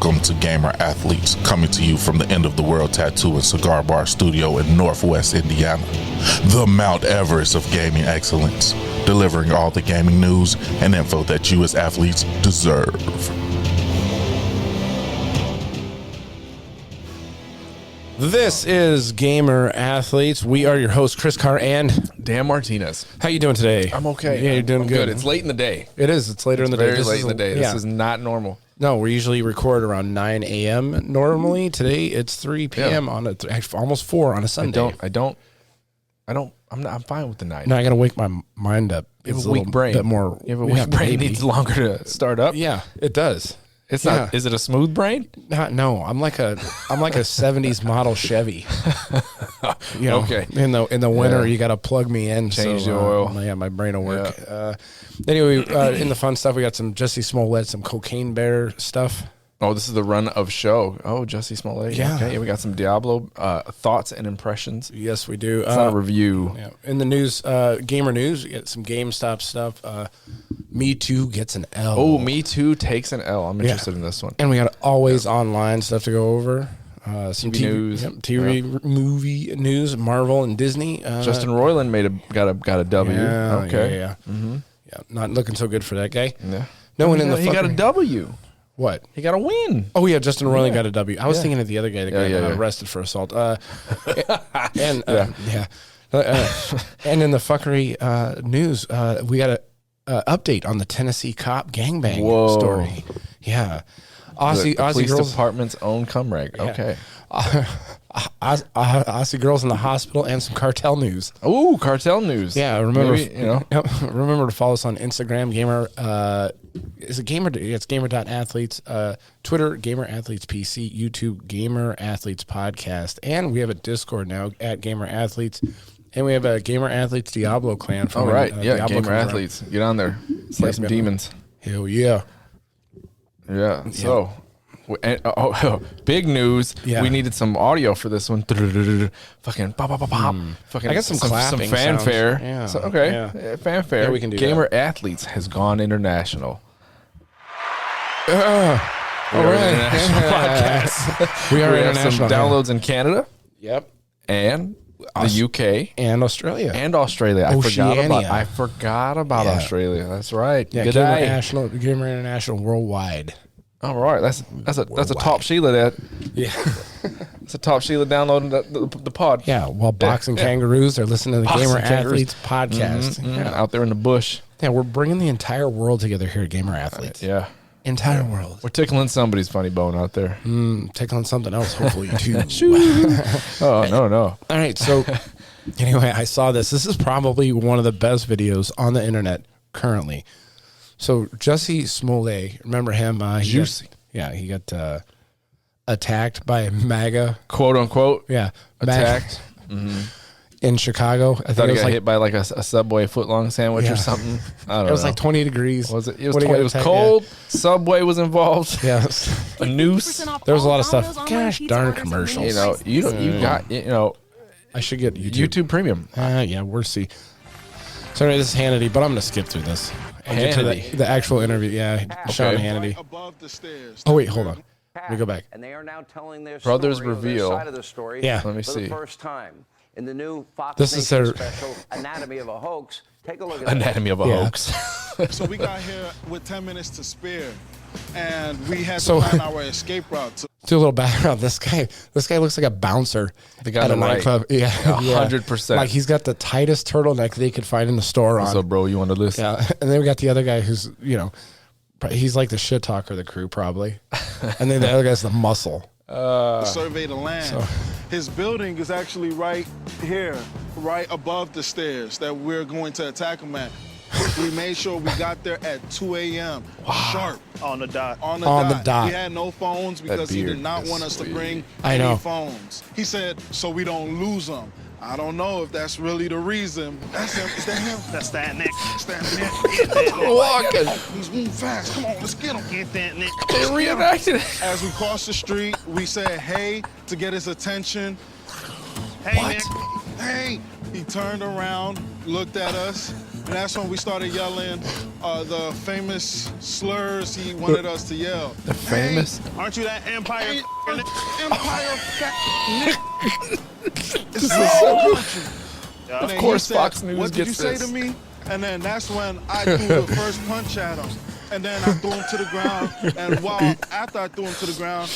Welcome to Gamer Athletes, coming to you from the End of the World Tattoo and Cigar Bar Studio in Northwest Indiana, the Mount Everest of gaming excellence, delivering all the gaming news and info that you as athletes deserve. This is Gamer Athletes. We are your hosts, Chris Carr and Dan Martinez. How you doing today? I'm okay. Yeah, you're doing I'm good. It's late in the day. It is. It's later in the day. Very late in the day. This is not normal. No, we usually record around 9 a.m. normally. Today it's 3 p.m. on almost 4 on a Sunday. I'm fine with the night. No, I got to wake my mind up. You have a weak brain. Bit more. You have a weak brain. It needs longer to start up. Yeah, it does. It's not. Is it a smooth brain? No, I'm like a 70s model Chevy. You know, okay. In the winter, you got to plug me in. Change the oil. Yeah, my brain will work. Yeah. Anyway, in the fun stuff, we got some Jussie Smolensk, some Cocaine Bear stuff. Oh, this is the run of show. Oh, Jussie Smolensk. Yeah. Okay. We got some Diablo thoughts and impressions. Yes, we do. It's not a review. Yeah. In the news, gamer news, we get some GameStop stuff. METOO gets an L. Oh, METOO takes an L. I'm interested in this one. And we got always online stuff to go over. Some TV news. TV movie news, Marvel and Disney. Justin Roiland got a W. Yeah, okay. Yeah. Mm-hmm. Yeah. Not looking so good for that guy. Yeah. No one in the he got a W. What? He got a win. Oh, yeah, Justin Roiland got a W. I was thinking of the other guy that got arrested for assault. And in the fuckery news, we got a update on the Tennessee cop gangbang story. Yeah. Aussie police girls, department's own cum rag. Okay. Aussie girls in the hospital and some cartel news. Ooh, cartel news. Yeah, remember. Maybe, remember to follow us on Instagram, Gamer. Is it Gamer? It's Gamer.athletes. Twitter, Gamer Athletes PC. YouTube, Gamer Athletes Podcast, and we have a Discord now at Gamer Athletes, and we have a Gamer Athletes Diablo clan. All right, Diablo Gamer Athletes. Get on there, slay some demons. Hell yeah. Yeah. So, big news. Yeah. We needed some audio for this one. Fucking pop, pop, pop, pop. Fucking I got some clapping, some fanfare. Yeah. So, okay. Fanfare. Yeah, we can do Gamer that. Athletes has gone international. All right. International podcast. We are we have international. some downloads in Canada. Yep. And the UK and Australia. I forgot about Australia. That's right. Yeah, Good Gamer International worldwide. All right, that's a top Sheila that. Yeah, it's a top Sheila downloading the pod. Yeah, while boxing kangaroos are listening to the Gamer Athletes podcast. Yeah. Out there in the bush. Yeah, we're bringing the entire world together here at Gamer Athletes. Yeah. Entire world. We're tickling somebody's funny bone out there. Tickling something else, hopefully, too. Oh, no. All right, so anyway, I saw this. This is probably one of the best videos on the internet currently. So Jussie Smolensk, remember him? Juicy. He got attacked by MAGA. Quote, unquote. Yeah. Attacked. In Chicago. I thought he got hit by like a Subway footlong sandwich or something. I don't know. It was like 20 degrees. Was it? It was cold. Yeah. Subway was involved. Yes. A noose. There was a lot of stuff. Gosh darn commercials. You got I should get YouTube Premium. Yeah, we'll see. So anyway, this is Hannity, but I'm going to skip through this and get to the actual interview. Yeah, Sean Hannity. Oh, wait, hold on. Let me go back. And they are now telling their Brothers story, reveal. their side of the story. Yeah. Let me for see. the first time in the new Fox This is their special Anatomy of a Hoax. Take a look at Anatomy of a Hoax. So we got here with 10 minutes to spare, and we had to plan our escape route. Do a little background. This guy looks like a bouncer the guy at a nightclub. Yeah, 100%. Like he's got the tightest turtleneck they could find in the store. What's up, bro? You want to listen? Yeah, and then we got the other guy who's he's like the shit talker of the crew probably, and then the other guy's the muscle. Survey the land. His building is actually right here, right above the stairs that we're going to attack him at. We made sure we got there at 2 a.m. Sharp. On the dot. On the dot. We had no phones because he did not want us to bring any phones. He said, so we don't lose them. I don't know if that's really the reason. That's him. Is that him? That's that Nick. That's that Nick. Get that Nick. Walking. He's moving fast. Come on, let's get him. Get that Nick. They reenacted it. As we crossed the street, we said, hey, to get his attention. Hey, Nick. Hey. He turned around, looked at us, And that's when we started yelling the famous slurs he wanted us to yell. The famous? Hey, aren't you that Empire fat nigga? This is so country. Of course, Fox News what did you gets say this. to me? And then that's when I threw the first punch at him. And then I threw him to the ground. And after I threw him to the ground,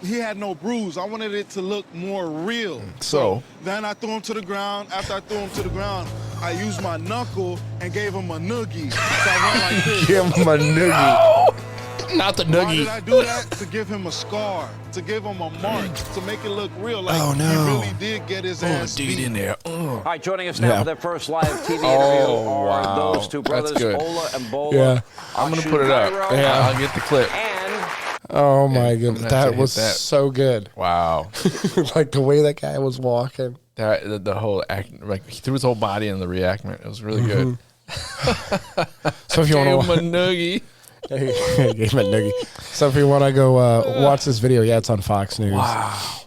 he had no bruise. I wanted it to look more real. So then I threw him to the ground. After I threw him to the ground, I used my knuckle and gave him a noogie. So I went like this. Give him a noogie. Not the noogie. Why did I do that? To give him a scar, to give him a mark, to make it look real. Like Oh, no. he really did get his ass dig beat. in there. All right, joining us now Yeah. for their first live TV interview Oh, are wow. those two That's brothers, good. Ola and Bola. Yeah. I'm going to put it up. Cairo, Yeah, I'll get the clip. And Oh my I'm goodness, gonna have to that hit was that. so good. Wow. Like the way that guy was walking. That the whole act, like he threw his whole body in the reenactment. It was really good. So if you Gave want him to, a noogie. gave him a noogie. So if you want to go watch this video, yeah, it's on Fox News. Wow.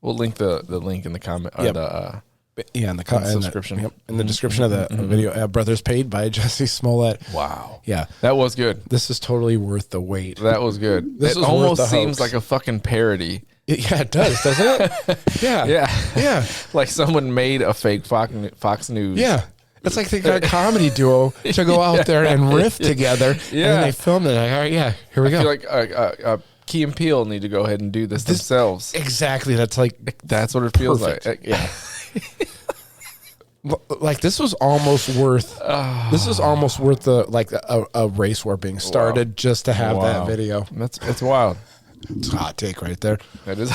We'll link the link in the comment. Or Yep. the, Yeah, in the In the description. Yep, in the description of the video, Brothers Paid by Jussie Smolensk. wow. Yeah, That was good. this is totally worth the wait. That was good. This It was worth almost the seems hoax. like a fucking parody. Yeah, it does, doesn't it? Yeah, Yeah. yeah, Like someone made a fake Fox News. yeah. It's like they got a comedy duo to go out there and riff together, and Yeah. then they filmed it. Like, all right, yeah, here we I go. feel like Key and Peele need to go ahead and do this themselves. Exactly. That's like That's what it feels perfect. like. Yeah. Like this was almost worth. This is almost worth a race war being started just to have that Wow. video. It's wild. It's a hot take right there. That is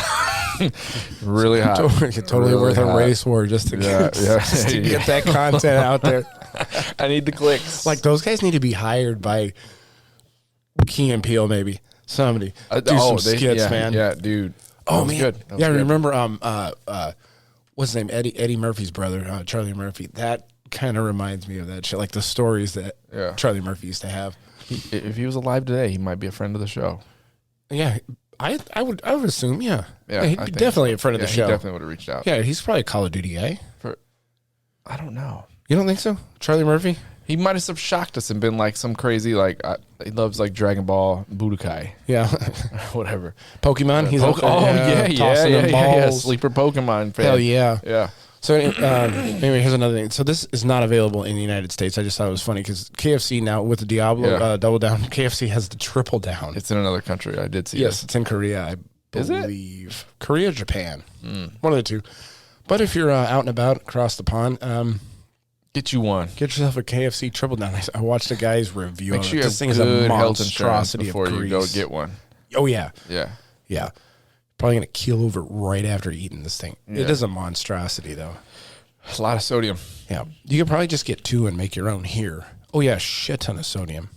really hot. Totally Really worth hot. a race war just to, Yeah, yeah. just to get that content out there. I need the clicks. Like those guys need to be hired by Key and Peele, maybe somebody do some skits, yeah, man. Yeah, dude. Oh That was man, good. That was yeah. good. Remember what's his name? Eddie Murphy's brother, Charlie Murphy. That kind of reminds me of that shit, like the stories that Yeah. Charlie Murphy used to have. If he was alive today, he might be a friend of the show. Yeah, I would assume, yeah. Yeah, He'd I be think definitely so. in front of Yeah, the he show. definitely would have reached out. Yeah, he's probably a Call of Duty guy. I don't know. You don't think so, Charlie Murphy? He might have shocked us and been like some crazy, like, he loves like Dragon Ball Budokai, Yeah, whatever. Pokemon. He's out there, tossing them yeah. balls. Sleeper Pokemon fan. Hell yeah. Yeah. So anyway, here's another thing. So this is not available in the United States. I just thought it was funny because KFC now with the Diablo Yeah. Double Down, KFC has the Triple Down. It's in another country. I did see Yes, this. it's in Korea, I Is it? believe. Korea, Japan. One of the two. But if you're out and about across the pond, Get you one. get yourself a KFC Triple Down. I watched a guy's review Make of sure it. you This have thing is a good health insurance monstrosity before of you go grease. get one. Oh, yeah. Yeah. Yeah. Probably going to keel over right after eating this thing. It Yeah. is a monstrosity, though. A lot of sodium. Yeah. You could probably just get two and make your own here. Oh, yeah. Shit ton of sodium.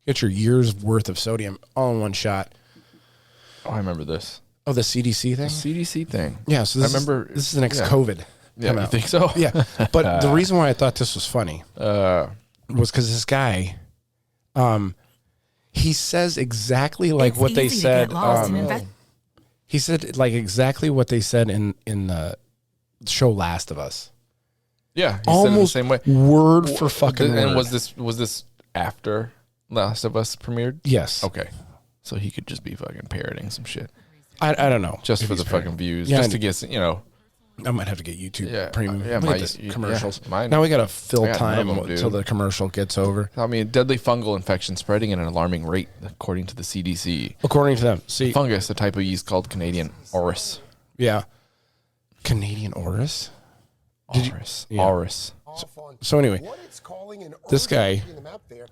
Get your year's worth of sodium all in one shot. Oh, I remember this. Oh, the CDC thing? CDC thing. Yeah. So this, I remember. this is the next yeah. COVID. Yeah, come you out. think so? Yeah. But the reason why I thought this was funny Uh, was because this guy, he says exactly like It's what they easy to said. get lost and invest- He said like exactly what they said in the show Last of Us. yeah. He Almost said it the same way. word for fucking And word. was this after Last of Us premiered? Yes. Okay. So he could just be fucking parroting some shit I don't know. just if for he's the fair. fucking views, Yeah, just I- to get I might have to get YouTube Yeah, Premium. yeah, Look at my- this yeah, commercials. mine- Now we got to fill I got none of time them, until dude. the commercial gets over. I mean, deadly fungal infection spreading at an alarming rate, according to the CDC. According to them, see, Fungus, a type of yeast called Canadian auris. yeah, Canadian Oris. Auris. Yeah. Auris. So anyway, What it's calling an this guy. in the map there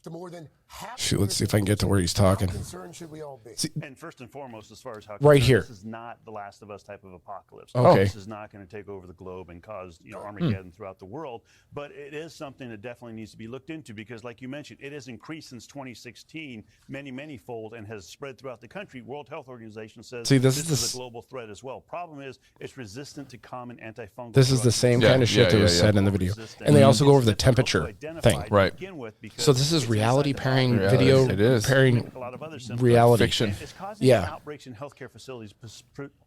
to more than half Shoot, let's see if I can get to where he's talking. How concerned should we all be? And first and foremost, as far as how Right concerned, here. this is not the Last of Us type of apocalypse. Okay. This is not going to take over the globe and cause Armageddon throughout the world. But it is something that definitely needs to be looked into because, like you mentioned, it has increased since 2016 many fold and has spread throughout the country. World Health Organization says See, this this is is a global threat as well. Problem is, it's resistant to common antifungal. This is the drugs. same Yeah, kind of shit yeah, that was yeah, said yeah. in the video, Resistant. and they also go It's over the difficult to temperature identify thing. to Right. begin with because So this is it's reality inside the body pairing video, it is. pairing a lot of other symptoms. reality. Fiction. It's causing Yeah. outbreaks in healthcare facilities,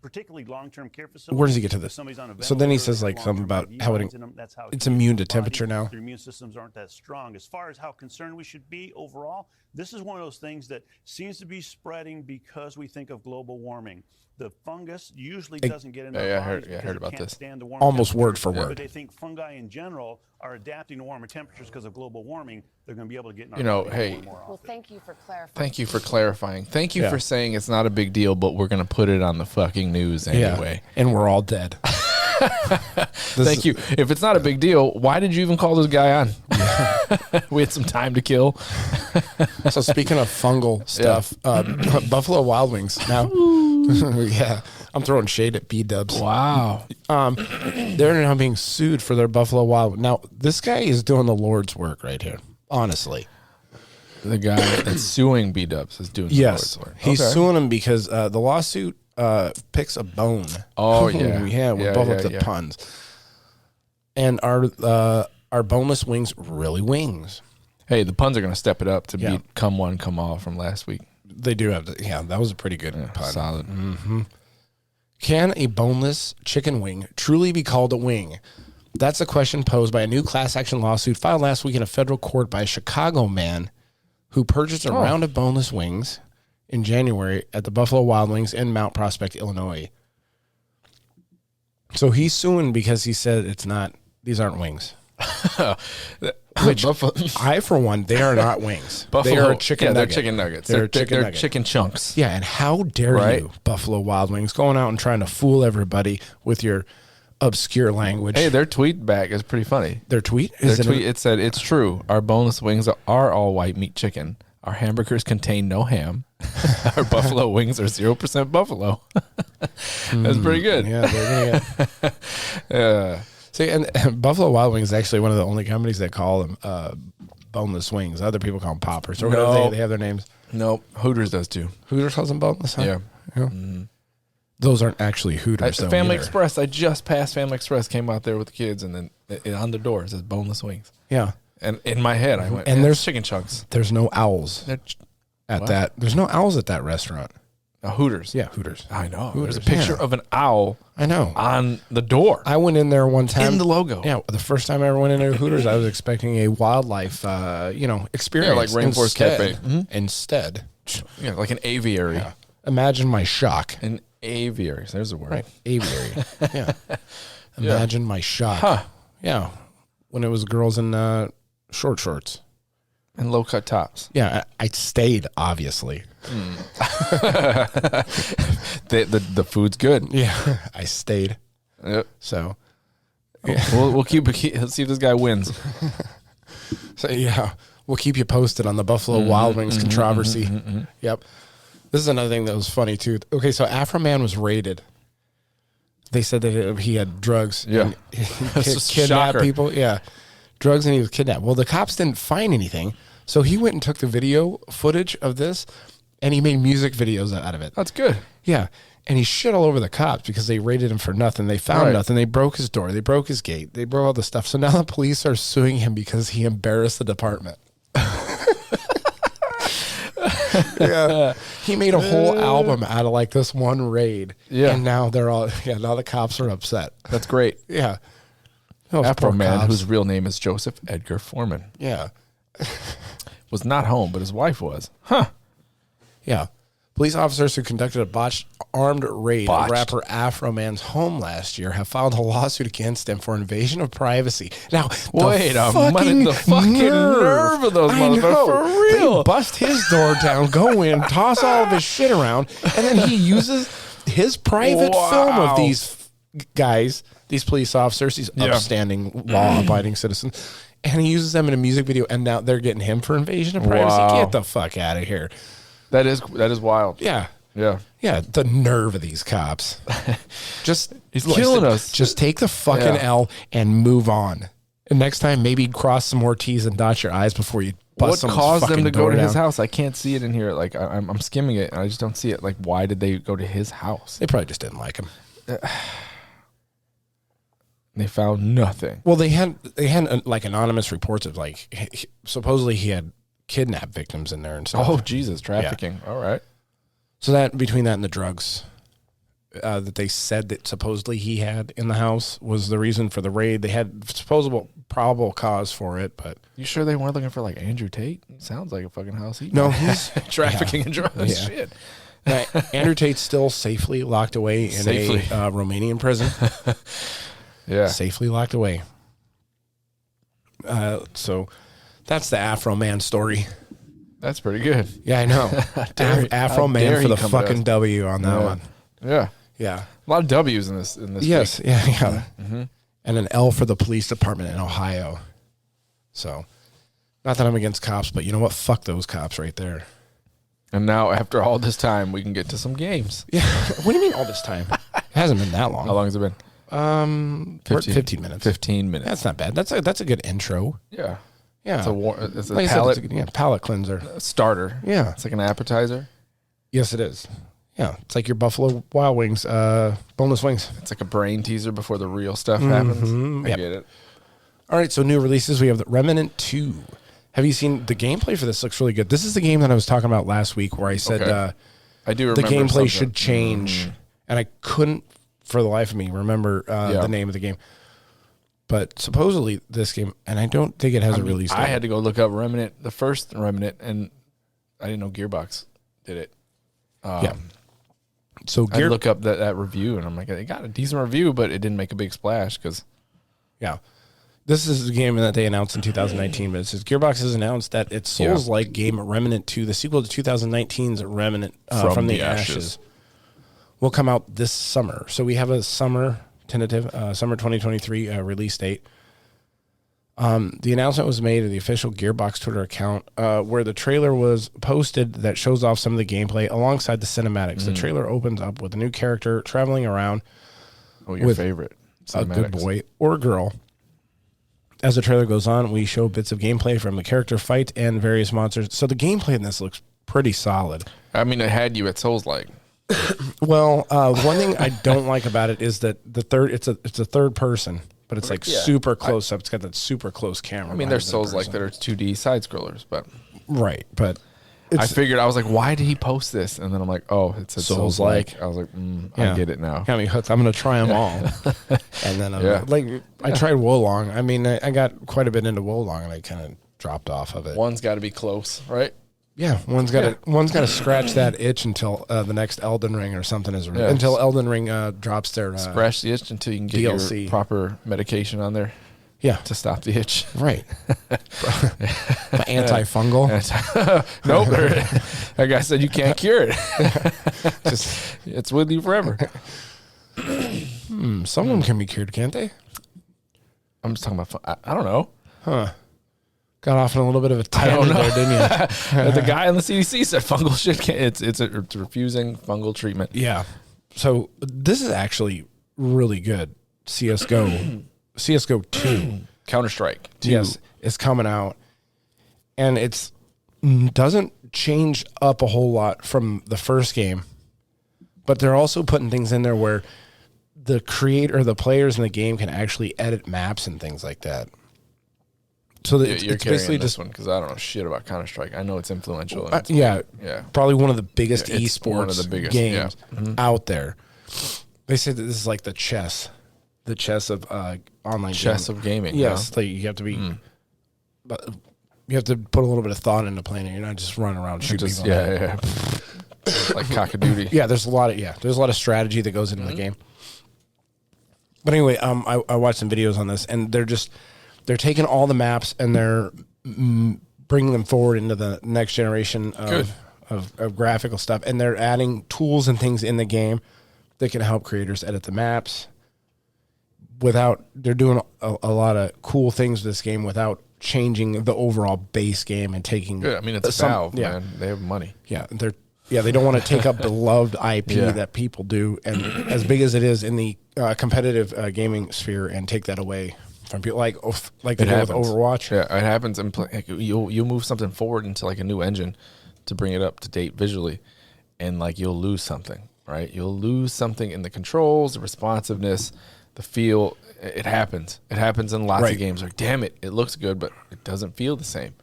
particularly long-term care facilities. Where does he get to If this? somebody's on a So then he ventilator, says like long-term something about IV how lines in them, that's how it's can immune to affect your temperature body. now. Their immune systems aren't that strong. As far as how concerned we should be overall, this is one of those things that seems to be spreading because we think of global warming. The fungus usually doesn't get in our Yeah, I bodies heard because it about can't this. stand the warm Almost word temperatures. for word. But they think fungi in general are adapting to warmer temperatures because of global warming. They're going to be able to get in our You know, body hey, more and more often. Well, thank you for clarifying. Thank you for clarifying. Thank you Yeah. for saying it's not a big deal, but we're going to put it on the fucking news anyway. And we're all dead. Thank you. If it's not a big deal, why did you even call this guy on? We had some time to kill. So speaking of fungal stuff, Buffalo Wild Wings now. Yeah, I'm throwing shade at B-dubs. Wow. They're now being sued for their Buffalo Wild. Now this guy is doing the Lord's work right here. Honestly, The guy that's suing B-dubs is doing yes, the Lord's work. he's Okay. suing him because the lawsuit picks a bone. Oh, yeah. yeah, we're Yeah, both yeah, up to yeah. puns. And our boneless wings really wings. Hey, the puns are going to step it up to Yeah. beat Come One, Come All from last week. They do have to, yeah, that was a pretty good pun. Solid. Can a boneless chicken wing truly be called a wing? That's a question posed by a new class action lawsuit filed last week in a federal court by a Chicago man who purchased a round of boneless wings in January at the Buffalo Wild Wings in Mount Prospect, Illinois. So he's suing because he said these aren't wings. Which I, for one, they are not wings. Buffalo, they are chicken yeah, nuggets. they're chicken nuggets. They're They're chicken chicken chunks. Yeah, and how dare Right? you, Buffalo Wild Wings, going out and trying to fool everybody with your obscure language. Hey, their tweet back is pretty funny. Their tweet? Their tweet, it said, "It's true. Our boneless wings are all white meat chicken. Our hamburgers contain no ham. Our buffalo wings are 0% buffalo." That's pretty good. Yeah, they're gonna get. See, and Buffalo Wild Wings is actually one of the only companies that call them boneless wings. Other people call them poppers or whatever No. they have their names. Nope. Hooters does too. Hooters calls them boneless, huh? Yeah. Those aren't actually Hooters, though. Family either. Express. I just passed Family Express, came out there with the kids, and then on the door it says boneless wings. Yeah. And in my head, I went, And "Yeah, there's- chicken chunks. There's no owls They're at what? that. There's no owls at that restaurant. Hooters. Yeah, Hooters. I know. Hooters, There's a picture yeah. of an owl I know. on the door. I went in there one time. In the logo. Yeah, the first time I ever went into Hooters, I was expecting a wildlife, experience. Yeah, like Rainforest Cafe. Instead, Yeah, like an aviary. imagine my shock. An aviary. There's a word. Right, aviary. Yeah. Imagine my shock. Huh. Yeah, when it was girls in short shorts. And low cut tops. Yeah, I stayed, obviously. The food's good. Yeah, I stayed. Yep. So, We'll keep. Let's see if this guy wins. yeah, we'll keep you posted on the Buffalo Wild Wings controversy. Yep. This is another thing that was funny too. Okay, so Afro Man was raided. They said that he had drugs. Yeah. and he That's a kidnapped shocker. people. Yeah, drugs, and he was kidnapped. Well, the cops didn't find anything, so he went and took the video footage of this, and he made music videos out of it. That's good. Yeah. And he shit all over the cops because they raided him for nothing. They found Right. nothing. They broke his door. They broke his gate. They broke all the stuff. So now the police are suing him because he embarrassed the department. Yeah. He made a whole album out of like this one raid. Yeah. And now now the cops are upset. That's great. Yeah. Oh, Afro poor Man, cops. whose real name is Joseph Edgar Foreman, Yeah. was not home, but his wife was. Huh. Yeah. Police officers who conducted a botched armed raid Botched. of rapper Afro Man's home last year have filed a lawsuit against him for invasion of privacy. Now, Wait a minute, the fucking nerve of those I motherfuckers, know. for real. They bust his door down, go in, toss all of his shit around, and then he uses his private film of these guys, these police officers, these upstanding, law-abiding citizens, and he uses them in a music video, and now they're getting him for invasion of privacy. Wow. Get the fuck out of here. That is wild. Yeah. Yeah. Yeah, the nerve of these cops. Just He's killing us. Just take the fucking Yeah. L and move on. And next time, maybe cross some more T's and dot your I's before you bust What someone's caused them fucking to go door to his down. house? I can't see it in here. Like I'm skimming it, and I just don't see it. Like, why did they go to his house? They probably just didn't like him. They found nothing. Well, they had like anonymous reports of like supposedly he had kidnap victims in there and stuff. Oh, Jesus, trafficking. All right. So that between that and the drugs that they said that supposedly he had in the house was the reason for the raid. They had probable cause for it, but You sure they weren't looking for like Andrew Tate? Sounds like a fucking house. no, he's Trafficking and drugs. Yeah. Shit. Andrew Tate's still safely locked away in a Romanian prison. Yeah. Safely locked away. So that's the Afro Man story. That's pretty good. Yeah, I know. Afro how Man dare for he the come to fucking us. W on that one. Yeah. Yeah. A lot of W's in this. Yes. week. Yeah. And an L for the police department in Ohio. So, not that I'm against cops, but you know what? Fuck those cops right there. And now, after all this time, we can get to some games. Yeah. What do you mean all this time? It hasn't been that long. How long has it been? We're at 15 minutes. 15 minutes. That's not bad. That's a good intro. Yeah. Yeah. It's a Like I said, palate it's a good, palate cleanser. starter. Yeah. It's like an appetizer. Yes, it is. Yeah. It's like your Buffalo Wild Wings, boneless wings. It's like a brain teaser before the real stuff happens. I Yep. get it. All right, so new releases. We have the Remnant 2. Have you seen the gameplay for this? Looks really good. This is the game that I was talking about last week where I said Okay. I do the remember gameplay something. should change. And I couldn't, for the life of me, remember the name of the game. But supposedly this game, and I don't think it has a release date. I had to go look up Remnant, the first Remnant, and I didn't know Gearbox did it. Yeah. So I look up that review, and I'm like, it got a decent review, but it didn't make a big splash because yeah. This is a game that they announced in 2019, but it says Gearbox has announced that its Souls-like game Remnant 2, the sequel to 2019's Remnant from the Ashes, will come out this summer. So we have a summer tentative, summer 2023 release date. The announcement was made at the official Gearbox Twitter account where the trailer was posted that shows off some of the gameplay alongside the cinematics. The trailer opens up with a new character traveling around your with favorite a good cinematics. boy or girl. As the trailer goes on, we show bits of gameplay from the character fight and various monsters. So the gameplay in this looks pretty solid. I mean, it had you at Souls-like. Well, one thing I don't like about it is that it's a third person, but it's like super close up. It's got that super close camera. I mean, there's Souls-like that are 2D side-scrollers, but right, but I figured, I was like, why did he post this? And then I'm like, oh, it's a Souls-like. I was like, I get it now. Got me hooked. I'm going to try them all. And then I tried Wolong. I mean, I got quite a bit into Wolong, and I kind of dropped off of it. One's got to be close, right? Yeah, one's got to scratch that itch until the next Elden Ring or something is until Elden Ring drops their scratch the itch until you can get DLC. your proper medication on there. Yeah, to stop the itch. Right. Antifungal. Nope. That guy said you can't cure it. Just it's with you forever. Some of them can be cured, can't they? I'm just talking about. I don't know. Huh. Got off on a little bit of a tangent there, didn't you? The guy in the CDC said fungal shit can't. It's refusing fungal treatment. Yeah. So this is actually really good. CS:GO 2. Counter-Strike 2. Yes, it's coming out. And it's doesn't change up a whole lot from the first game. But they're also putting things in there where the players in the game can actually edit maps and things like that. So that You're it's basically this just one because I don't know shit about Counter-Strike. I know it's influential. yeah, probably one of the biggest it's esports one of the biggest, games out there. They say that this is like the chess of online chess gaming. of gaming. Yes, like you have to be, but you have to put a little bit of thought into playing it. You're not just running around shooting people. Yeah. Like cock-a-doodle. Yeah, there's a lot of strategy that goes into the game. But anyway, I watched some videos on this, and they're taking all the maps and they're bringing them forward into the next generation of graphical stuff, and they're adding tools and things in the game that can help creators edit the maps. They're doing a lot of cool things with this game without changing the overall base game and taking. Good. I mean, it's Valve, man. They have money. Yeah, they don't want to take up the loved IP that people do, and as big as it is in the competitive gaming sphere, and take that away from people like they do with Overwatch. Yeah, it happens. And you'll move something forward into like a new engine to bring it up to date visually, and like you'll lose something, right? You'll lose something in the controls, the responsiveness, the feel. It happens. It happens in lots of games. Like, damn it, it looks good, but it doesn't feel the same.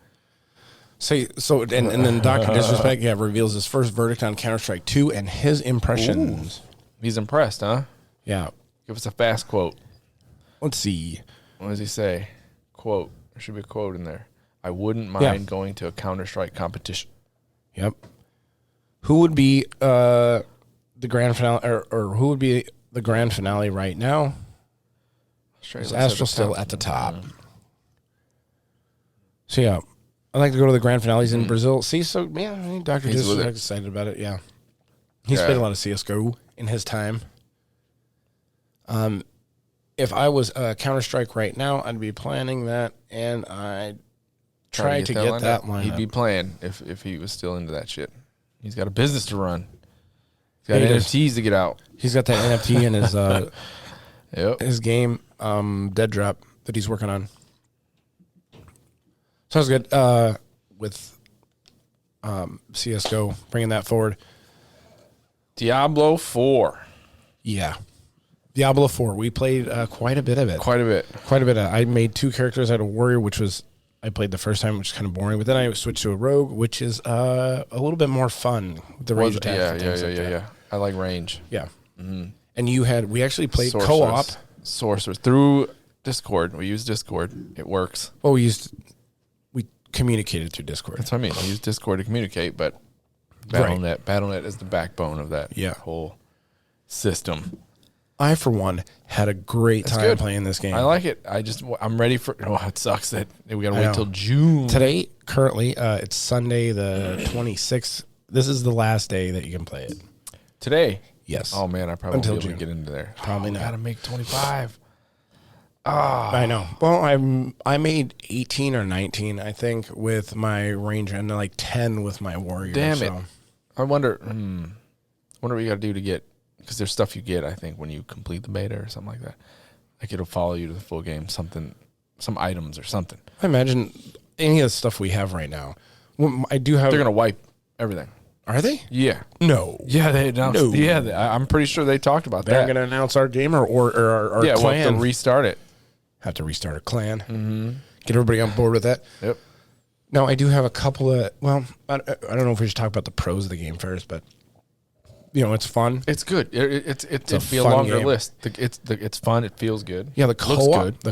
So and then Dr. Disrespect reveals his first verdict on Counter-Strike 2 and his impressions. Ooh. He's impressed, huh? Yeah. Give us a fast quote. Let's see. What does he say? Quote. There should be a quote in there. I wouldn't mind going to a Counter-Strike competition. Yep. Who would be the grand finale, or who would be the grand finale right now? Is Astral still at the top? So yeah, I'd like to go to the grand finales in Brazil. See, so yeah, Dr. Disrespect is excited about it. Yeah, he's played a lot of CS:GO in his time. If I was Counter-Strike right now, I'd be planning that, and I'd try to get that lineup. He'd be playing if he was still into that shit. He's got a business to run. He's got NFTs to get out. He's got that NFT in his his game, Dead Drop, that he's working on. Sounds good. With CS:GO, bringing that forward. Diablo 4. Yeah. Diablo 4. We played quite a bit of it. Quite a bit. I made 2 characters. I had a warrior, which was I played the first time, which is kind of boring. But then I switched to a rogue, which is a little bit more fun with the range attacks. Yeah. I like range. Yeah. Mm-hmm. And we actually played co-op. Sorcerers through Discord. We use Discord. It works. Well, we communicated through Discord. That's what I mean. We use Discord to communicate, but Battle.net is the backbone of that whole system. I, for one, had a great time playing this game. I like it. I'm ready for. Oh, it sucks that we got to wait till June. Today, currently, it's Sunday the 26th. This is the last day that you can play it. Today? Yes. Oh man, I probably won't be able to get into there. Probably not. I gotta make 25. I know. Well, I made 18 or 19, I think, with my ranger, and like 10 with my warrior. Damn it! I wonder what you got to do to get, because there's stuff you get, I think, when you complete the beta or something like that. Like it'll follow you to the full game, some items or something. I imagine any of the stuff we have right now. I do have. They're gonna wipe everything. Are they? Yeah. No. Yeah, they announced. No. Yeah, I'm pretty sure they talked about that. They're gonna announce our game or our clan. We'll have to restart it. Have to restart a clan. Mm-hmm. Get everybody on board with that. Yep. Now, I do have a couple of, I don't know if we should talk about the pros of the game first, but, it's fun. It's good. It'll be a longer list. It's fun. It feels good. Yeah, the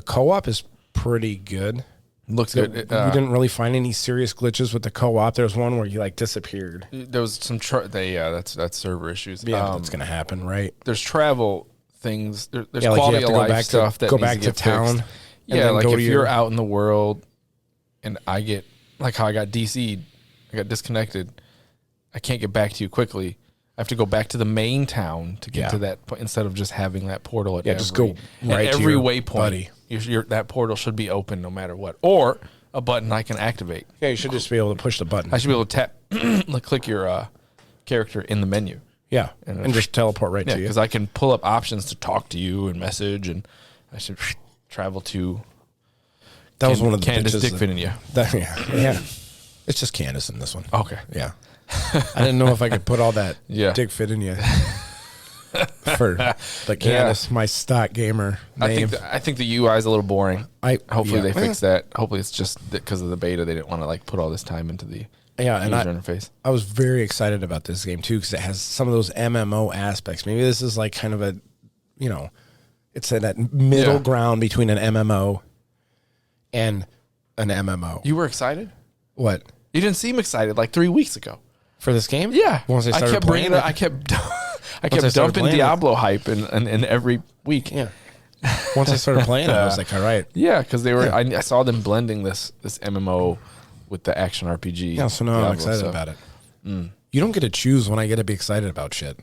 co-op is pretty good. Looks good. We didn't really find any serious glitches with the co-op. There was one where he disappeared. There was some, that's server issues. Yeah, that's going to happen, right? There's travel things. There's quality of life stuff that go needs back to get town. Fixed. Yeah, like if you're out in the world and I get, like how I got DC'd, I got disconnected, I can't get back to you quickly. I have to go back to the main town to get to that point instead of just having that portal at just go right at to every your waypoint. That portal should be open no matter what, or a button I can activate. Yeah, you should just be able to push the button. I should be able to tap, click your character in the menu. Yeah, and just teleport right to you. Because I can pull up options to talk to you and message, and I should travel to. That was one of the Candace dick fit in you. Yeah. It's just Candace in this one. Okay. Yeah. I didn't know if I could put all that dick fit in you for the Candace, my stock gamer name. I think the UI is a little boring. Hopefully they fix that. Hopefully it's just because of the beta they didn't want to put all this time into the user interface. I was very excited about this game too because it has some of those MMO aspects. Maybe this is kind of a, it's at that middle ground between an MMO and an MMO. You were excited? What? You didn't seem excited 3 weeks ago. For this game? Yeah. Once I started playing it. I kept dumping Diablo hype in every week. Yeah. Once I started playing it, I was like, all right. Yeah, because they were. I saw them blending this MMO with the action RPG. Yeah, so now I'm excited about it. You don't get to choose when I get to be excited about shit.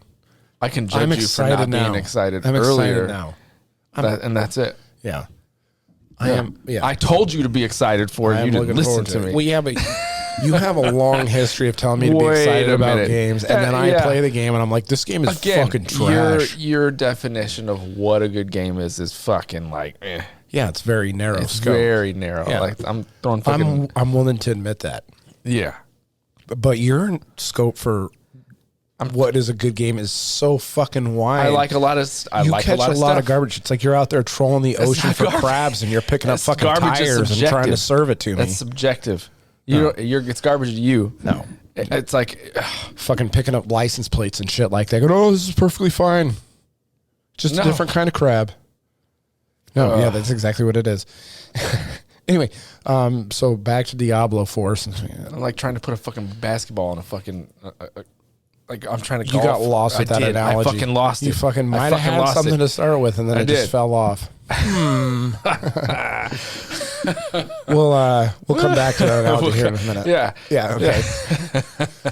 I can judge you for not being excited earlier. Now. And that's it. Yeah. I am. Yeah. I told you to be excited for it. You didn't listen to me. Well, yeah, but you have a long history of telling me to be excited about games, and then I play the game, and I'm like, this game is fucking trash. Your definition of what a good game is fucking Yeah, it's very narrow. It's very narrow. Yeah. I'm throwing fucking... I'm willing to admit that. Yeah. But your scope for what is a good game is so fucking wide. I like a lot of You catch a lot of garbage. It's like you're out there trolling the ocean for crabs, and you're picking up fucking tires and trying to serve it to me. That's subjective. It's garbage to you. No. It's like Fucking picking up license plates and shit like that. Going, oh, this is perfectly fine. Just a different kind of crab. No, yeah, that's exactly what it is. Anyway, so back to Diablo 4. I'm like trying to put a fucking basketball on a fucking like I'm trying to You golf. got lost with that analogy. I fucking lost it. You fucking might have had something to start with, and then it just fell off. We'll come back to that analogy here in a minute. Yeah. Okay.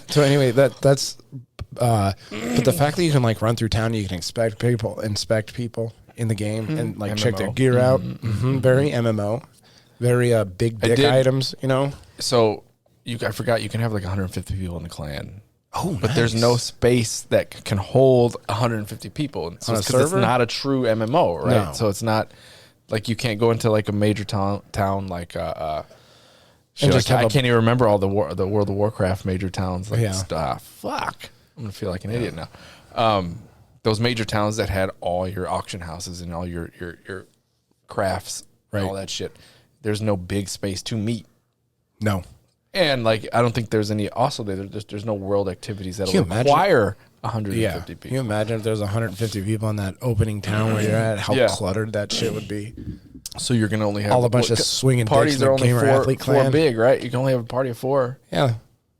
So anyway, that's but the fact that you can like run through town, you can inspect people in the game and like check their gear out. Very MMO, very big dick items. You know. So I forgot you can have like 150 people in the clan. Oh, but there's no space that can hold 150 people. So it's 'cause it's not a true MMO, right? No. So it's not like you can't go into like a major town like shit, just I can't even remember all the World of Warcraft major towns. Like fuck, I'm gonna feel like an idiot now. Those major towns that had all your auction houses and all your crafts, and all that shit. There's no big space to meet. No. And like, I don't think there's any. Also, there's no world activities that'll Can you require 150 people. Can you imagine if there's 150 people in that opening town where you're at? How cluttered that shit would be. So you're gonna only have all a bunch of swinging parties. Dicks Are only athlete clan. 4 big, right? You can only have a party of 4. Yeah.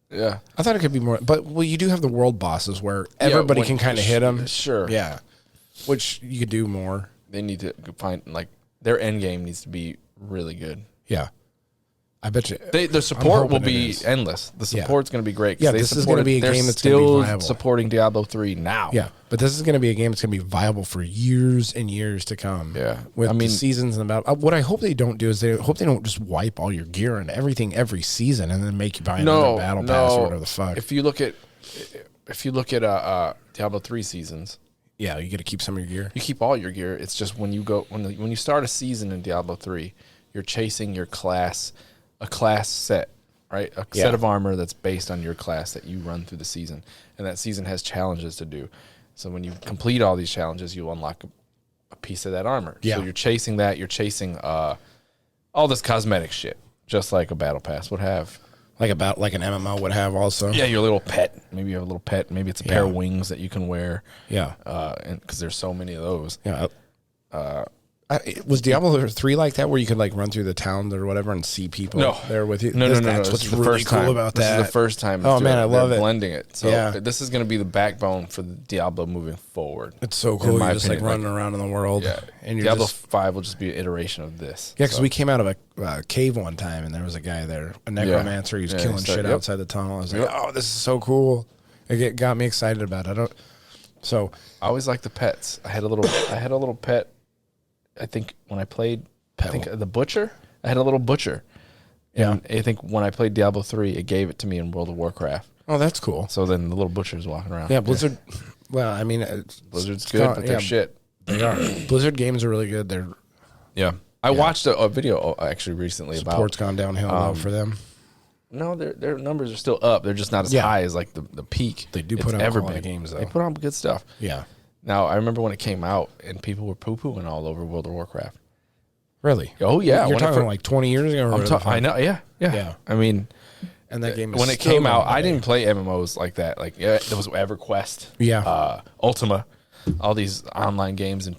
Yeah. I thought it could be more, but you do have the world bosses where everybody can kind of hit them. Sure. Yeah. Which you could do more. They need to find like their end game needs to be really good. Yeah. I bet you the support will be endless. The support's going to be great. Yeah, this is going to be a game that's going to be viable. Supporting Diablo 3 now. Yeah, but this is going to be a game that's going to be viable for years and years to come. Yeah, with the seasons and about. What I hope they don't do is they don't just wipe all your gear and everything every season and then make you buy another battle pass or whatever the fuck. If you look at Diablo 3 seasons. Yeah, you got to keep some of your gear. You keep all your gear. It's just when you start a season in Diablo 3, you're chasing your class. A class set, right? A set of armor that's based on your class that you run through the season. And that season has challenges to do. So when you complete all these challenges, you unlock a piece of that armor. Yeah. So you're chasing that. You're chasing all this cosmetic shit, just like a battle pass would have. Like an MMO would have also. Yeah, your little pet. Maybe you have a little pet. Maybe it's a pair of wings that you can wear. Yeah. And because there's so many of those. Yeah. Was Diablo 3 like that, where you could like run through the town or whatever and see people there with you? No. That's what's really cool about that. This is the first time. Oh man, I love it. Blending it. So this is going to be the backbone for the Diablo moving forward. It's so cool. You're just like running around in the world. Yeah. And Diablo 5 will just be an iteration of this. Yeah, because we came out of a cave one time and there was a guy there, a necromancer. He was killing shit outside the tunnel. I was like, oh, this is so cool. It got me excited about it. I always like the pets. I had a little pet. I think when I played, the butcher. I had a little butcher. And I think when I played Diablo 3, it gave it to me in World of Warcraft. Oh, that's cool. So then the little butcher's walking around. Yeah, Blizzard. Well, I mean, Blizzard's good, but they're shit. They are. Blizzard games are really good. I watched a video actually recently about support's gone downhill for them. No, their numbers are still up. They're just not as high as like the peak. They do put out quality games though. They put on good stuff. Yeah. Now, I remember when it came out and people were poo-pooing all over World of Warcraft. Really? Oh, yeah. You're talking like 20 years ago? I know, yeah. I mean, and that game when it came out, I didn't play MMOs like that. Like, there was EverQuest, Ultima, all these online games, and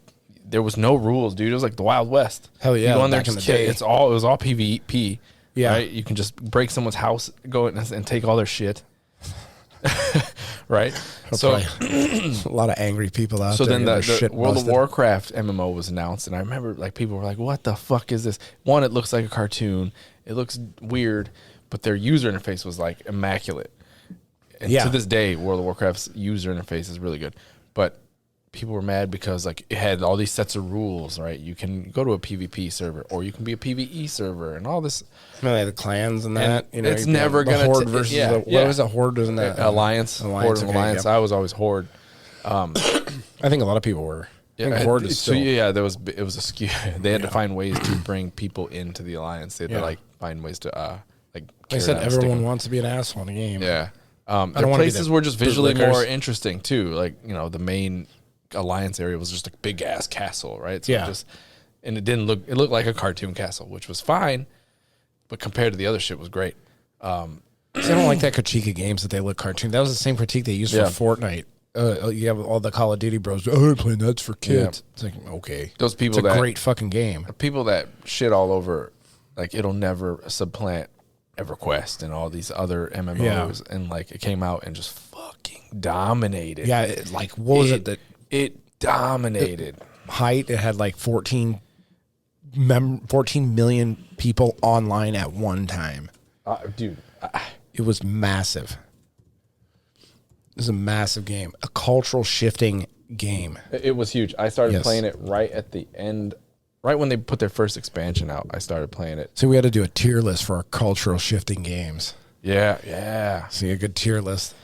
there was no rules, dude. It was like the Wild West. Hell yeah. You go in there, back in the day. it was all PvP. Yeah. Right? You can just break someone's house, go in and take all their shit. Right? So a lot of angry people out there. So then the World of Warcraft MMO was announced, and I remember like people were like, "What the fuck is this?" One, it looks like a cartoon. It looks weird, but their user interface was like immaculate. And to this day, World of Warcraft's user interface is really good, but people were mad because like it had all these sets of rules, right? You can go to a PvP server, or you can be a PvE server, and all this. The clans and that. And it's never going to horde versus what was a horde? Isn't that Alliance? Horde and Alliance. I was always Horde. I think a lot of people were. I think Horde is still. It was a skew. They had to find ways to bring people into the Alliance. They had to like find ways to like. They said everyone wants to be an asshole in a game. Yeah. The places were just visually more interesting too. Like the main Alliance area was just a big ass castle, right? So and it didn't look. It looked like a cartoon castle, which was fine, but compared to the other shit, was great. I don't like that critique of games that they look cartoon. That was the same critique they used for Fortnite. You have all the Call of Duty bros. Oh, I'm playing that's for kids. Yeah. It's like, okay, those people. It's a great fucking game. People that shit all over, like it'll never supplant EverQuest and all these other MMOs, and like it came out and just fucking dominated. Yeah, what was it that it dominated? Height. It had like 14 million people online at one time. Dude, it was massive. It was a massive game, a cultural shifting game. It was huge. I started playing it right at the end, right when they put their first expansion out. I started playing it. So we had to do a tier list for our cultural shifting games. Yeah. See, a good tier list.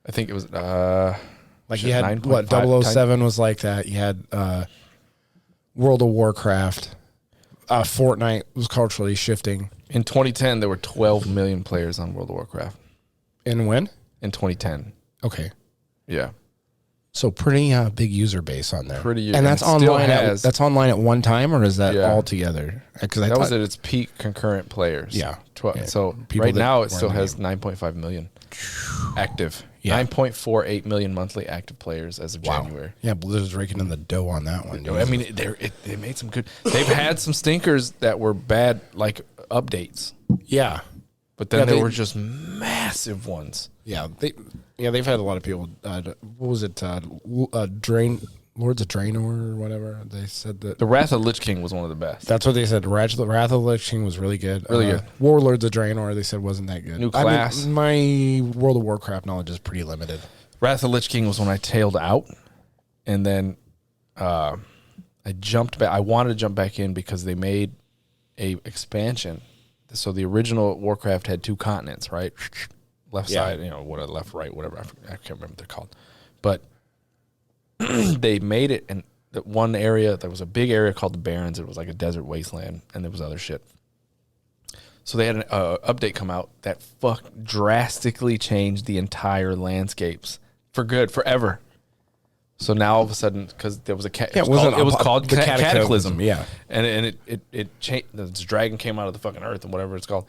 I think it was like you had 007 was like that. You had World of Warcraft. Fortnite was culturally shifting. In 2010, there were 12 million players on World of Warcraft. And when? In 2010. Okay. Yeah. So pretty big user base on there. And that's online. That's online at one time, or is that all together? Because that was at its peak concurrent players. Yeah. So right now it still has 9.5 million active. Yeah. 9.48 million monthly active players as of January. Yeah, Blizzard's raking in the dough on that one. I mean, they made some good. They've had some stinkers that were bad, like updates. Yeah. But then there were just massive ones. Yeah, they've had a lot of people. What was it? Lords of Draenor or whatever. They said that the Wrath of Lich King was one of the best. That's what they said. Wrath of the Lich King was really good. Really good. Warlords of Draenor, they said wasn't that good. New class. My World of Warcraft knowledge is pretty limited. Wrath of Lich King was when I tailed out, and then I jumped back. I wanted to jump back in because they made a expansion. So the original Warcraft had 2 continents, right? Left side, left, right, whatever. I can't remember what they're called. But they made it in one area. There was a big area called the Barrens. It was like a desert wasteland, and there was other shit. So they had an update come out that drastically changed the entire landscapes for good, forever. So now all of a sudden, because there was it was called Cataclysm. Yeah, and it changed. The dragon came out of the fucking earth and whatever it's called,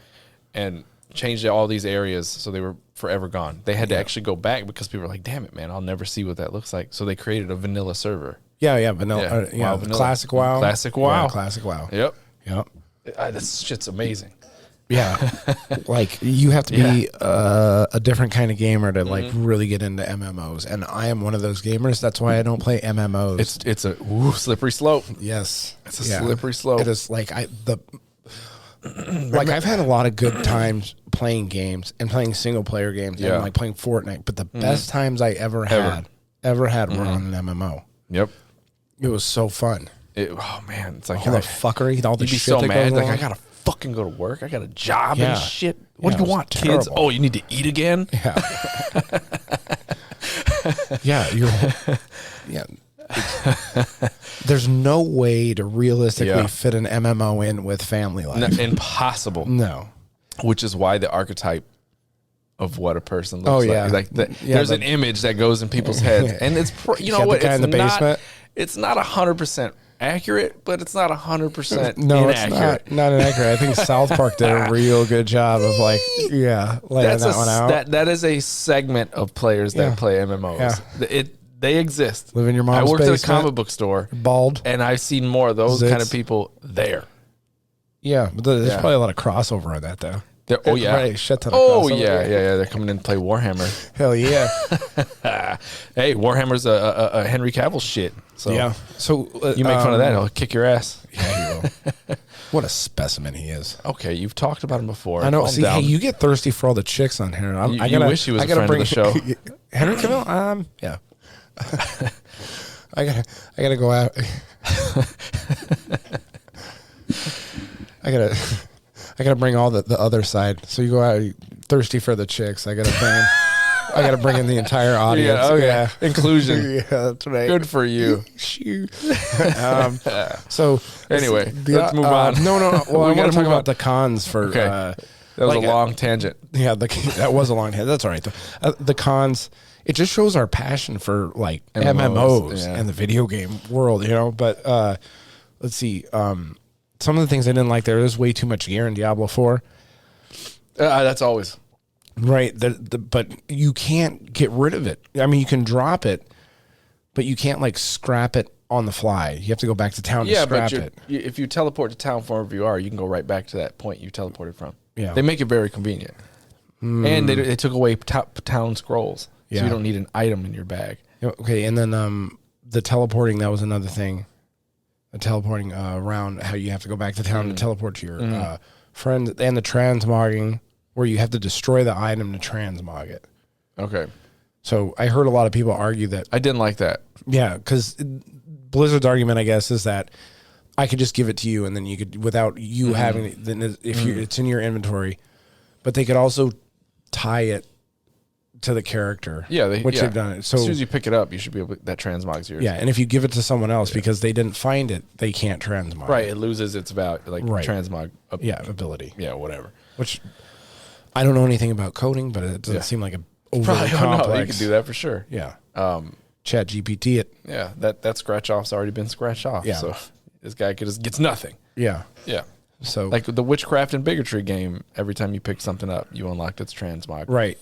and changed all these areas. So they were forever gone. They had to actually go back because people were like, "Damn it, man, I'll never see what that looks like." So they created a vanilla server. Yeah, vanilla. Vanilla. Classic WoW. Classic WoW. Yeah, classic WoW. Yep. This shit's amazing. Yeah, like you have to be a different kind of gamer to like really get into MMOs, and I am one of those gamers. That's why I don't play MMOs. It's a slippery slope. Yes, it's a slippery slope. It is like I've had a lot of good times playing games and playing single player games and like playing Fortnite, but the best times I ever had were on an MMO. Yep, it was so fun. Oh man, it's like all the fuckery, all the you'd be shit so mad. Like on. I gotta fucking go to work. I got a job and shit. What do you want, kids? Terrible. Oh, you need to eat again? Yeah. There's no way to realistically fit an MMO in with family life. Impossible. No. Which is why the archetype of what a person looks like. There's an image that goes in people's heads, and it's in the basement. It's not 100% accurate, but it's not 100% no, inaccurate. It's not inaccurate. I think South Park did a real good job of laying that one out. That is a segment of players that play MMOs. Yeah. They exist. Live in your mom's basement. I worked at a comic book store. Bald. And I've seen more of those kind of people there. Yeah, but there's probably a lot of crossover on that, though. Shit ton of crossover. They're coming in to play Warhammer. Hell yeah. Hey, Warhammer's a Henry Cavill shit. So you make fun of that, he'll kick your ass. Yeah, he will. What a specimen he is. Okay, you've talked about him before. I know. See, hey, you get thirsty for all the chicks on here. You wish he was a friend of the show. Henry Cavill? Yeah. I gotta go out. I gotta bring all the other side. So you go out thirsty for the chicks. I gotta bring in the entire audience. Yeah. Inclusion. Yeah, that's right. Good for you. So anyway, let's move on. No. Well, I want to talk about the cons for. Okay. That was a long tangent. Yeah, that was a long tangent. That's all right. The cons. It just shows our passion for like MMOs and the video game world, But let's see. Some of the things I didn't like, there's way too much gear in Diablo 4. That's always right. But you can't get rid of it. I mean, you can drop it, but you can't like scrap it on the fly. You have to go back to town to scrap it. If you teleport to town from wherever you are, you can go right back to that point you teleported from. Yeah. They make it very convenient. And they took away town scrolls. So Yeah. you don't need an item in your bag. Okay, and then the teleporting, that was another thing. The teleporting around, how you have to go back to town to teleport to your friend, and the transmogging, where you have to destroy the item to transmog it. Okay. So I heard a lot of people argue that. I didn't like that. Yeah, because Blizzard's argument, I guess, is that I could just give it to you, and then you could, without you having it, then if it's in your inventory. But they could also tie it to the character. Yeah, they've done it. So as soon as you pick it up, you should be able that transmogs yours. yeah, and if you give it to someone else because they didn't find it, they can't transmog. Right, it loses its value, like transmog. Ability. Yeah, whatever. Which I don't know anything about coding, but it doesn't seem like a overly complex. You can do that for sure. Yeah. Chat GPT it. Yeah, that scratch off's already been scratched off. Yeah. So this guy gets nothing. Yeah. Yeah. So Like the witchcraft and bigotry game, every time you pick something up, you unlocked its transmog. right.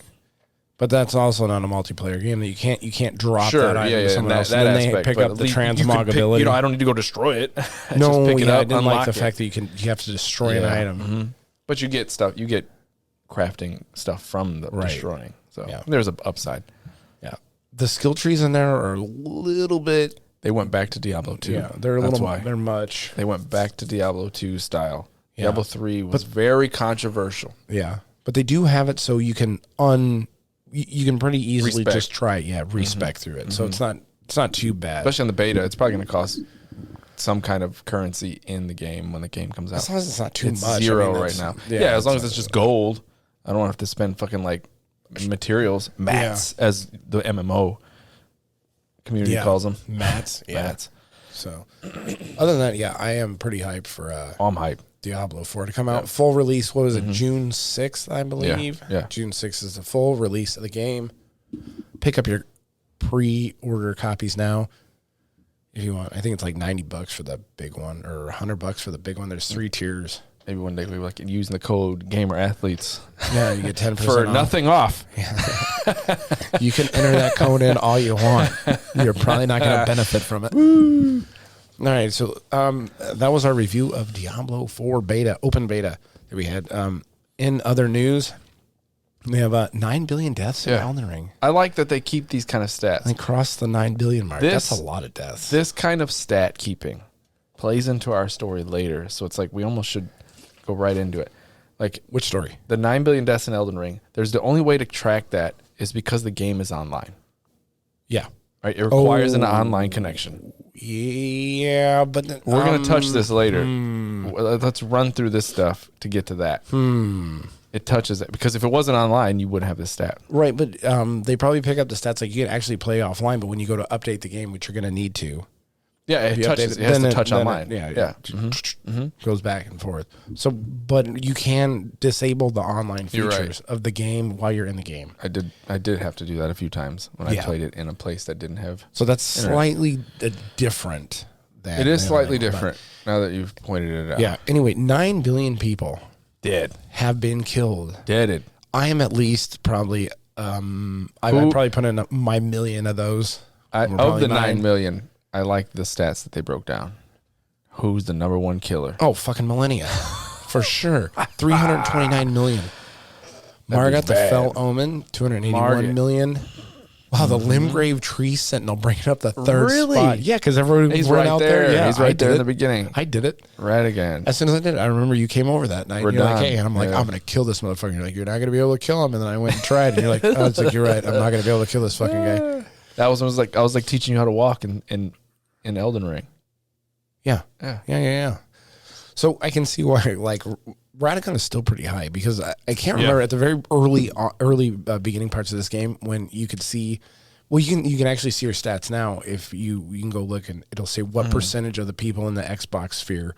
But that's also not a multiplayer game. That you can't drop Sure, that item to someone else. that And then they aspect, pick but up at the least you can transmog pick- ability. I don't need to go destroy it. No, Just pick it I up, didn't like the unlock it. fact that you have to destroy an item. But you get stuff. You get crafting stuff from the Right. destroying. So Yeah. there's an upside. Yeah. The skill trees in there are a little bit. They went back to Diablo 2. Yeah, they're a That's little. why. They're much. They went back to Diablo 2 style. Yeah. Diablo 3 was very controversial. Yeah, but they do have it so you can you can pretty easily Respec. just try it. Respec through it. So it's not too bad. Especially in the beta, it's probably going to cost some kind of currency in the game when the game comes out. As long as it's not too It's much. zero I mean, right that's- now. Yeah, Yeah, as long as it's just gold. I don't have to spend fucking like materials, mats, as the MMO community calls them. Mats. Yeah. Mats. So, other than that, yeah, I am pretty hyped for I'm hyped. Diablo 4 to come out. Full release, what was it, June 6th, I believe? Yeah. June 6th is the full release of the game. Pick up your pre-order copies now if you want. I think it's like $90 for the big one or $100 for the big one. There's 3 tiers. Maybe one day we like using the code Gamer Athletes Yeah, you get 10% for off. nothing off. You can enter that code in all you want. You're probably not going to benefit from it. All right, so that was our review of Diablo 4 beta, open beta that we had. In other news, we have 9 billion deaths in Elden Ring. I like that they keep these kind of stats. They crossed the 9 billion mark. That's a lot of deaths. This kind of stat keeping plays into our story later, so it's like we almost should go right into it. Like, which story? The 9 billion deaths in Elden Ring. There's the only way to track that is because the game is online. Yeah. Right? It requires an online connection. Yeah, but We're going to touch this later. Let's run through this stuff to get to that. It touches it because if it wasn't online, you wouldn't have this stat. Right, but they probably pick up the stats like you can actually play offline, but when you go to update the game, which you're going to need to. Yeah, it touches. It has to touch online. Goes back and forth. So, but you can disable the online features of the game while you're in the game. I did have to do that a few times when I played it in a place that didn't have. So that's slightly different. Than it is slightly different now that you've pointed it out. Yeah. Anyway, 9 billion people dead have been killed. Deaded. I am at least probably. I'd probably put in my million of those. Of the 9 million. I like the stats that they broke down. Who's the number one killer? Oh, fucking Millennia. For sure. 329 million. Margot the Fell Omen, 281 million. Wow, the Limgrave Tree Sentinel bringing up the third spot. Yeah, because everyone He's went right out there. Yeah, he's right there in the beginning. I did it. Right again. As soon as I did it, I remember you came over that night. We're You're like, done. hey, and I'm like, I'm going to kill this motherfucker. You're like, you're not going to be able to kill him. And then I went and tried, and you're like, oh, it's like, you're right. I'm not going to be able to kill this fucking guy. That was I was like teaching you how to walk in Elden Ring. Yeah. So I can see why, like, Radicon is still pretty high because I can't remember at the very early beginning parts of this game when you could see. Well, you can actually see your stats now if you can go look and it'll say what percentage of the people in the Xbox sphere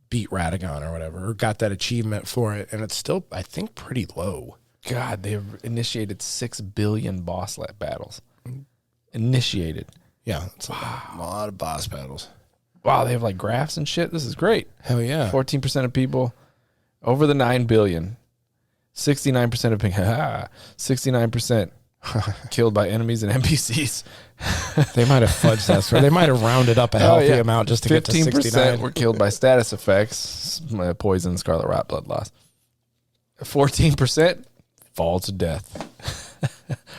beat Radicon or whatever or got that achievement for it, and it's still I think pretty low. God, they've initiated 6 billion boss battles. Initiated. Yeah, it's a lot of boss battles. Wow, they have like graphs and shit. This is great. Hell yeah. 14% of people over the 9 billion. 69% of ping. 69% killed by enemies and NPCs. They might have fudged that score. They might have rounded up a healthy amount just to get to 69. 15% were killed by status effects, poison, scarlet rot, blood loss. 14% fall to death.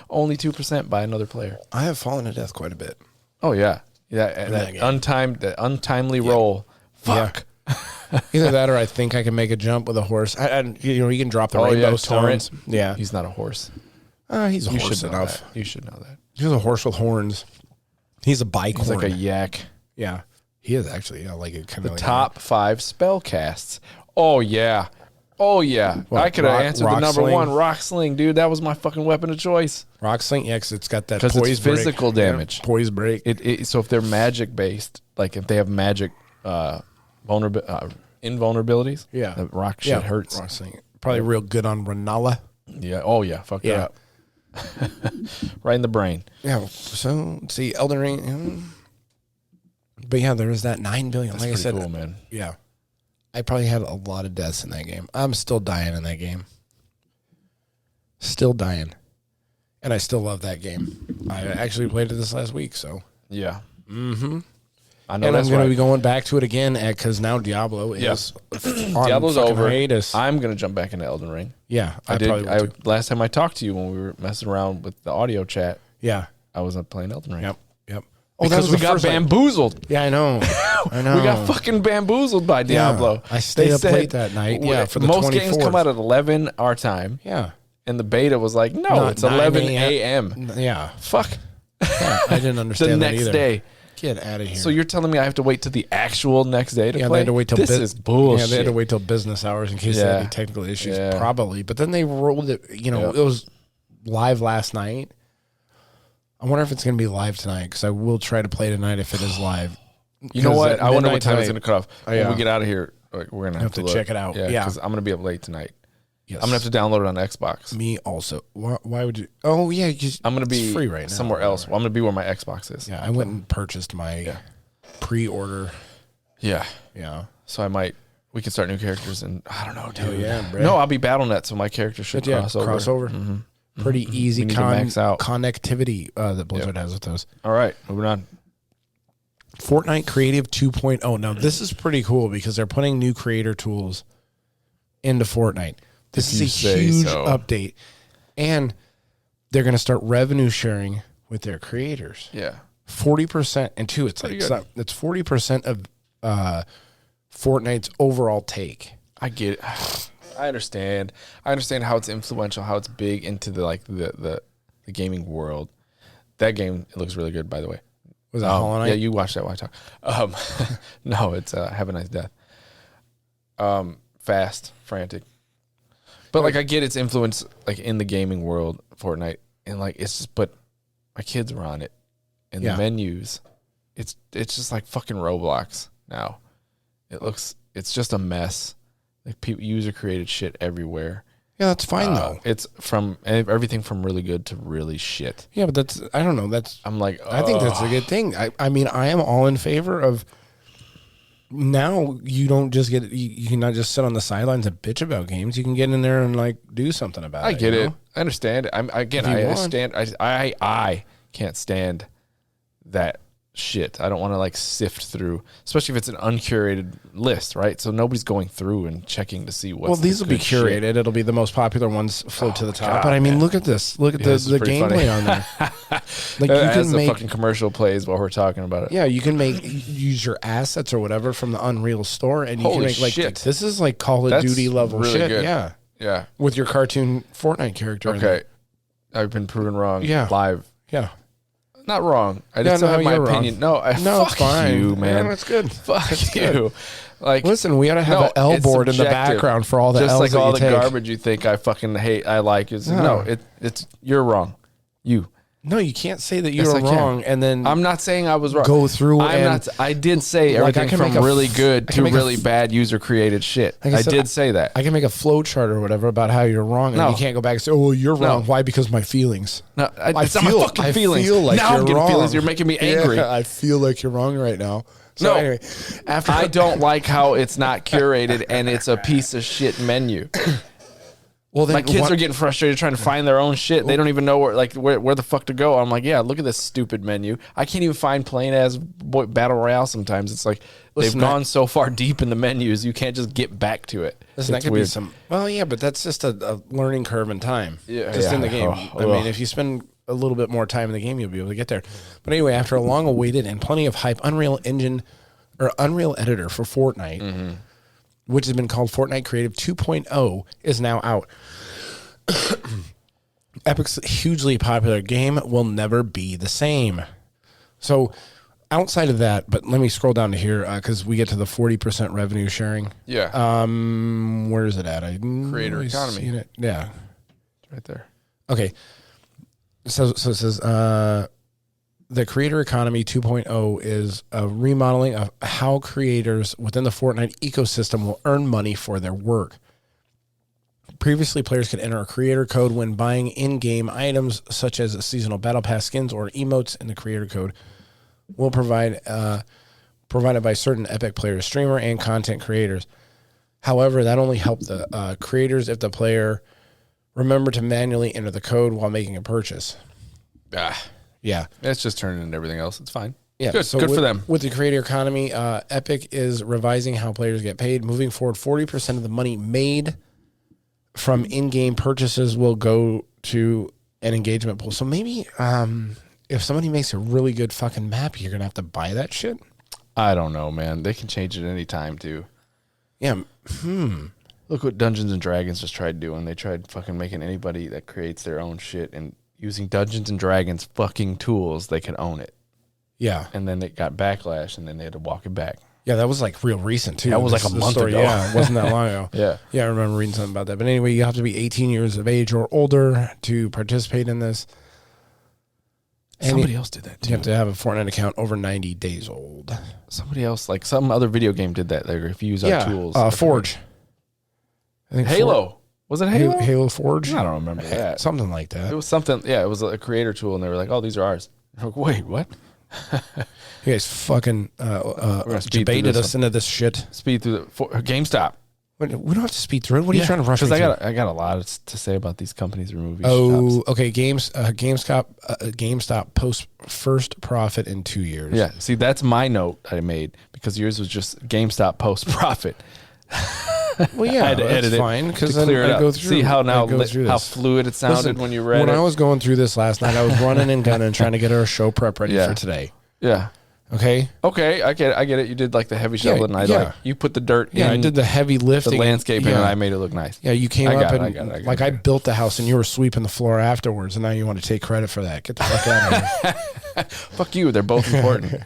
Only 2% by another player. I have fallen to death quite a bit. Oh yeah, that untimely roll. Fuck. Yeah. Either that or I think I can make a jump with a horse. You can drop the rainbow stones. Yeah, he's not a horse. He's a horse enough. You should know that. He's a horse with horns. He's a bicorn. He's like a yak. Yeah, he is actually. Like a kind of like top 5 spell casts. Oh yeah. I could have answered the number one. Rock Sling, dude. That was my fucking weapon of choice. Rock Sling, yeah, because it's got that poise it's physical damage. Yeah, poise break. So if they're magic based, like if they have magic invulnerabilities, the rock shit hurts. Rock Sling. Probably real good on Renala. Yeah. Oh yeah. Fuck yeah. Right in the brain. Yeah. So see, Elden Ring. But yeah, there is that 9 billion. That's like I said, cool, man. Yeah. I probably had a lot of deaths in that game. I'm still dying in that game. Still dying. And I still love that game. I actually played it this last week, so. Yeah. Mm-hmm. I know. And that's I'm going right. to be going back to it again because now Diablo is on Diablo's over. hiatus. I'm going to jump back into Elden Ring. Yeah, I did. Last time I talked to you when we were messing around with the audio chat, I was playing Elden Ring. Yep. Oh, because we got bamboozled. Yeah, I know. I know. We got fucking bamboozled by Diablo. I stayed up late that night. Yeah, for the most 24th. Games come out at 11 our time. Yeah. And the beta was like, no, it's 11 a.m. Yeah. Fuck. Yeah, I didn't understand the next day. Get out of here. So you're telling me I have to wait till the actual next day to play? They had to wait till this is bullshit. Yeah, they had to wait till business hours in case they had any technical issues, probably. But then they rolled it. It was live last night. I wonder if it's going to be live tonight because I will try to play tonight if it is live. You know what? I wonder what time it's going to cut off. When we get out of here, we're going to have to check it out. Yeah, because I'm going to be up late tonight. Yes. I'm going to have to download it on Xbox. Me also. Why would you? Oh, yeah. I'm going to be free right now. Somewhere else. Well, I'm going to be where my Xbox is. Yeah, I went and purchased my pre-order. Yeah. Yeah. So we can start new characters and I don't know, dude. Oh, yeah, bro. No, I'll be BattleNet, so my character should cross over. Mm-hmm. Pretty easy max out. connectivity that Blizzard has with those. All right, moving on. Fortnite Creative 2.0. Now, this is pretty cool because they're putting new creator tools into Fortnite. This is a huge update. And they're going to start revenue sharing with their creators. Yeah. 40%. And two, it's like it's 40% of Fortnite's overall take. I get it. I understand how it's influential, how it's big into the gaming world. That game, it looks really good, by the way. Was that Hollow Knight? Yeah, you watched that while I talk. No, it's Have a Nice Death. Fast, frantic. But I get its influence in the gaming world, Fortnite, and it's just, but my kids are on it, and the menus, it's just like fucking Roblox now. It's just a mess. User created shit everywhere. Yeah, that's fine though. It's from everything from really good to really shit. Yeah, but I don't know. I think that's a good thing. I mean, I am all in favor of. Now you don't just you can not just sit on the sidelines and bitch about games. You can get in there and do something about it. I get it. I understand. I can't stand that shit. I don't want to sift through, especially if it's an uncurated list, right? So nobody's going through and checking to see what's well, these will be curated. Shit. It'll be the most popular ones float to the top. God, but I mean, look at this. Look at the gameplay on there. You can make fucking commercial plays while we're talking about it. Yeah, you can use your assets or whatever from the Unreal Store, and you can make shit. This is like Call of Duty level really shit. Good. Yeah, with your cartoon Fortnite character. Okay, I've been proven wrong. Yeah, live. Yeah. Not wrong. I just have my opinion. Wrong. No, fuck it's fine. you, man. Yeah, that's good. Fuck that's you. Good. Listen, we ought to have an L board in the background for all the just L's like all the take. garbage you think I fucking hate. I like is it's you're wrong. No, you can't say that you were wrong, and then I'm not saying I was wrong. Go through. I did say everything from really good to really bad user created shit. I did say that. I can make a flow chart or whatever about how you're wrong, and you can't go back and say, "Oh, well, you're wrong." Why? Because my feelings. No, it's not my fucking feelings. Feel like now you're I'm getting wrong. feelings. You're making me angry. Yeah, I feel like you're wrong right now. So no, anyway, I don't like how it's not curated and it's a piece of shit menu. Well, then my kids are getting frustrated trying to find their own shit. They don't even know where the fuck to go. I'm like, yeah, look at this stupid menu. I can't even find plain as battle royale. Sometimes it's like they've gone so far deep in the menus, you can't just get back to it. Listen, that could be some. Well, yeah, but that's just a learning curve in time. Yeah, just in the game. I mean, if you spend a little bit more time in the game, you'll be able to get there. But anyway, after a long-awaited and plenty of hype, Unreal Editor for Fortnite, which has been called Fortnite Creative 2.0, is now out. Epic's hugely popular game will never be the same. So, outside of that, but let me scroll down to here because we get to the 40% revenue sharing. Yeah. Where is it at? Creator economy. It. Yeah. It's right there. Okay. So it says the Creator Economy 2.0 is a remodeling of how creators within the Fortnite ecosystem will earn money for their work. Previously, players could enter a creator code when buying in-game items such as seasonal battle pass skins or emotes, and the creator code will provided by certain Epic players, streamer, and content creators. However, that only helped the creators if the player remembered to manually enter the code while making a purchase. Yeah. It's just turning into everything else. It's fine. Yeah, good, so good for them. With the creator economy, Epic is revising how players get paid. Moving forward, 40% of the money made from in-game purchases will go to an engagement pool. So maybe if somebody makes a really good fucking map, you're going to have to buy that shit? I don't know, man. They can change it any time, too. Yeah. Look what Dungeons and Dragons just tried doing. They tried fucking making anybody that creates their own shit and using Dungeons and Dragons fucking tools, they could own it. Yeah. And then it got backlash, and then they had to walk it back. Yeah, that was like real recent, too. That was like a month ago. Yeah, it wasn't that long ago. Yeah. Yeah, I remember reading something about that. But anyway, you have to be 18 years of age or older to participate in this. And Somebody else did that, too. You have to have a Fortnite account over 90 days old. Somebody else, like some other video game did that. Like if you use our tools. Forge. I think Halo. Was it Halo? Halo Forge? I don't remember that. Something like that. It was something. Yeah, it was a creator tool, and they were like, "Oh, these are ours." I'm like, wait, what? You guys fucking debated us into this shit. Speed through the GameStop. We don't have to speed through it. What are you trying to rush me Because through? I got a lot to say about these companies removing Oh, shops. okay. GameStop posts first profit in 2 years. Yeah, see, that's my note I made because yours was just GameStop post profit. Well, yeah, I had to edit that's it fine because to clear it I up. go through. See how now I go through how this. fluid it sounded Listen, when you read when it. I was going through this last night, I was running and gunning trying to get our show prep ready for today. Yeah. Okay. Okay, I get it. You did like the heavy shoveling. You put the dirt. Yeah, I did the heavy lifting, the landscaping, yeah. and I made it look nice. Yeah, you came up and I built the house, and you were sweeping the floor afterwards, and now you want to take credit for that. Get the fuck out of here. Fuck you. They're both important.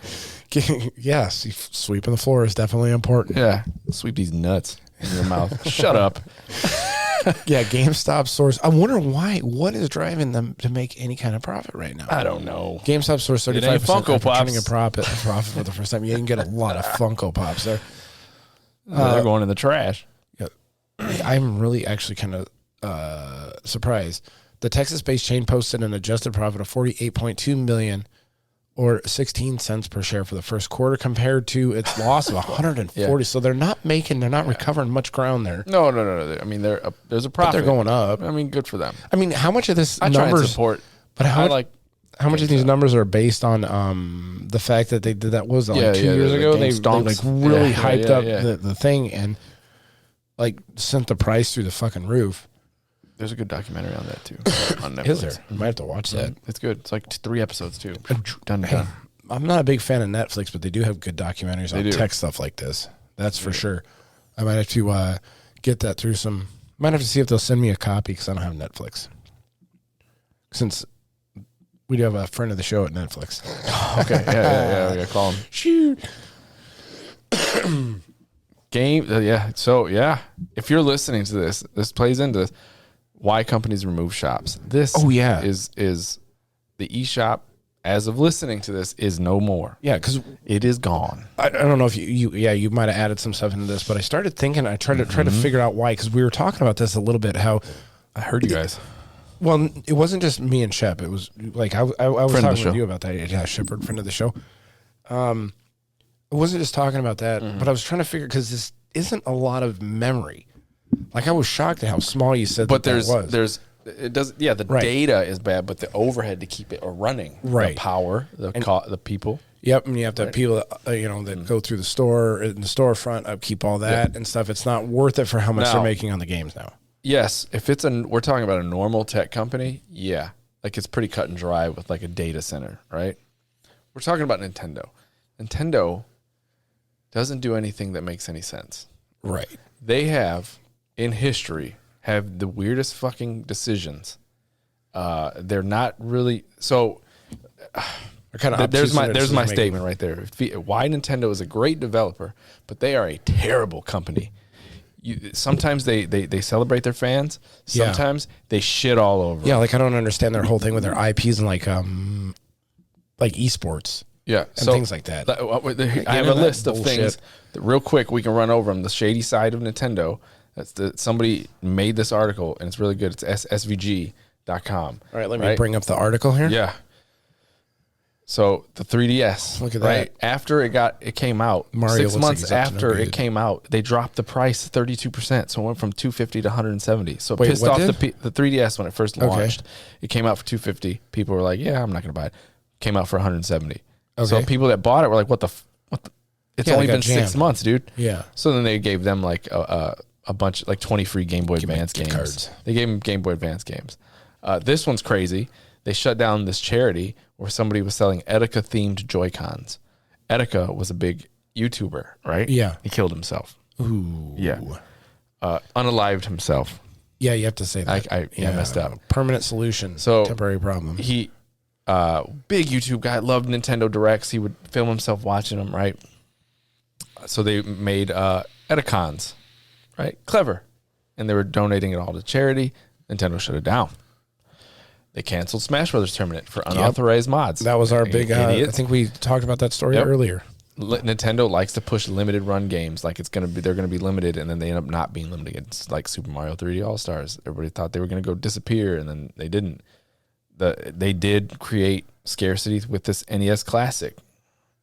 Yes, sweeping the floor is definitely important. Yeah, sweep these nuts in your mouth. Shut up. Yeah, GameStop source. I wonder why. What is driving them to make any kind of profit right now? I don't know. GameStop source 35% Funko Pops. turning a profit for the first time. You can get a lot of Funko Pops there. They're going in the trash. Yeah, I'm really actually kind of surprised. The Texas-based chain posted an adjusted profit of $48.2 million, or 16 cents per share for the first quarter, compared to its loss of 140. Yeah. So they're not recovering much ground there. No. I mean, there's a profit. But they're going up. I mean, good for them. I mean, how much of this I try and support. But how much of these numbers are based on the fact that they did that? What was it, 2 years ago? They like really hyped up the thing and like sent the price through the fucking roof. There's a good documentary on that too on Netflix. Is there? I might have to watch that. It's good. It's like 3 episodes too. Done. I'm not a big fan of Netflix, but they do have good documentaries on tech stuff like this. That's for sure. I might have to get that through some. Might have to see if they'll send me a copy because I don't have Netflix. Since we do have a friend of the show at Netflix. Okay. Yeah. We gotta call him. Shoot. So if you're listening to this plays into this. Why companies remove shops. This is the eShop, as of listening to this, is no more. Yeah, because it is gone. I don't know if you might have added some stuff into this, but I started thinking, I tried to figure out why, because we were talking about this a little bit, how I heard you guys. Well, it wasn't just me and Shep. It was like I was talking with you about that. Yeah, Shepard, friend of the show. It wasn't just talking about that, but I was trying to figure, because this isn't a lot of memory. Like I was shocked at how small you said But that was. there's it does the Right. data is bad, but the overhead to keep it running, Right. the power, the people. Yep, and you have to have people that that go through the store in the storefront, upkeep all that and stuff. It's not worth it for how much Now- they're making on the games now. Yes, if we're talking about a normal tech company, yeah, like it's pretty cut and dry with like a data center, right? We're talking about Nintendo. Nintendo doesn't do anything that makes any sense. Right. They have in history have the weirdest fucking decisions. They're not really so. There's my statement right there. Why Nintendo is a great developer, but they are a terrible company. Sometimes they celebrate their fans. Sometimes they shit all over. Yeah, like I don't understand their whole thing with their IPs and like esports. Yeah, and things like that. I have a list of things that real quick we can run over them. The shady side of Nintendo. Somebody made this article and it's really good. It's svg.com. All right, let me bring up the article here. Yeah. So the 3DS. Look at right? that. After it came out, Mario 6 looks months like he's up to no after good. it came out, they dropped the price 32%. So it went from $250 to $170. So it Wait, pissed what off did? the 3DS when it first launched. It came out for $250. People were like, "Yeah, I'm not going to buy it." Came out for $170. So Okay. people that bought it were like, "What the? It's Yeah, only they got been 6 jammed. months, dude." Yeah. So then they gave them like a bunch, like 20 free Game Boy Advance gift games. cards. They gave them Game Boy Advance games. This one's crazy. They shut down this charity where somebody was selling Etika themed Joy-Cons. Etika was a big YouTuber, right? Yeah. He killed himself. Ooh. Yeah. Unalived himself. Yeah, you have to say that. I messed up. Permanent solution. So temporary problem. He, big YouTube guy, loved Nintendo Directs. He would film himself watching them, right? So they made Etikons, right? Clever. And they were donating it all to charity. Nintendo shut it down. They canceled Smash Brothers Tournament for unauthorized mods. That was our big. I Idiots. think we talked about that story earlier. Nintendo likes to push limited run games, like they're gonna be limited, and then they end up not being limited. It's like Super Mario 3D All Stars. Everybody thought they were gonna go disappear, and then they didn't. They did create scarcity with this NES Classic,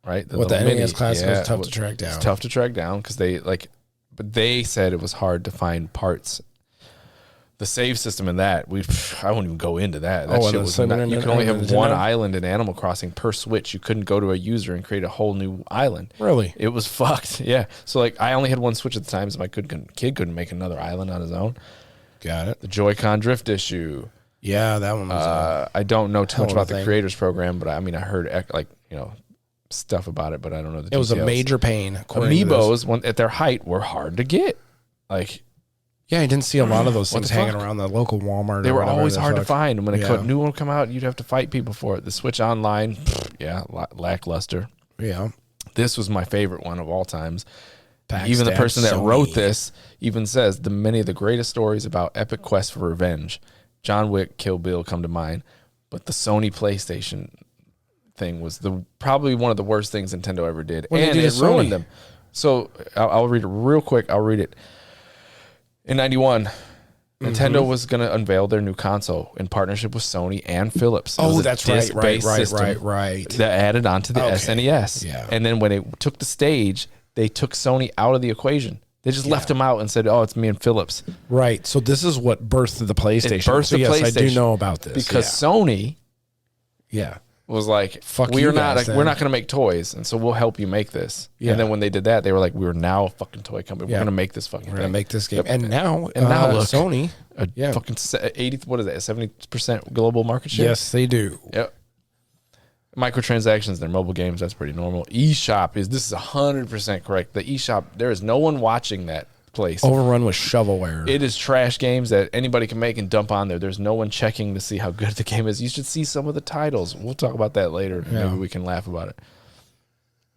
right? The NES Classic was tough to track down. It's tough to track down because but they said it was hard to find parts. The save system in that, I won't even go into that. That shit was you could only have one island in Animal Crossing per Switch. You couldn't go to a user and create a whole new island. Really? It was fucked. Yeah. So like, I only had one Switch at the time, so my kid couldn't make another island on his own. Got it. The Joy-Con drift issue. Yeah, that one was. I don't know too much about the thing. creators program, but I mean, I heard stuff about it, but I don't know the It was a details. major pain. according to this. Amiibos, at their height, were hard to get. Like, Yeah, I didn't see a lot of those What things the hanging fuck? around the local Walmart. they or were whatever always the hard to fuck. find. And when Yeah. a new one come out, you'd have to fight people for it. The Switch Online, lackluster. Yeah. This was my favorite one of all times. Backstab Even the person that Sony. wrote this even says many of the greatest stories about epic quest for revenge. John Wick, Kill Bill come to mind, but the Sony PlayStation thing was probably one of the worst things Nintendo ever did, What did and they do it to ruined Sony? them. So I'll read it real quick. I'll read it. In '91, Nintendo was going to unveil their new console in partnership with Sony and Philips. It Oh, was a that's right, disc-based system right. that added onto the Okay. SNES. Yeah. And then when it took the stage, they took Sony out of the equation. They just left them out and said, "Oh, it's me and Philips." Right. So this is what birthed the PlayStation. It birthed so the yes, I do PlayStation know about this because Sony yeah. was like, Fuck we're you not guys, we're then. not going to make toys, and so we'll help you make this. Yeah. And then when they did that, they were like, "We're now a fucking toy company. Yeah. We're going to make this fucking. We're gonna thing." make this game, Yep. and now look, Sony. a Yeah. fucking 80. What is that? 70% global market share. Yes, they do. Yep. Microtransactions in their mobile games, that's pretty normal. eShop this is 100% correct. The eShop, there is no one watching that place. Overrun with shovelware. It is trash games that anybody can make and dump on there. There's no one checking to see how good the game is. You should see some of the titles. We'll talk about that later. Yeah. Maybe we can laugh about it.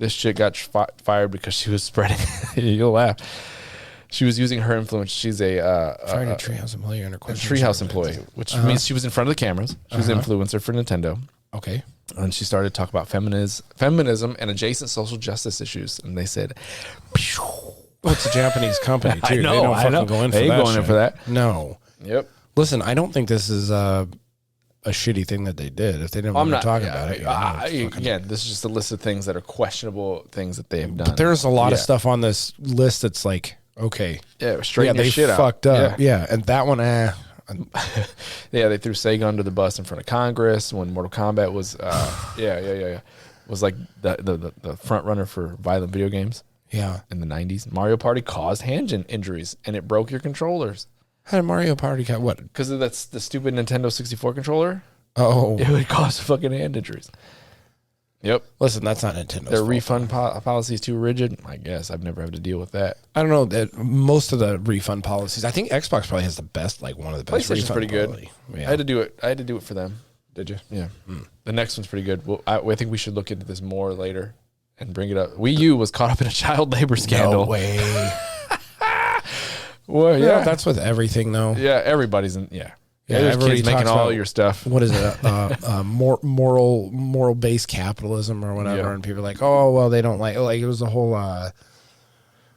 This chick got fired because she was spreading. You'll laugh. She was using her influence. She's a Trying to treehouse employee under a question. treehouse employee, which means she was in front of the cameras. She was an influencer for Nintendo. Okay. And she started to talk about feminism and adjacent social justice issues. And they said, Well, it's a Japanese company too. I know, they don't I fucking know. go in for They ain't that. going in shit. for that. No. "Yep, Listen, I don't think this is a shitty thing that they did. If they didn't want I'm to not talk about it, Again, this is just a list of things that are questionable things that they have done. there's a lot of Yeah. stuff on this list that's like, Okay. Yeah, straighten they your shit fucked out. up. Yeah. And that one, Yeah, they threw Sega under the bus in front of Congress when Mortal Kombat was, was like the front runner for violent video games. Yeah. In the 90s, Mario Party caused hand injuries and it broke your controllers. How did Mario Party got what? Because that's the stupid Nintendo 64 controller. Oh. It would cause fucking hand injuries. Yep. Listen, that's not Nintendo's Their fault. refund policy is too rigid. I guess I've never had to deal with that. I don't know that most of the refund policies. I think Xbox probably has the best, like one of the best. PlayStation's refund pretty good. policy. Yeah. I had to do it. I had to do it for them. Did you? Yeah. The next one's pretty good. Well, I think we should look into this more later and bring it up. Wii U was caught up in a child labor scandal. No way. Well, Yeah, that's with everything though. Yeah, everybody's in. Yeah. Yeah, There's everybody kids making talks all about- your stuff. What is it? Moral based capitalism or whatever, Yeah. and people are like, oh well, they don't like it was the whole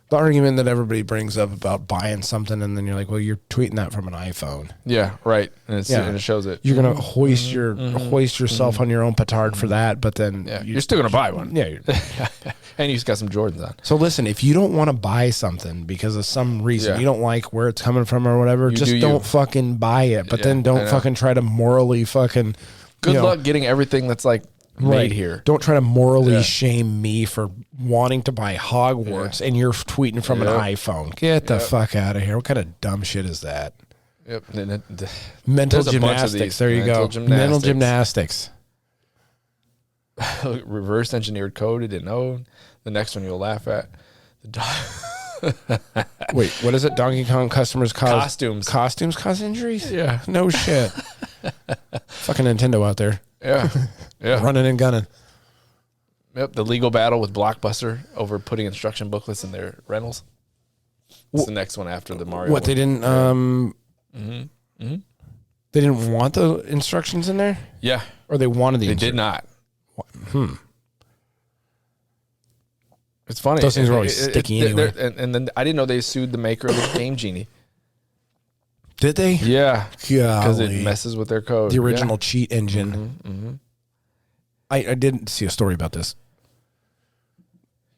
the argument that everybody brings up about buying something, and then you're like, well, you're tweeting that from an iPhone. Yeah, right. And, Yeah. and it shows it. You're gonna hoist yourself on your own petard for that, but then Yeah, you're still gonna buy one. Yeah. And you just got some Jordans on. So listen, if you don't want to buy something because of some reason, Yeah. you don't like where it's coming from or whatever, You just do don't you. fucking buy it. But Yeah, then I don't know. fucking try to morally fucking Good you know, luck getting everything that's like made right here. Don't try to morally Yeah. shame me for wanting to buy Hogwarts and you're tweeting from an Yep. iPhone. Get the Yep. fuck out of here. What kind of dumb shit is that? Yep. Mental There's a bunch of gymnastics. these. There you Mental go. Mental gymnastics. Reverse engineered code. It didn't know. The next one you'll laugh at. Wait, what is it? Donkey Kong customers cause Costumes. Costumes cause injuries? Yeah. No shit. Fucking Nintendo out there. Yeah. Yeah. Running and gunning. Yep. The legal battle with Blockbuster over putting instruction booklets in their rentals. It's the next one after the Mario. What, they one. didn't they didn't want the instructions in there? Yeah. Or they wanted the They did not. It's funny. Those things are always sticky anyway. And then I didn't know they sued the maker of the Game Genie. Did they? Yeah. Because it Golly. messes with their code. The original Yeah. cheat engine. I didn't see a story about this.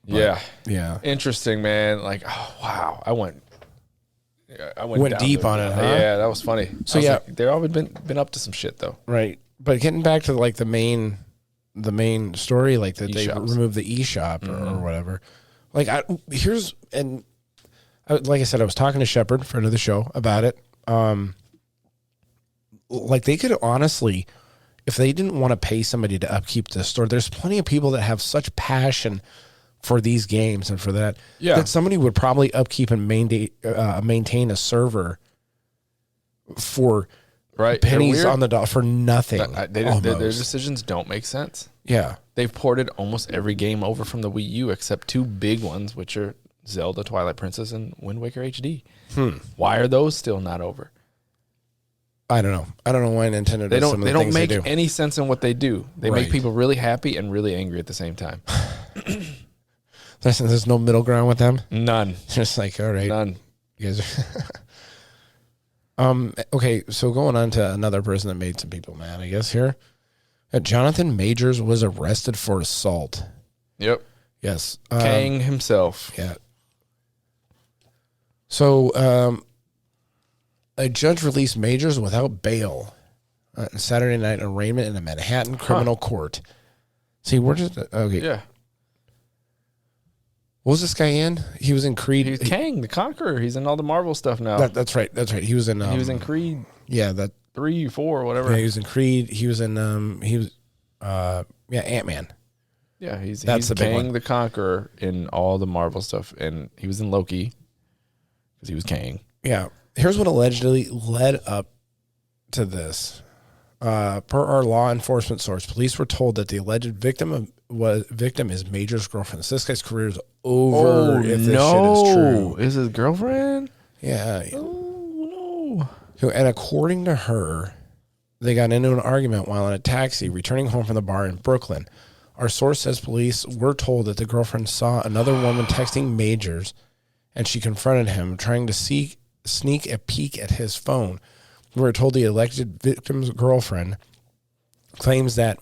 Yeah. Yeah. Interesting, man. Like, oh, wow. I went Went down deep to- on it, huh? Yeah, that was funny. So, I was yeah. like, they're always been up to some shit though. Right. But getting back to like the main story, like that they eShops. removed the eShop or whatever. Like like I said, I was talking to Shepard for another show about it. Like they could honestly, if they didn't want to pay somebody to upkeep the store, there's plenty of people that have such passion for these games and for that, that somebody would probably upkeep and maintain a server for Right. pennies They're weird. on the dollar for nothing. Their almost. decisions don't make sense. Yeah. They've ported almost every game over from the Wii U except two big ones, which are Zelda, Twilight Princess, and Wind Waker HD. Why are those still not over? I don't know. I don't know why Nintendo does some of the They don't things make they do. any sense in what they do. They Right. make people really happy and really angry at the same time. There's no middle ground with them. None. Just like, all right, None. you guys are okay, so going on to another person that made some people mad, I guess here. Jonathan Majors was arrested for assault. Yep. Yes. Kang himself. Yeah. So a judge released Majors without bail on Saturday night arraignment in a Manhattan criminal court. See, where did okay. Yeah. What was this guy in? He was in Creed. He's Kang the Conqueror. He's in all the Marvel stuff now. That's right. That's right. He was in. he was in Creed Yeah, that. 3, 4, whatever. Yeah, he was in Creed. He was in. Ant-Man. Yeah, he's the big Kang one. the Conqueror in all the Marvel stuff, and he was in Loki because he was Kang. Yeah. Here's what allegedly led up to this. Per our law enforcement source, police were told that the alleged victim is Major's girlfriend. So this guy's career is over if this shit is true. Is his girlfriend? Yeah. Oh And according to her, they got into an argument while in a taxi returning home from the bar in Brooklyn. Our source says police were told that the girlfriend saw another woman texting Majors, and she confronted him, trying to sneak a peek at his phone. We were told the alleged victim's girlfriend claims that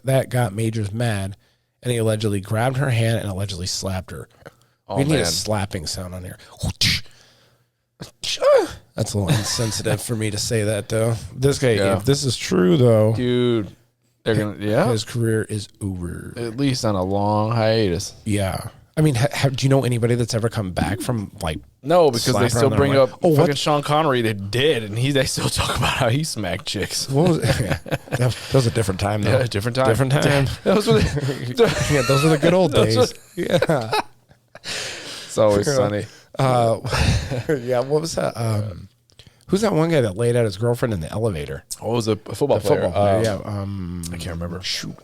that got Majors mad, and he allegedly grabbed her hand and allegedly slapped her. Oh, We need a man. slapping sound on here. That's a little insensitive for me to say that, though. This guy, Yeah. if this is true, though, Dude, they're going to, his career is over. at least on a long hiatus. Yeah. I mean, do you know anybody that's ever come back from, like, No, because they slap still around bring their up leg? fucking Sean Connery. They did, and they still talk about how he smacked chicks. What was that was a different time, though. Yeah, different time. Different time. Those were the, Yeah, those are the good old Those days. Yeah. it's always sunny. Yeah, what was that? Who's that one guy that laid out his girlfriend in the elevator? What was a football player? Football player, yeah. I can't remember. Shoot,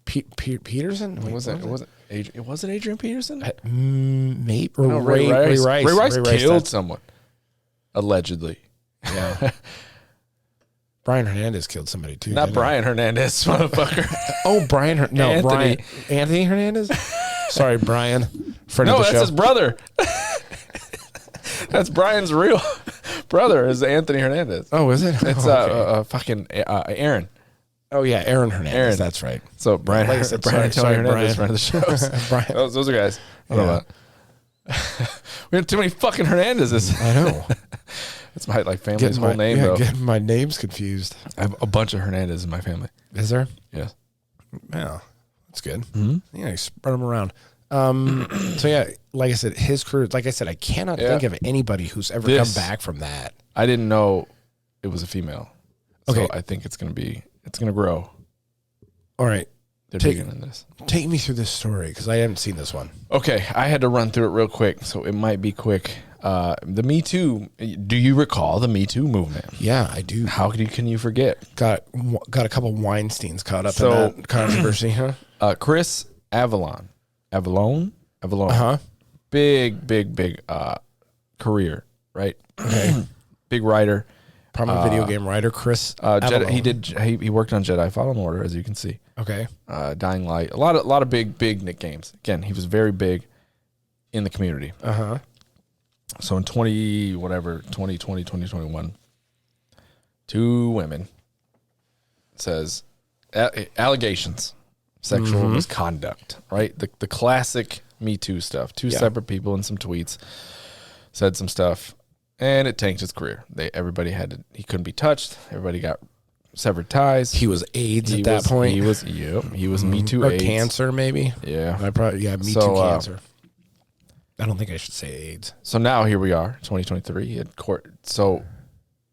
Peterson? Wait, Was it Adrian Peterson? Maybe. Or No, Ray Rice. Ray Rice killed that's- someone, allegedly. Yeah. Brian Hernandez killed somebody, too. Not didn't Brian Hernandez, motherfucker. he? Oh, Brian. No, Anthony. Brian. Anthony Hernandez? Sorry, Brian. Friend No, of the that's show. his brother. That's Brian's real brother. Is Anthony Hernandez? Oh, is it? It's Okay. fucking Aaron. Oh, yeah, Aaron Hernandez. Aaron. That's right. So Brian, Like I said, Brian sorry, Antonio Hernandez, Brian. friend of the show. Brian. Those are guys. I don't know about. We have too many fucking Hernandezes. I know. That's my family's whole name, yeah, bro. getting my name's confused. I have a bunch of Hernandez in my family. Is there? Yes. Yeah, that's good. Mm-hmm. Yeah, you spread them around. So yeah, like I said, his career. Like I said, I cannot Yeah. think of anybody who's ever This- come back from that. I didn't know it was a female. So Okay. I think it's gonna grow. All right, They're Take- digging in this. take me through this story because I haven't seen this one. Okay, I had to run through it real quick, so it might be quick. The Me Too. Do you recall the Me Too movement? Yeah, I do. How can you forget? Got a couple Weinsteins caught up So- in that controversy, huh? Chris Avalon. Uh-huh. Big career, right? Okay. Big writer. Probably video game writer Chris. Jedi, Avalon. he worked on Jedi Fallen Order, as you can see. Okay. Dying Light. A lot of big Nick games. Again, he was very big in the community. Uh-huh. So in 2021, two women says allegations, sexual misconduct, right? The classic Me Too stuff. Two separate people in some tweets said some stuff, and it tanked his career. He couldn't be touched. Everybody got severed ties. He was AIDS at that point. He was Me Too or AIDS. cancer, maybe. Yeah. Me So, Too cancer. I don't think I should say AIDS. So now here we are, 2023. He had court. So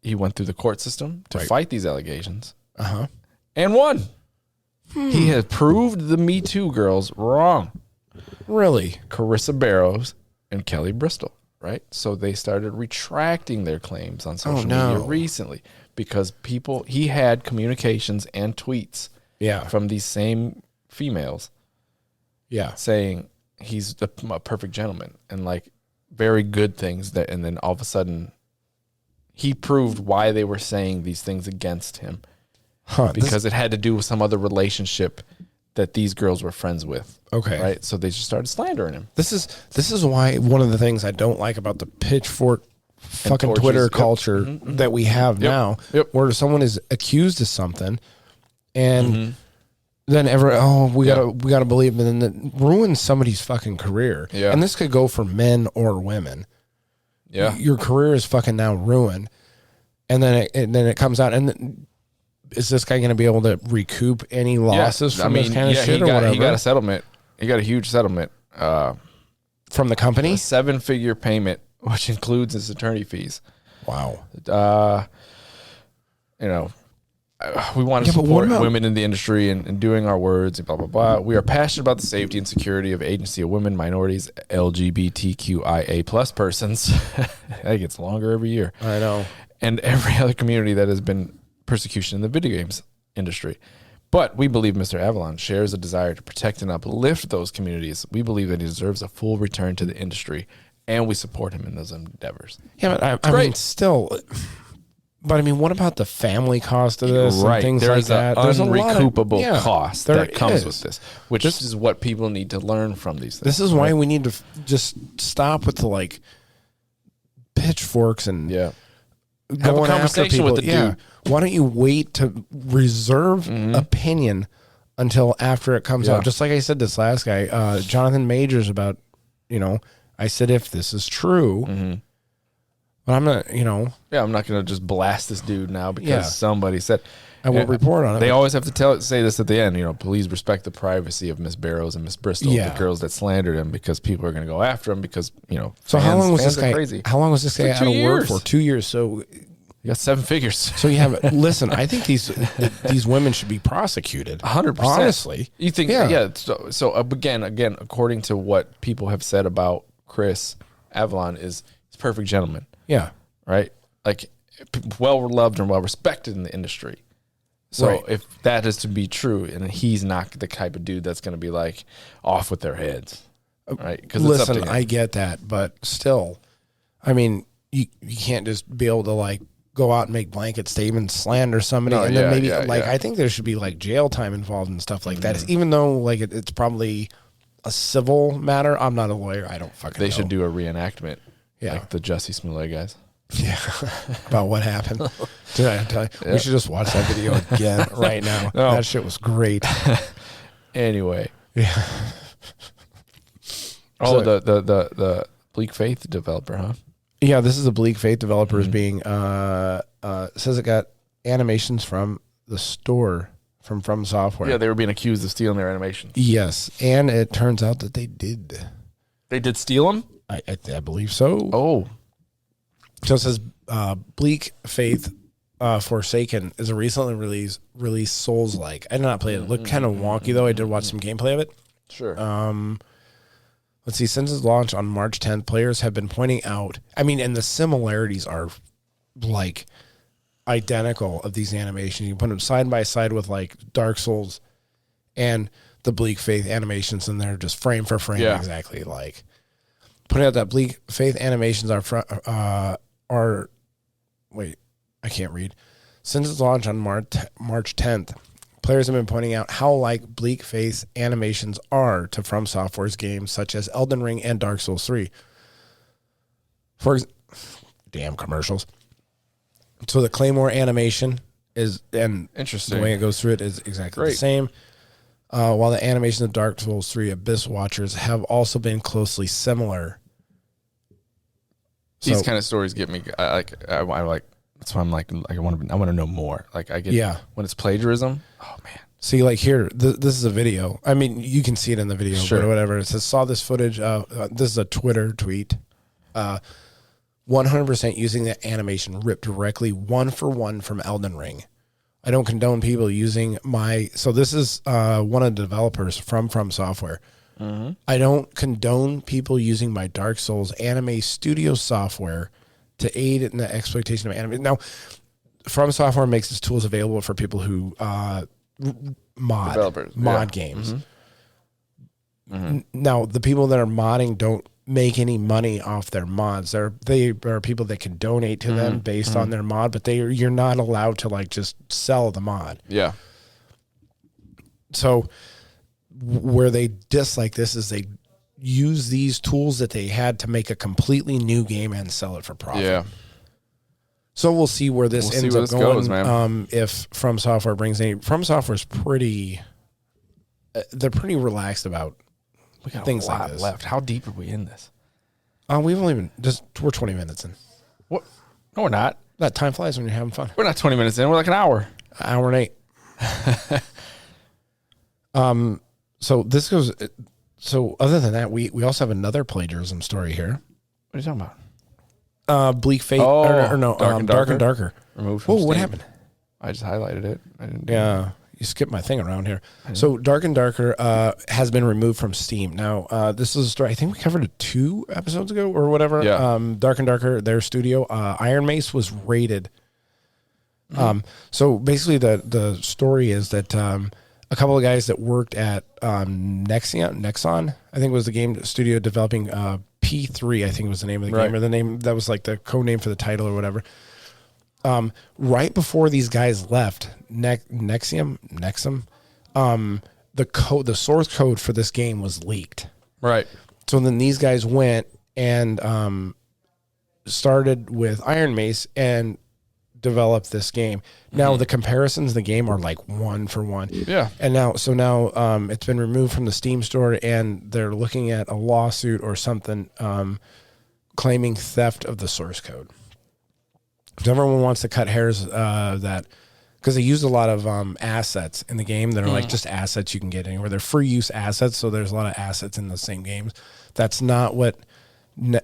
he went through the court system to fight these allegations. Uh-huh. And won. He has proved the Me Too girls wrong. Really? Carissa Barrows and Kelly Bristol, right? So they started retracting their claims on social media recently because he had communications and tweets from these same females saying he's a perfect gentleman and very good things and then all of a sudden he proved why they were saying these things against him. Because it had to do with some other relationship that these girls were friends with. Okay. Right? So they just started slandering him. This is why one of the things I don't like about the pitchfork fucking torches, Twitter yep. culture that we have now, where someone is accused of something and then we gotta believe, and then it ruins somebody's fucking career. Yeah. And this could go for men or women. Yeah. Your career is fucking now ruined. And then it comes out, and is this guy going to be able to recoup any losses from this kind of shit or whatever? He got a settlement. He got a huge settlement. From the company? A 7-figure payment, which includes his attorney fees. Wow. We want to support women in the industry and doing our words and blah, blah, blah. We are passionate about the safety and security of agency of women, minorities, LGBTQIA plus persons. That gets longer every year. I know. And every other community that has been persecution in the video games industry. But we believe Mr. Avalon shares a desire to protect and uplift those communities. We believe that he deserves a full return to the industry, and we support him in those endeavors. Yeah, but I mean, still... But I mean, what about the family cost of this and things like that? There's an unrecoupable cost there that comes is. with this, which is what people need to learn from these things. This is why we need to just stop with the pitchforks and have a going after conversation people. with the dude. Why don't you wait to reserve opinion until after it comes out? Just like I said, this last guy, Jonathan Majors, about, I said, if this is true, But I'm not, Yeah, I'm not going to just blast this dude now because Yeah. somebody said. I will report on it. They always have to say this at the end. Please respect the privacy of Miss Barrows and Miss Bristol, Yeah. the girls that slandered him, because people are going to go after him because So how long was fans this are guy? crazy. How long was this guy Like out 2 of work years. for? 2 years. So You got 7 figures. So you have listen. I think these women should be prosecuted. 100%. Honestly, You think? Yeah. So again, according to what people have said about Chris Avalon, he's a perfect gentleman. Yeah. Right. Like well loved and well respected in the industry. So Right. if that is to be true, and he's not the type of dude that's going to be like off with their heads, right? Because Listen, I get that, but still, I mean, you can't just be able to like go out and make blanket statements, slander somebody, No, and then yeah, maybe yeah, like yeah. I think there should be like jail time involved and stuff like that. Even though like it's probably a civil matter. I'm not a lawyer. I don't fucking. they know. should do a reenactment, Yeah. like the Jussie Smolensk guys. Yeah, about what happened. Did I tell you? We should just watch that video again right now. No. That shit was great. Anyway, Yeah. oh, So- the Bleak Faith developer, huh? Yeah, this is a Bleak Faith developers being says it got animations from the store from software. Yeah, they were being accused of stealing their animation. Yes, and it turns out that they did. They did steal them? I believe so. Oh. So it says Bleak Faith Forsaken is a recently released Souls-like. I did not play it. It looked kind of wonky though. I did watch some gameplay of it. Sure. Let's see. Since its launch on March 10th, players have been pointing out. I mean, and the similarities are like identical of these animations. You put them side by side with like Dark Souls and the Bleak Faith animations, and they're just frame for frame exactly like. Putting out that Bleak Faith animations are wait, I can't read. Since its launch on March 10th, players have been pointing out how like Bleak Faith animations are to From Software's games such as Elden Ring and Dark Souls 3. Damn commercials. So the Claymore animation is, and Interesting. the way it goes through it is exactly the Great. same. While the animations of Dark Souls 3 Abyss Watchers have also been closely similar. These So- kind of stories get me. I like. That's why I'm like. I want to know more. Like I get. Yeah. When it's plagiarism. Oh man. See, like here, this is a video. I mean, you can see it in the video, Sure. but whatever. It says, saw this footage. This is a Twitter tweet. 100% using the animation ripped directly 1-for-1 from Elden Ring. I don't condone people using my. So this is one of the developers from Software. Mm-hmm. I don't condone people using my Dark Souls anime studio software to aid in the exploitation of anime. Now, From Software makes its tools available for people who Developers, mod yeah. games. Now, the people that are modding don't make any money off their mods. They are people that can donate to them based on their mod, but you're not allowed to like just sell the mod. Yeah. So where they dislike this is they use these tools that they had to make a completely new game and sell it for profit. Yeah. So we'll see where this We'll see ends where up this going. goes, man. If From Software brings any, From Software's pretty, they're pretty relaxed about We got things a lot like this. left. How deep are we in this? We've only been we're 20 minutes in. What? No, we're not. That time flies when you're having fun. We're not 20 minutes in. We're like an hour. Hour and 8. So this goes. So other than that, we also have another plagiarism story here. What are you talking about? Bleak Fate. Oh, or no, Dark and Darker. Removed from Whoa, what Steam. happened? I just highlighted it. I didn't. Yeah, you skipped my thing around here. So Dark and Darker has been removed from Steam. Now, this is a story I think we covered it 2 episodes ago or whatever. Yeah. Dark and Darker, their studio, Iron Mace was raided. So basically the story is that a couple of guys that worked at Nexon, I think was the game studio developing P3, I think was the name of the game, or the name that was like the code name for the title or whatever. Right before these guys left, Nexum, the source code for this game was leaked. Right. So then these guys went and started with Iron Mace and developed this game. Now the comparisons of the game are like 1-for-1. Yeah. And now it's been removed from the Steam store, and they're looking at a lawsuit or something claiming theft of the source code. Because everyone wants to cut hairs because they use a lot of assets in the game that are like just assets you can get anywhere. They're free use assets, so there's a lot of assets in the same games. That's not what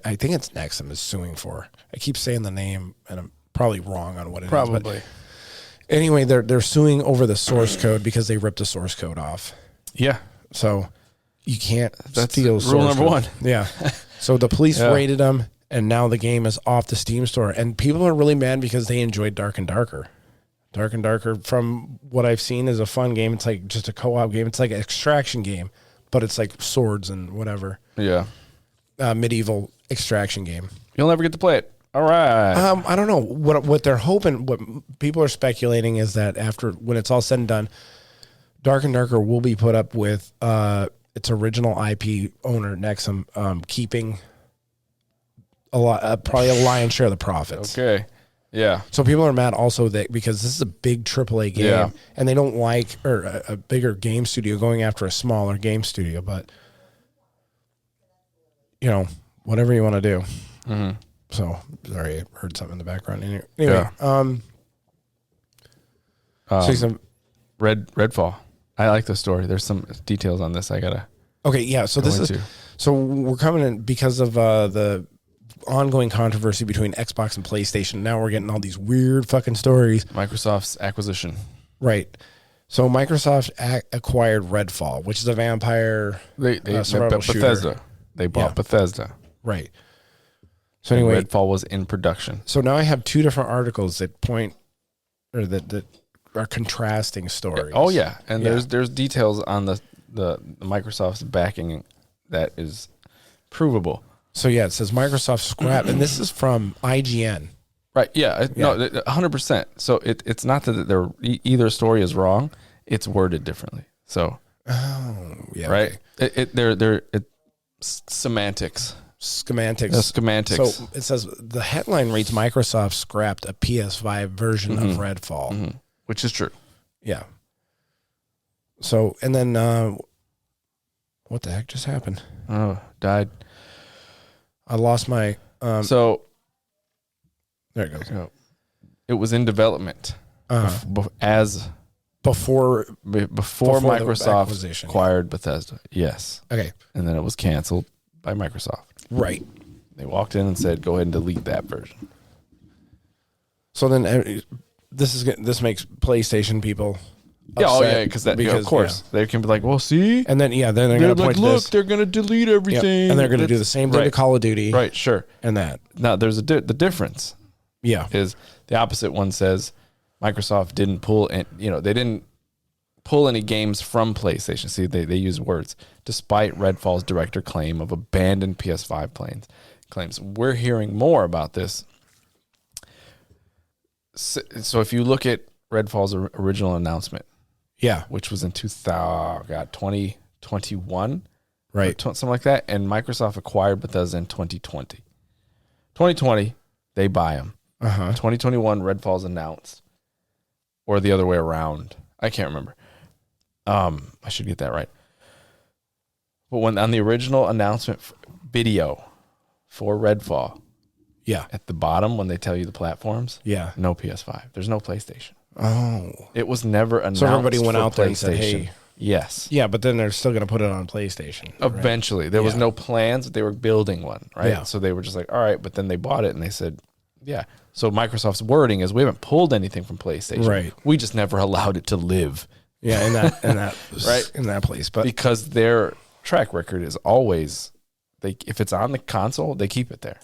I think it's Nexum is suing for. I keep saying the name, and I'm probably wrong on what it is. But anyway, they're suing over the source code because they ripped the source code off. Yeah. So you can't That's steal rule source number code. one. Yeah. So the police Yeah. raided them, and now the game is off the Steam store. And people are really mad because they enjoyed Dark and Darker. Dark and Darker, from what I've seen, is a fun game. It's like just a co-op game. It's like an extraction game, but it's like swords and whatever. Yeah. Medieval extraction game. You'll never get to play it. All right. I don't know what they're hoping. What people are speculating is that after when it's all said and done, Dark and Darker will be put up with its original IP owner Nexum keeping a lot, probably a lion's share of the profits. Okay. Yeah. So people are mad also that because this is a big AAA game, Yeah. and they don't like a bigger game studio going after a smaller game studio. But whatever you want to do. Mm-hmm. So sorry, I heard something in the background. Anyway, Redfall. I like the story. There's some details on this I gotta. Okay, yeah. So this is so we're coming in because of the ongoing controversy between Xbox and PlayStation. Now we're getting all these weird fucking stories. Microsoft's acquisition. Right. So Microsoft acquired Redfall, which is a vampire survival shooter. Bethesda. They bought Bethesda. Right. So anyway, Redfall was in production. So now I have two different articles that point or that are contrasting stories. Oh yeah, and there's details on the Microsoft's backing that is provable. So yeah, it says Microsoft scrapped, and this is from IGN. Right. Yeah. No. 100%. So it's not that either story is wrong. It's worded differently. So. Oh yeah. Right. Okay. They're semantics. Schematics. Schematics. So it says the headline reads Microsoft scrapped a PS5 version of Redfall, which is true. Yeah. So and then what the heck just happened? Oh, died. I lost my. So there it goes. It was in development as before Microsoft acquired Bethesda. Yes. Okay. And then it was canceled by Microsoft. Right. They walked in and said, "Go ahead and delete that version." So then this makes PlayStation people. Because of course they can be like, "Well, see," and then they're going to like, "Look, they're going to delete everything," and they're going to do the same thing to Call of Duty, right? Sure, and that. Now, there's the difference. Yeah, is the opposite one says Microsoft didn't pull, and they didn't pull any games from PlayStation. See, they use words. Despite Redfall's director claim of abandoned PS5 claims, we're hearing more about this. So if you look at Redfall's original announcement. Yeah, which was in 2021, right? Something like that. And Microsoft acquired Bethesda in 2020. 2020, they buy them. 2021, Redfall's announced, or the other way around. I can't remember. I should get that right. But when on the original announcement video for Redfall, at the bottom when they tell you the platforms, no PS5. There's no PlayStation. Oh, it was never announced. So everybody went out there and said, "Hey, yes, yeah," but then they're still going to put it on PlayStation. Eventually, there was no plans. They were building one, right? Yeah. So they were just like, "All right," but then they bought it and they said, "Yeah." So Microsoft's wording is, "We haven't pulled anything from PlayStation. Right. We just never allowed it to live." Yeah, in that right in that place, but because their track record is always if it's on the console, they keep it there.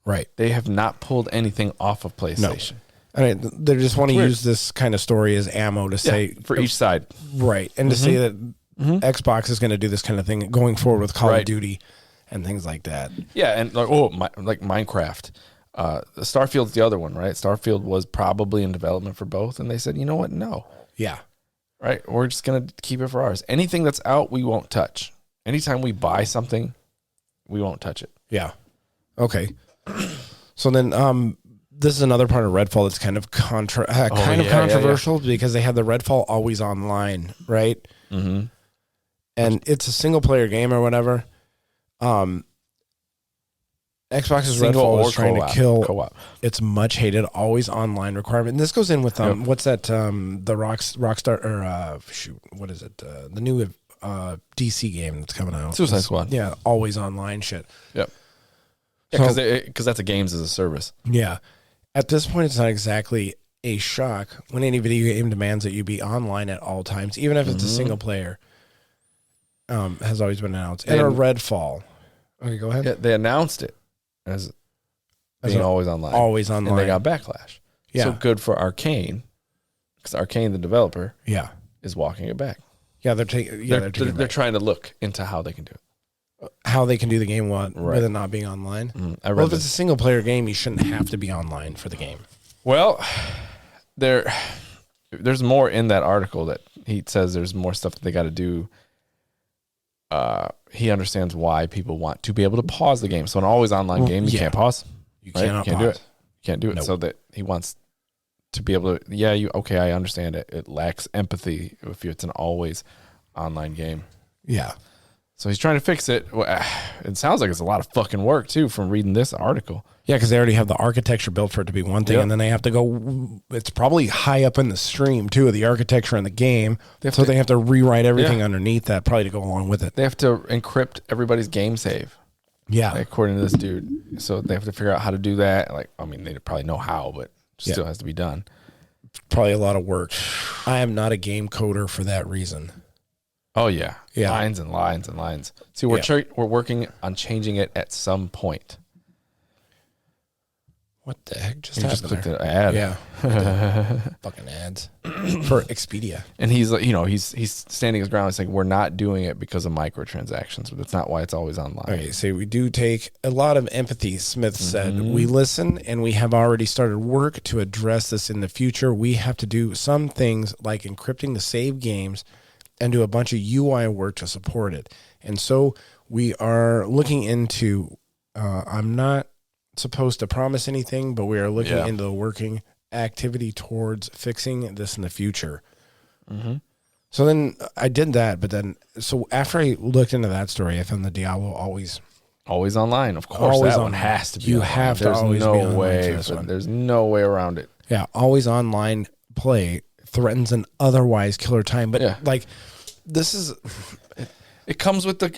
Right. They have not pulled anything off of PlayStation. No. I mean, they just want to use this kind of story as ammo to say for each side, right? And to say that Xbox is going to do this kind of thing going forward with Call of Duty and things like that. Yeah, and like Minecraft, Starfield's the other one, right? Starfield was probably in development for both, and they said, "You know what? No, right. We're just going to keep it for ours. Anything that's out, we won't touch. Anytime we buy something, we won't touch it." Yeah. Okay. So then, this is another part of Redfall that's kind of controversial because they have the Redfall always online, right? Mm-hmm. And it's a single player game or whatever. And Xbox's Single Redfall or is trying co-op. to kill Co-op. its much hated always online requirement. And this goes in with what's that? The Rockstar or what is it? The new DC game that's coming out. Suicide Squad. Yeah, always online shit. Yep. So- Yeah, because that's a games as a service. Yeah. At this point, it's not exactly a shock when any video game demands that you be online at all times, even if it's a single player. Has always been announced. And a Redfall. Okay, go ahead. Yeah, they announced it as being always online. Always online. And they got backlash. Yeah. So good for Arcane, because Arcane, the developer, Yeah. is walking it back. Yeah, they're taking. They're trying to look into how they can do it. How they can do the game with Right. it not being online. I read Well, if this. it's a single player game, you shouldn't have to be online for the game. Well, there's more in that article that he says there's more stuff that they got to do. He understands why people want to be able to pause the game. So an always online game, you can't pause. You Right? cannot can't pause. do it. You can't do it. Nope. So that he wants to be able to. Yeah, okay, I understand it. It lacks empathy if it's an always online game. Yeah. So he's trying to fix it. It sounds like it's a lot of fucking work too from reading this article. Yeah, because they already have the architecture built for it to be one thing, Yep. and then they have to go. It's probably high up in the stream too of the architecture in the game, they have to rewrite everything underneath that, probably to go along with it. They have to encrypt everybody's game save. Yeah, According to this dude. So they have to figure out how to do that. Like, I mean, they probably know how, but it still has to be done. probably a lot of work. I am not a game coder for that reason. Oh yeah, Yeah. lines and lines and lines. See, we're we're working on changing it at some point. What the heck just You happened just clicked there? an ad. Yeah, fucking ads for Expedia. And he's like, he's standing his ground. He's like, we're not doing it because of microtransactions, but that's not why it's always online. Okay, so we do take a lot of empathy, Smith said. We listen and we have already started work to address this in the future. We have to do some things like encrypting the save games and do a bunch of UI work to support it. And so we are looking into, I'm not supposed to promise anything, but we are looking into the working activity towards fixing this in the future. So then I did that, but then, so after I looked into that story, I found the Diablo always online. Of course, Always that one online. has to be. You online. have to There's always no be online way. for this one. There's no way around it. Yeah, always online play threatens an otherwise killer time. But like, this is It comes with the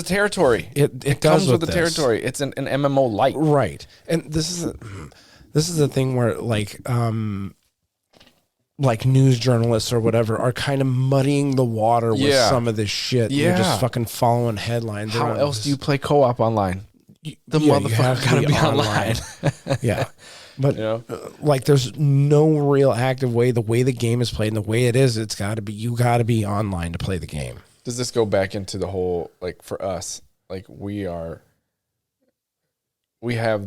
territory. it comes does with the this. territory. It's an MMO light. Right, and this is the thing where like news journalists or whatever are kind of muddying the water with some of this shit. Yeah. You're just fucking following headlines. How around else this. do you play co-op online? The Yeah, you motherfucker have to gotta be be online. Yeah. But You know? like, there's no real active way. The way the game is played and the way it is, it's got to be. You got to be online to play the game. Does this go back into the whole, like, for us, like, we have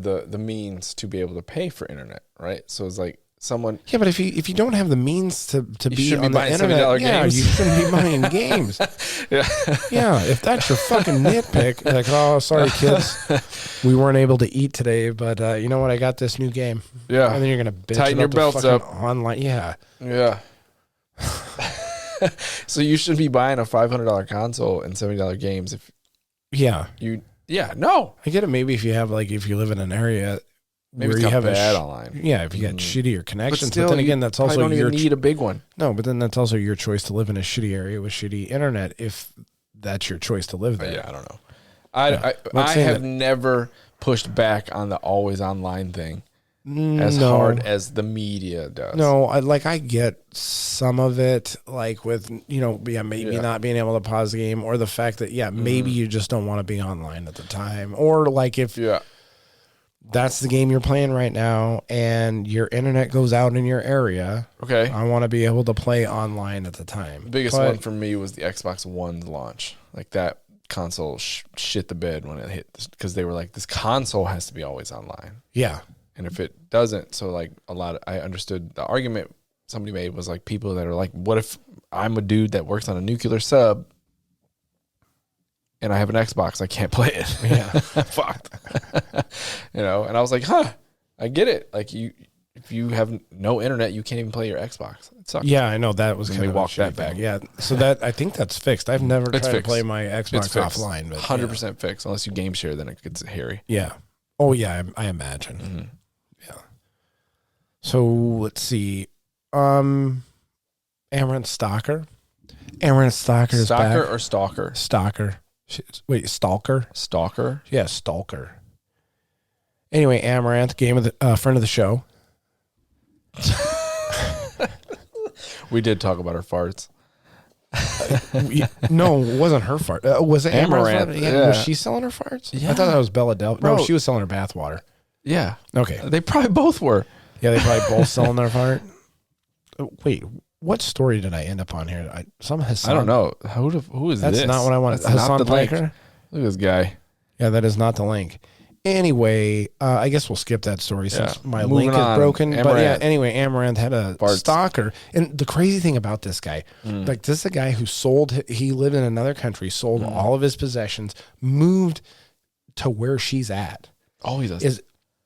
the means to be able to pay for internet, right? So it's like someone. Yeah, but if you don't have the means to be shouldn't be on the buying internet, $70 games. you shouldn't be buying games. Yeah, if that's your fucking nitpick, like, oh, sorry, kids, we weren't able to eat today, but you know what? I got this new game. Yeah. And then you're gonna bitch Tighten your about belts the fucking up. online. Yeah. Yeah. So you should be buying a $500 console and $70 games if Yeah. you. Yeah, no. I get it. Maybe if you have if you live in an area Maybe where it's you got have bad online. Yeah, if you got shittier connections, but still, then you again, that's probably also don't your even need a big one. No, but then that's also your choice to live in a shitty area with shitty internet if that's your choice to live there. Yeah, I don't know. I'm I saying have that- never pushed back on the always online thing as hard as the media does. No, I get some of it, like with, maybe not being able to pause the game, or the fact that, maybe you just don't want to be online at the time. Or like if that's the game you're playing right now and your internet goes out in your area. Okay. I want to be able to play online at the time. The biggest one for me was the Xbox One launch. Like that console shit the bed when it hit, because they were like, this console has to be always online. Yeah. And if it doesn't, so like I understood the argument somebody made was like people that are like, what if I'm a dude that works on a nuclear sub and I have an Xbox, I can't play it. Yeah. Fucked. And I was like, I get it. Like if you have no internet, you can't even play your Xbox. It sucks. Yeah, I know that was And kind we of a walked that shitty thing. back. Yeah, so I think that's fixed. I've never tried to fixed. play my It's Xbox fixed. offline, but 100% fixed. Unless you game share, then it gets hairy. Yeah. Oh yeah, I imagine. Mm-hmm. Yeah. So let's see. Amaranth Stalker. Amaranth Stalker is Stalker back. or Stalker? Stalker. Wait, Stalker? Stalker? Yeah, Stalker. Anyway, Amaranth, game of the friend of the show. We did talk about her farts. No, it wasn't her fart. Was it Amaranth, Amaranth? yeah. Was she selling her farts? Yeah. I thought that was Bella Del. Bro. No, she was selling her bathwater. Yeah. Okay. They probably both were. Yeah, they probably both selling their fart. Wait, what story did I end up on here? Some Hassan. I don't know. Who is That's this? not what I wanted. That's not Hassan the link. Piker? Look at this guy. Yeah, that is not the link. Anyway, I guess we'll skip that story since my Moving link is on. broken. But yeah, Amaranth. anyway, Amaranth had a Farts. stalker. And the crazy thing about this guy, like this is a guy who he lived in another country, sold all of his possessions, moved to where she's at. Oh, he does. Is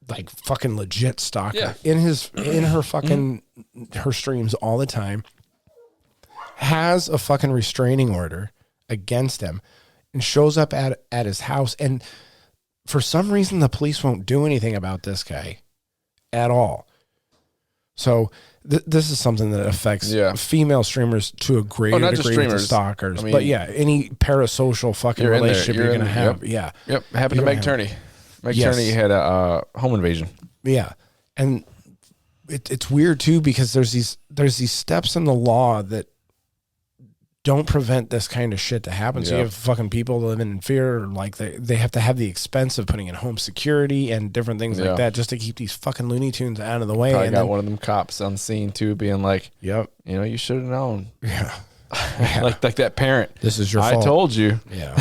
like fucking legit stalker. Yeah. In her fucking her streams all the time. Has a fucking restraining order against him and shows up at his house, and for some reason the police won't do anything about this guy at all. So this is something that affects female streamers to a greater not just degree with the streamers. stalkers. I mean, but yeah, any parasocial fucking you're in there. relationship you're You're going to in- have. yep. Yeah. Yep. Happened to You're Meg gonna Turney. Meg Yes. Turney had a home invasion. Yeah. And it's weird too, because there's these steps in the law that don't prevent this kind of shit to happen. So you Yep. have fucking people living in fear, like they have to have the expense of putting in home security and different things Yeah. like that just to keep these fucking Looney Tunes out of the way. Probably And got then, one of them cops on scene too, being like, yep. you know, you should have known. Yeah. like that parent. This is your I fault. told you. Yeah.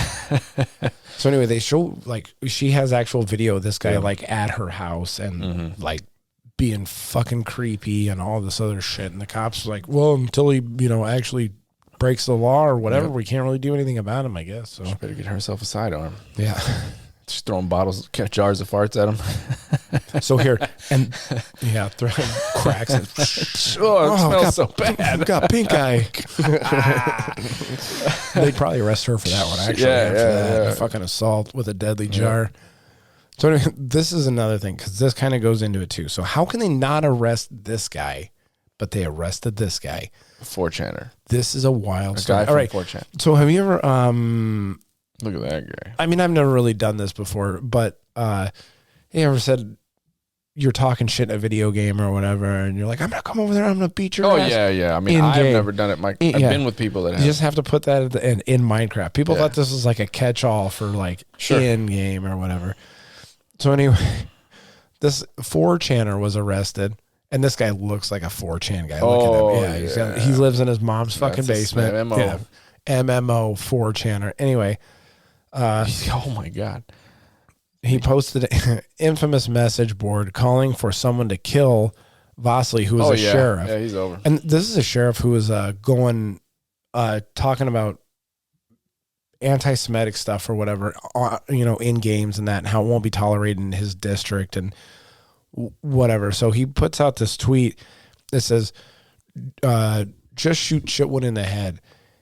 So anyway, they show like she has actual video of this guy like at her house and like being fucking creepy and all this other shit. And the cops are like, well, until he, actually breaks the law or whatever, we can't really do anything about him, I guess. So She better get herself a sidearm. yeah. Just throwing jars of farts at him. So here and cracks it. Oh, it smells got, so bad. Got pink eye. They'd probably arrest her for that one, actually. Yeah, after that. yeah. Fucking assault with a deadly jar. So anyway, this is another thing, because this kind of goes into it too. So how can they not arrest this guy, but they arrested this guy? 4chaner. This is a wild A story. guy All from right. 4chan. So have you ever Look at that guy. I mean, I've never really done this before, but you ever said you're talking shit in a video game or whatever, and you're like, I'm gonna come over there, I'm gonna beat your ass. Yeah. I mean, I've In-game. never done it. I've been with people that You have. just have to put that at the end in Minecraft. People Yeah. thought this was like a catch-all for like Sure. in game or whatever. So anyway, this 4chaner was arrested, and this guy looks like a 4chan guy. Look at him. Yeah, he lives in his mom's fucking That's a basement. MMO. Yeah. MMO 4chaner. Anyway, Oh my god. he posted an infamous message board calling for someone to kill Vasily, who was a sheriff. Yeah, he's over. And this is a sheriff who was talking about anti-Semitic stuff or whatever, in games and that, and how it won't be tolerated in his district and whatever. So he puts out this tweet that says, just shoot Chitwood in the head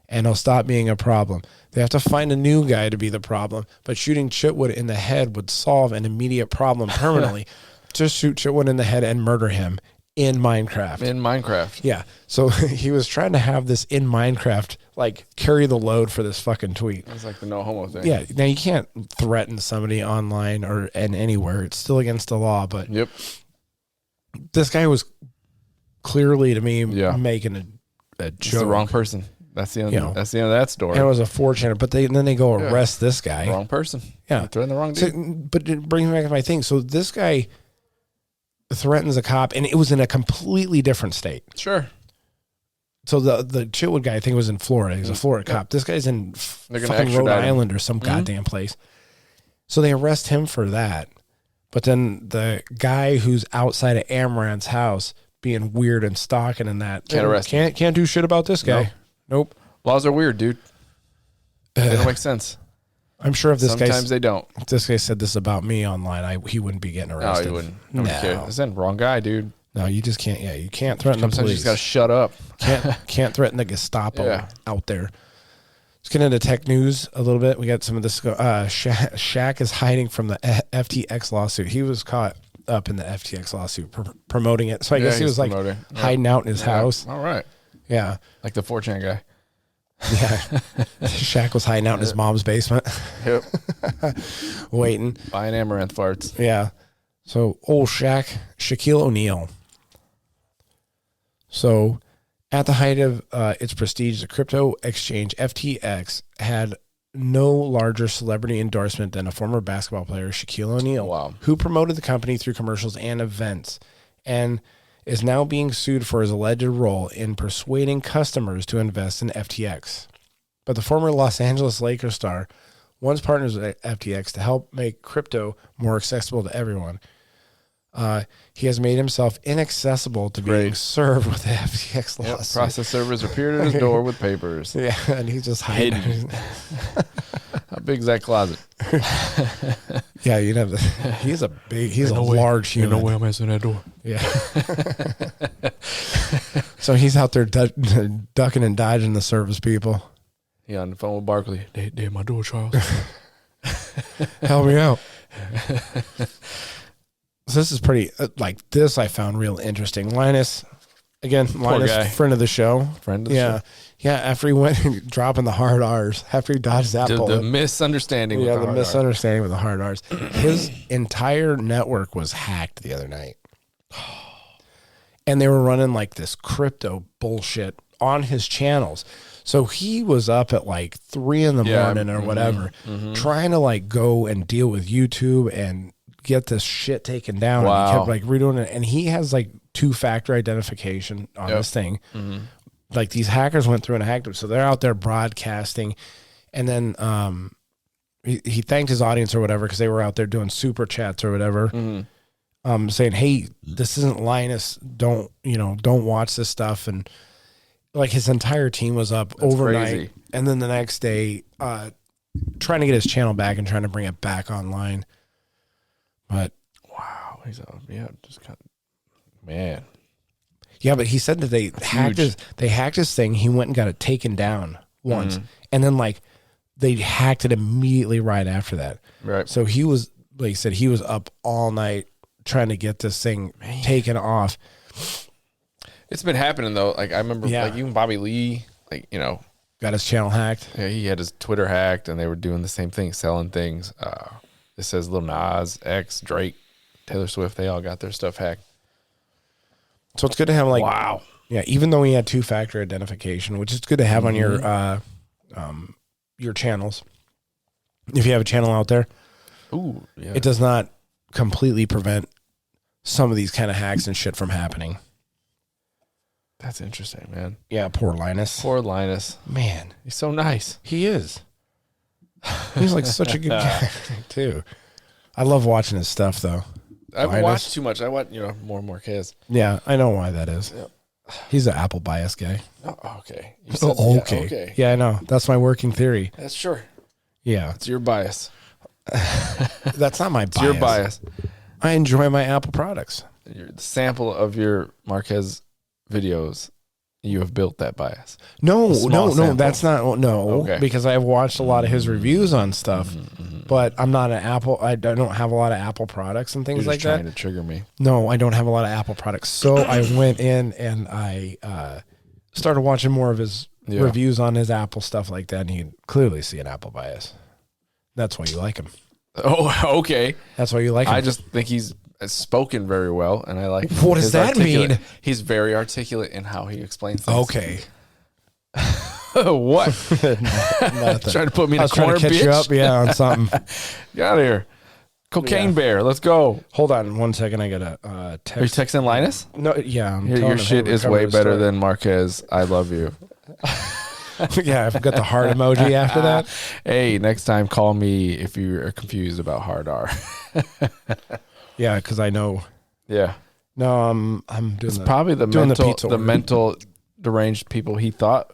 and he'll stop being a problem. They have to find a new guy to be the problem, but shooting Chitwood in the head would solve an immediate problem permanently. Just shoot Chitwood in the head and murder him in Minecraft. In Minecraft. Yeah. So he was trying to have this in Minecraft, like carry the load for this fucking tweet. It's like the no homo thing. Yeah. Now you can't threaten somebody online or anywhere. It's still against the law, but Yep. this guy was clearly to me Yeah. making a It's joke. the wrong person. That's the end. You know. That's the end of that story. And it was a 4chan, but then they go arrest this guy. Wrong person. Yeah. They're in the wrong So, dude. but it brings me back to my thing. So this guy threatens a cop, and it was in a completely different state. Sure. So the Chitwood guy, I think, was in Florida. He's a Florida cop. This guy's in They're gonna fucking Rhode extradite him. Island or some goddamn place. So they arrest him for that. But then the guy who's outside of Amaranth's house being weird and stalking and that Can't arrest him. can't do shit about this guy. Nope. Laws are weird, dude. They don't make sense. I'm sure if this Sometimes they don't. if this guy said this about me online, he wouldn't be getting No, arrested. you wouldn't. Nobody cares. Listen, wrong guy, dude. No, you just can't. Yeah, you can't threaten the Sometimes you police. just gotta shut up. Can't threaten the Gestapo Yeah. out there. Let's get into tech news a little bit. We got some of this. Shaq is hiding from the FTX lawsuit. He was caught up in the FTX lawsuit promoting it. So I guess he was like hiding out in his house. All right. Yeah. Like the 4chan guy. Yeah. Shaq was hiding out in his mom's basement. Yep. Waiting. Buying amaranth farts. Yeah. So old Shaquille O'Neal. So at the height of its prestige, the crypto exchange FTX had no larger celebrity endorsement than a former basketball player, Shaquille O'Neal, who promoted the company through commercials and events, and is now being sued for his alleged role in persuading customers to invest in FTX. But the former Los Angeles Lakers star once partners with FTX to help make crypto more accessible to everyone. He has made himself inaccessible to being served with the FTX lawsuit. Process servers appeared at his door with papers. Yeah, and he's just hiding. How big is that closet? Yeah, you know, he's a large human. Ain't no way I'm answering that door. Yeah. So he's out there ducking and dodging the service people. Yeah, on the phone with Barkley. They at my door, Charles. Help me out. So this is pretty, this I found real interesting. Linus, friend of the show. Friend of the show. Yeah, after he went dropping the hard R's, after he dodged that bullet. The misunderstanding with the hard misunderstanding with the hard R's. His entire network was hacked the other night. And they were running like this crypto bullshit on his channels. So he was up at like 3 a.m. or whatever, trying to like go and deal with YouTube and get this shit taken down. Wow. And he kept like redoing it. And he has like 2-factor identification on this thing. Like these hackers went through and hacked him. So they're out there broadcasting. And then he thanked his audience or whatever, because they were out there doing super chats or whatever. Saying, hey, this isn't Linus. Don't watch this stuff. And like his entire team was up overnight. Crazy. And then the next day, trying to get his channel back and trying to bring it back online. But wow, man. Yeah, but he said that they hacked his thing. He went and got it taken down once, and then like they hacked it immediately right after that. Right. So he was, like he said, he was up all night trying to get this thing taken off. It's been happening though. Like I remember, like even Bobby Lee, got his channel hacked. Yeah, he had his Twitter hacked, and they were doing the same thing, selling things. It says Lil Nas, X, Drake, Taylor Swift, they all got their stuff hacked. So it's good to have wow. Yeah, even though he had 2-factor identification, which is good to have on your channels. If you have a channel out there, it does not completely prevent some of these kind of hacks and shit from happening. That's interesting, man. Yeah, poor Linus. Poor Linus. Man, he's so nice. He is. He's like such a good guy too. I love watching his stuff though. I haven't watched too much. I watch more and more kids. Yeah, I know why that is. Yep. He's an Apple bias guy. Oh, okay. Okay. Yeah, I know. That's my working theory. That's sure. Yeah, it's your bias. That's not my bias. It's your bias. I enjoy my Apple products. The sample of your Marquez videos, you have built that bias. No, that's not, because I have watched a lot of his reviews on stuff, but I'm not an Apple. I don't have a lot of Apple products and things like that. Trying to trigger me. No, I don't have a lot of Apple products. So I went in and I started watching more of his reviews on his Apple stuff like that, and you clearly see an Apple bias. That's why you like him. Oh, okay. That's why you like him. I just think he's spoken very well, and I like. What does that mean? He's very articulate in how he explains things. Okay. What? Trying to put me in a corner, catch bitch? you up, on something. Get out of here. Cocaine bear, let's go. Hold on 1 second. I got a text. Are you texting Linus? No, yeah. Your shit is way better than Marquez. I love you. Yeah, I've got the heart emoji after that. Hey, next time call me if you're confused about hard R. Yeah, because I know. Yeah. No, I'm doing. It's probably the mental deranged people he thought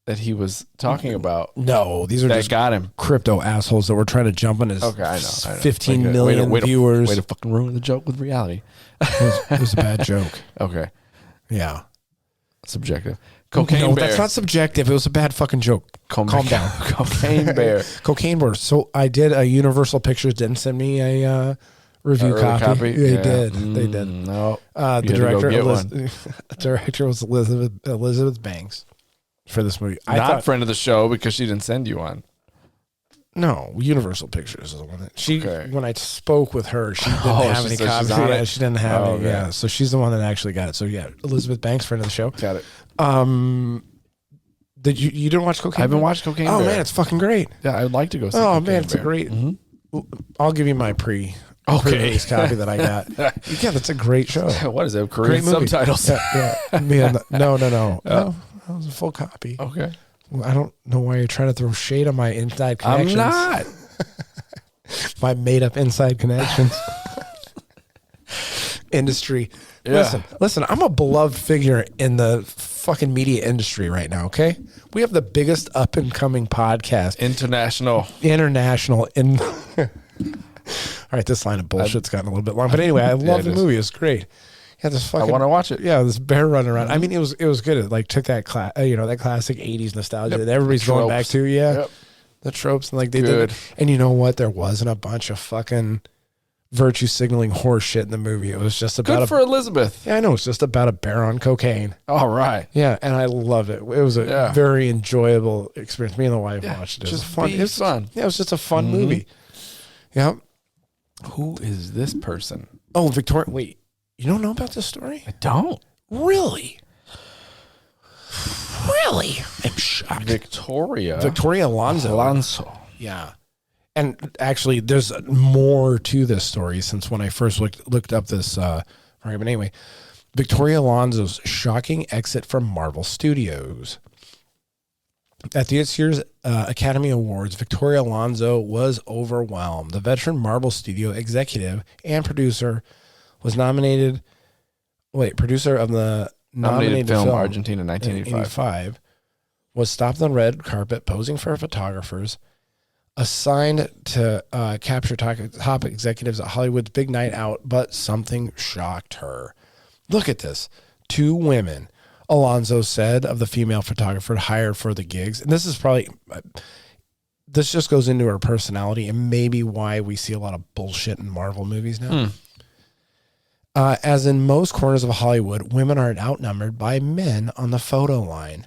that he was talking about. No, these are just got him crypto assholes that were trying to jump on his. Okay, I know. 15 million viewers. Way to fucking ruin the joke with reality. It was a bad joke. Okay. Yeah. Subjective. Cocaine no, bear. that's not subjective. It was a bad fucking joke. Calm down. Cocaine bear. Cocaine bear. So I did. Universal Pictures didn't send me a review copy. They did. They did. No. The director was Elizabeth Banks for this movie. I Not thought, friend of the show because she didn't send you one. No, Universal Pictures is the one that she. Okay. When I spoke with her, she didn't have any so she's copies. on Yeah, it? she didn't have Oh, any. okay. Yeah, so she's the one that actually got it. So yeah, Elizabeth Banks, friend of the show. Got it. Did you didn't watch Cocaine? I haven't Bear? watched Cocaine Oh Bear. man, it's fucking great. Yeah, I'd like to go see Oh Cocaine man, it's Bear. a great. I'll give you my pre-release copy that I got. Yeah, that's a great show. What is it? Great Korean movie. subtitles. Yeah. Man, no. No, that was a full copy. Okay. I don't know why you're trying to throw shade on my inside I'm connections. not. My made-up inside connections. Industry. Yeah. Listen. I'm a beloved figure in the fucking media industry right now. Okay, we have the biggest up-and-coming podcast, International. international. All right, this line of bullshit's gotten a little bit long, but anyway, I love the movie. It's great. Yeah, this fucking. I want to watch it. Yeah, this bear running around. I mean, it was good. It like took that that classic '80s nostalgia that everybody's going back Tropes. to. Yeah, Yep. the tropes and like they Good. did. And you know what? There wasn't a bunch of fucking virtue signaling horse shit in the movie. It was just about Good for Elizabeth. yeah, I know. It's just about a bear on cocaine. All right. Yeah, and I loved it. It was a very enjoyable experience. Me and the wife watched it. It was just fun. be It was fun. Yeah, it was just a fun movie. Yeah. Who is this person? Oh, Victoria. Wait, you don't know about this story? I don't. Really? Really? I'm shocked. Victoria. Victoria Alonso. Alonso. Yeah. And actually, there's more to this story since when I first looked up this. But anyway, Victoria Alonso's shocking exit from Marvel Studios. At this year's Academy Awards, Victoria Alonso was overwhelmed. The veteran Marvel Studio executive and producer was nominated. Producer of the nominated film Argentina 1985. was stopped on the red carpet posing for photographers, assigned to capture top executives at Hollywood's big night out, but something shocked her. Look at this. 2 women, Alonso said of the female photographer hired for the gigs. And this is probably, this just goes into her personality and maybe why we see a lot of bullshit in Marvel movies now. As in most corners of Hollywood, women are outnumbered by men on the photo line.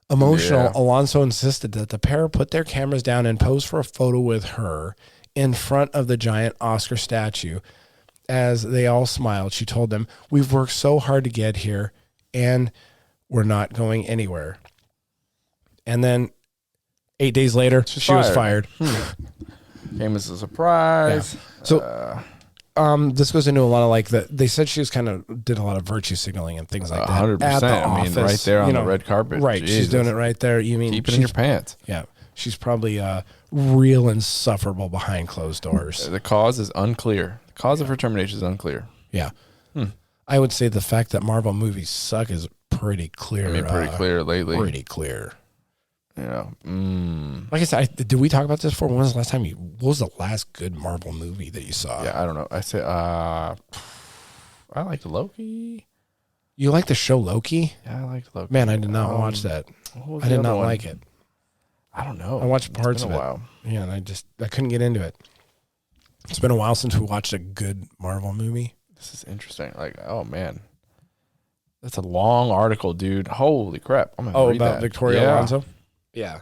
Emotional, Alonso insisted that the pair put their cameras down and pose for a photo with her in front of the giant Oscar statue. As they all smiled, she told them, "We've worked so hard to get here, and we're not going anywhere." And then 8 days later, she was fired. Came as a surprise. So this goes into a lot of like they said she was did a lot of virtue signaling and things like that. 100%. At the I mean, office, right there on you the know, red carpet. Right. Jesus. She's doing it right there. You mean Keep it in your pants. Yeah. She's probably real insufferable behind closed doors. The cause is unclear. The cause of her termination is unclear. Yeah. I would say the fact that Marvel movies suck is pretty clear. I mean, pretty clear lately. Pretty clear. Yeah. Like I said, did we talk about this before? When was the last time what was the last good Marvel movie that you saw? Yeah, I don't know. I say I liked Loki. You like the show Loki? Yeah, I liked Loki. Man, I did not watch that. I did not like it. I don't know. I watched parts of it. While. Yeah, and I couldn't get into it. It's been a while since we watched a good Marvel movie. This is interesting. Like, oh man, that's a long article, dude. Holy crap! I'm gonna read about that. Victoria Alonso. Yeah.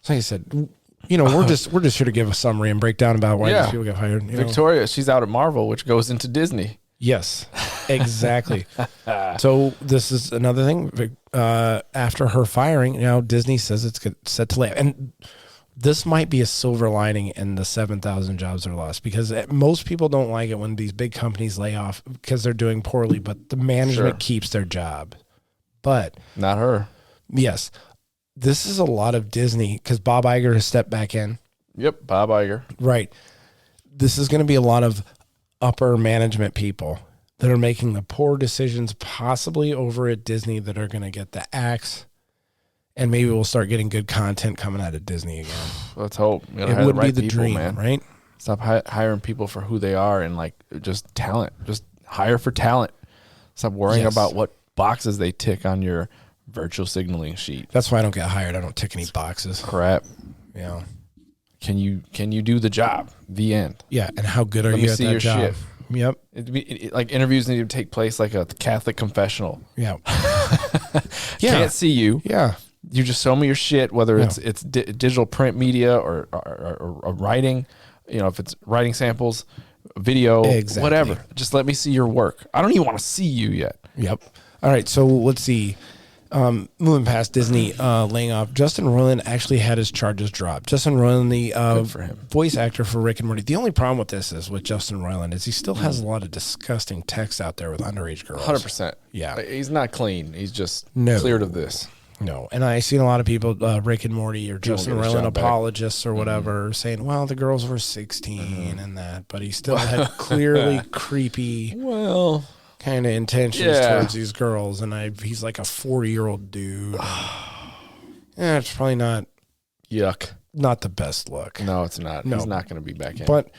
So like I said, we're just here to give a summary and break down about why these people get hired. Victoria, she's out at Marvel, which goes into Disney. Yes, exactly. So this is another thing. After her firing, Disney says it's set to lay off. And this might be a silver lining in the 7,000 jobs are lost, because most people don't like it when these big companies lay off because they're doing poorly, but the management keeps their job. But not her. Yes, this is a lot of Disney because Bob Iger has stepped back in. Yep, Bob Iger. Right. This is going to be a lot of upper management people that are making the poor decisions possibly over at Disney that are going to get the axe, and maybe we'll start getting good content coming out of Disney again. Let's hope. It would be the dream, man. Right? Stop hiring people for who they are and like just talent. Just hire for talent. Stop worrying about what boxes they tick on your virtual signaling sheet. That's why I don't get hired. I don't tick any boxes. Crap. Yeah. Can you do the job? The end. Yeah. And how good are Let you me at see that your job? shit. Yep. Like interviews need to take place like a Catholic confessional. Yeah. Can't see you. Yeah. You just show me your shit, whether it's digital print media or writing. You know, if it's writing samples, video, whatever. Just let me see your work. I don't even want to see you yet. Yep. All right. So let's see. Moving past Disney laying off, Justin Roiland actually had his charges dropped. Justin Roiland, the voice actor for Rick and Morty. The only problem with this is with Justin Roiland is he still has a lot of disgusting text out there with underage girls. 100%. Yeah. He's not clean. He's just No. cleared of this. No. And I've seen a lot of people, Rick and Morty or Justin get his Roiland job back. apologists or whatever, saying, well, the girls were 16 and that, but he still had clearly creepy Well, kind of intentions towards these girls. And he's like a 40-year-old dude. Yeah, it's probably not the best look. No, it's not. No. He's not going to be back in. But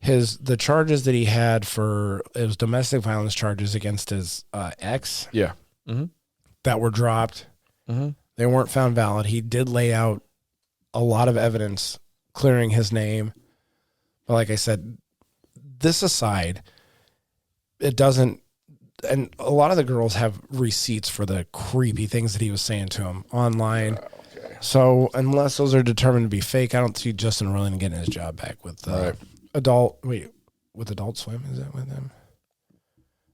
the charges that he had it was domestic violence charges against his ex. Yeah. That were dropped. They weren't found valid. He did lay out a lot of evidence clearing his name. But like I said, this aside, it doesn't, and a lot of the girls have receipts for the creepy things that he was saying to them online. So unless those are determined to be fake, I don't see Justin Roiland getting his job back with Adult Swim. Is that with them?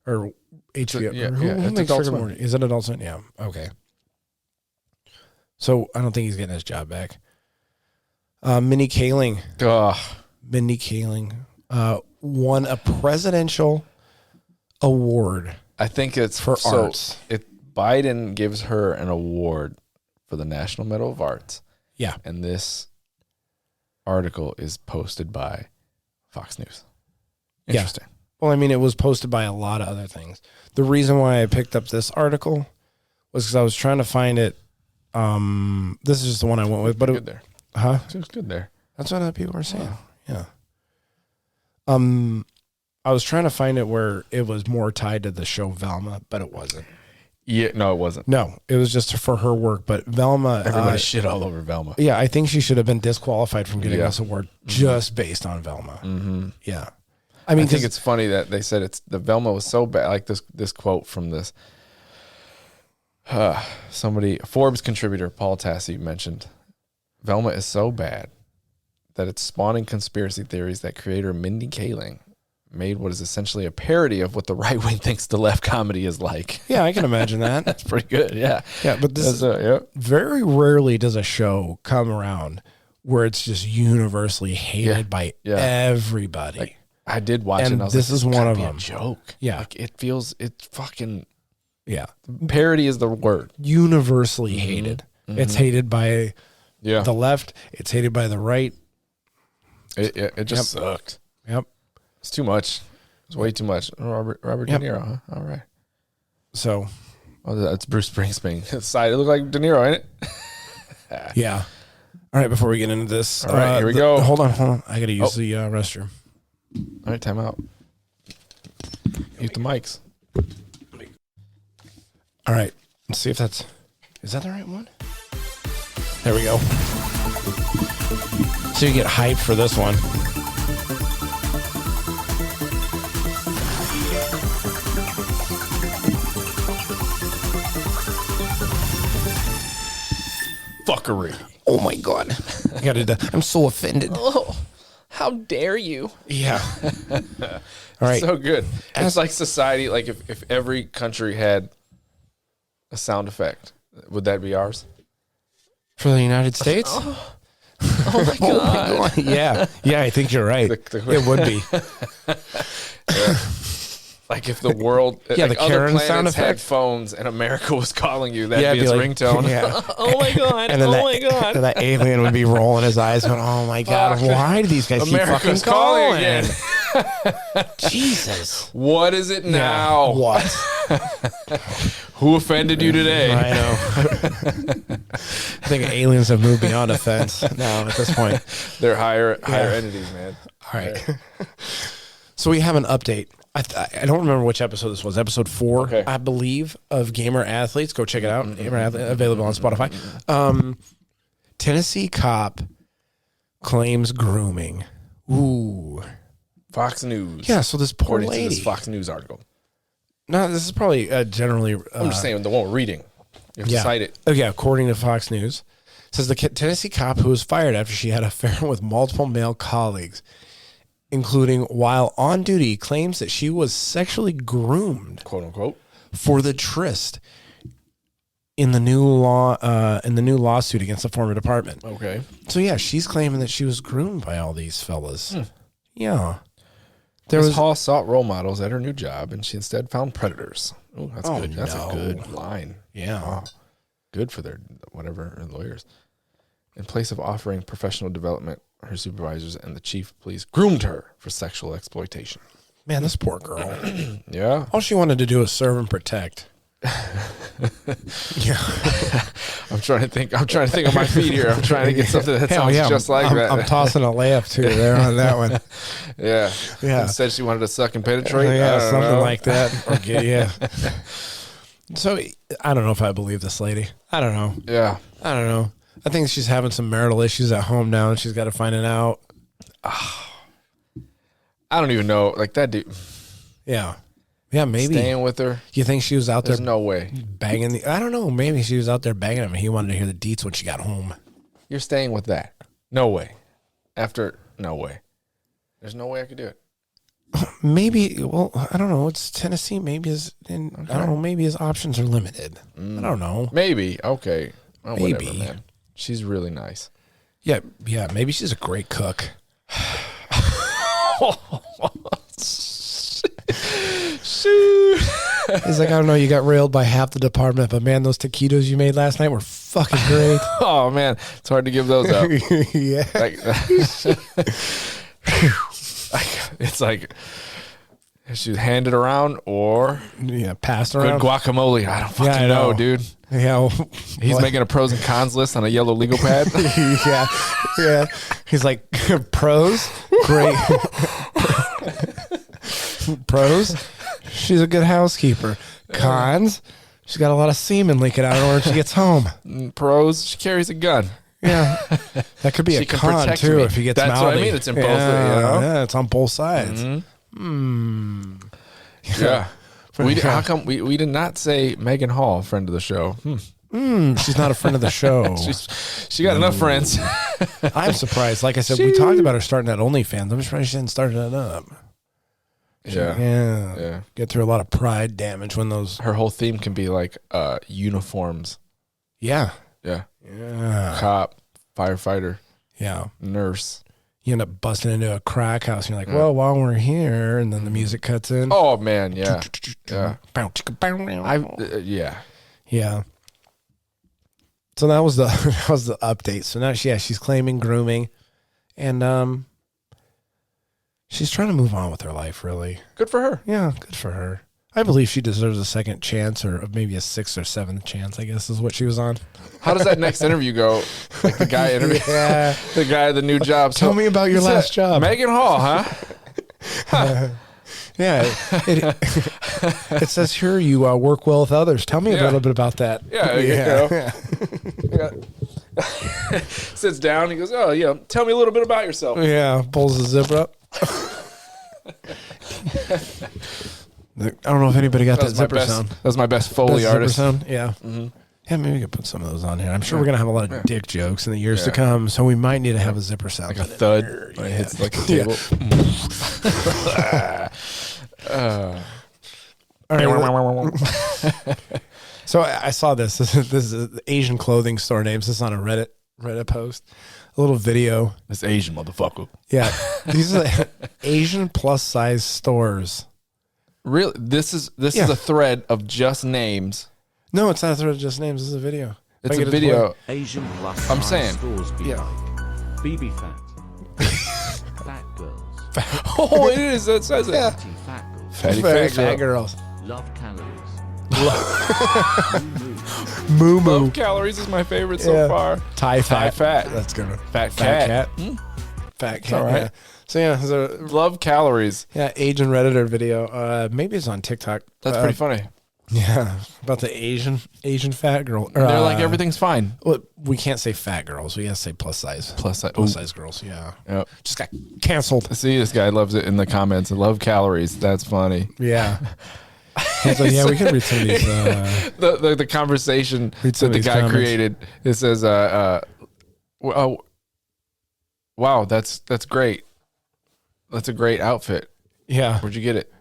Or HBO? Who makes Rick and Morty? Is it Adult Swim? Yeah. Okay. So I don't think he's getting his job back. Mindy Kaling. Mindy Kaling won a presidential award. I think it's for arts. Biden gives her an award for the National Medal of Arts. Yeah. And this article is posted by Fox News. Interesting. Yeah. Well, I mean, it was posted by a lot of other things. The reason why I picked up this article was because I was trying to find it. This is just the one I went with, but good there. Huh? It was good there. That's what other people were saying. Yeah. I was trying to find it where it was more tied to the show Velma, but it wasn't. Yeah, no, it wasn't. No, it was just for her work. But Velma, everybody shit all over Velma. Yeah, I think she should have been disqualified from getting this award just based on Velma. Yeah. I think it's funny that they said the Velma was so bad. Like this quote from this somebody, Forbes contributor Paul Tassi mentioned, Velma is so bad that it's spawning conspiracy theories that creator Mindy Kaling made what is essentially a parody of what the right wing thinks the left comedy is like. Yeah, I can imagine that. That's pretty good. Yeah. Yeah, but this very rarely does a show come around where it's just universally hated by everybody. Like, I did watch it and I was this like, is one of them. A joke. Yeah. Like it's fucking. Yeah. Parody is the word. Universally hated. It's hated by the left. It's hated by the right. It just sucked. Yep. It's too much. It's way too much. Robert De Niro, huh? All right. So. Oh, that's Bruce Springsteen. Side. It looked like De Niro, ain't it? Yeah. All right, before we get into this. All right, here we go. Hold on. I got to use the restroom. All right, time out. Mute the mics. All right. Let's see if is that the right one? There we go. So you get hyped for this one. Fuckery. Oh my God. I'm so offended. Oh, how dare you? Yeah. All right. So good. It's like society, like if every country had a sound effect, would that be ours? For the United States? Oh my God. Yeah. Yeah, I think you're right. It would be. Like if the world, the other Karen planets sound had effect. phones and America was calling you, that'd be its like, ringtone. Yeah. Oh my God. And then my God. And that alien would be rolling his eyes going, oh my God, why do these guys America's keep fucking calling again. Jesus. What is it now? Yeah, what? Who offended you today? I know. I think aliens have moved beyond offense now at this point. They're higher entities, man. All right. So we have an update I don't remember which episode this was. Episode 4, Okay. I believe, of Gamer Athletes. Go check it out. Gamer Athlete, available on Spotify. Tennessee cop claims grooming. Ooh. Fox News. Yeah, so this poor According to lady. this Fox News article. No, this is probably generally. I'm just saying the one we're reading. You have to cite it. Oh, yeah, according to Fox News. It says the Tennessee cop who was fired after she had an affair with multiple male colleagues, including while on duty, claims that she was sexually groomed, Quote unquote. for the tryst in the new lawsuit against the former department. Okay. So yeah, she's claiming that she was groomed by all these fellas. Yeah. There Ms. was Hall sought role models at her new job, and she instead found predators. Oh, that's Oh, good. That's no. a good line. yeah. Wow. Good for their lawyers. In place of offering professional development, her supervisors and the chief of police groomed her for sexual exploitation. Man, this poor girl. Yeah. All she wanted to do was serve and protect. Yeah. I'm trying to think on my feet here. I'm trying to get something that sounds just like that. I'm tossing a layup to there on that one. Yeah. Yeah. Said she wanted to suck and penetrate. Yeah, I don't something know. like that. Or yeah. So I don't know if I believe this lady. I don't know. Yeah. I don't know. I think she's having some marital issues at home now, and she's got to find it out. I don't even know. Like that dude Yeah. Yeah, maybe. staying with her. You think she was out there There's no way. banging the... I don't know. Maybe she was out there banging him, and he wanted to hear the deets when she got home. You're staying with that. No way. No way. There's no way I could do it. Maybe, well, I don't know. It's Tennessee. Maybe I don't know. Maybe his options are limited. I don't know. Maybe. Okay. Well, Maybe. Whatever, man. She's really nice. Yeah. Maybe she's a great cook. Shoot. He's like, I don't know. You got railed by half the department, but man, those taquitos you made last night were fucking great. Oh, man. It's hard to give those up. Yeah. Like, it's like, she hand it around or Yeah. Passed good around. guacamole. I don't fucking I know, know. dude. Yeah. well, He's what? making a pros and cons list on a yellow legal pad. Yeah. Yeah. He's like, pros, great. Pros, she's a good housekeeper. Cons, she's got a lot of semen leaking out of her when she gets home. Pros, she carries a gun. Yeah. That could be She a can con, protect too, me. if he gets That's what I mouthy. mean. It's in both, Yeah, you know? yeah, it's on both sides. Yeah. How come we did not say Megan Hall, friend of the show? She's not a friend of the show. She got enough friends. I'm surprised. Like I said, we talked about her starting at OnlyFans. I'm surprised she didn't start it up. Yeah. Get through a lot of pride damage when those. Her whole theme can be like uniforms. Yeah. Yeah. Yeah. Cop, firefighter, Yeah. nurse. You end up busting into a crack house and you're like, well, while we're here, and then the music cuts in. Oh man, yeah. Yeah. Yeah. Yeah. So that was the update. So now she's claiming grooming, and she's trying to move on with her life. Really, Good for her. yeah, good for her. I believe she deserves a second chance, or maybe a sixth or seventh chance. I guess is what she was on. How does that next interview go? Like the guy interview, Yeah. the guy at the new job. Tell me about your last job. Megan Hall, huh? Yeah, it says here you work well with others. Tell me a Yeah. little bit about that. Yeah, you know. Sits down. He goes, "Oh, yeah. Tell me a little bit about yourself." Yeah, pulls the zipper up. I don't know if anybody got that was my zipper best. sound. That was my best Foley Best artist. zipper sound? Yeah. Yeah, maybe we could put some of those on here. I'm sure we're going to have a lot of dick jokes in the years to come, so we might need to have a zipper sound. Like a thud when it hits like the table. All right, so I saw this. This is the Asian clothing store names. This is on a Reddit post. A little video. This Asian motherfucker. Yeah. These are the Asian plus size stores. Really? This is Yeah. a thread of just names. No, it's not a thread of just names. This is a video. It's If I a get it to video. Asian plus I'm size saying. stores be Yeah. like BB fat, fat girls, Oh, it is. That says it. fatty fat girls, Fatty Very fat fat girl. girls. love calories. Moo moo. Love calories is my favorite so Yeah. far. Thai fat. Thai fat. That's good. Fat cat. Fat cat. All right. Yeah. So yeah, there's a Love calories. Asian Redditor video. Maybe it's on TikTok. That's pretty funny. Yeah, about the Asian fat girl. They're like, everything's fine. Well, we can't say fat girls. We gotta say plus size. Plus size Girls. Yeah. Yep. Just got canceled. See, this guy loves it in the comments. I love calories. That's funny. Yeah. So yeah, we can read some of these. The conversation Read some that the of these guy comments. created. It says, "Oh, wow, that's great. That's a great outfit. Yeah. Where'd you get it?"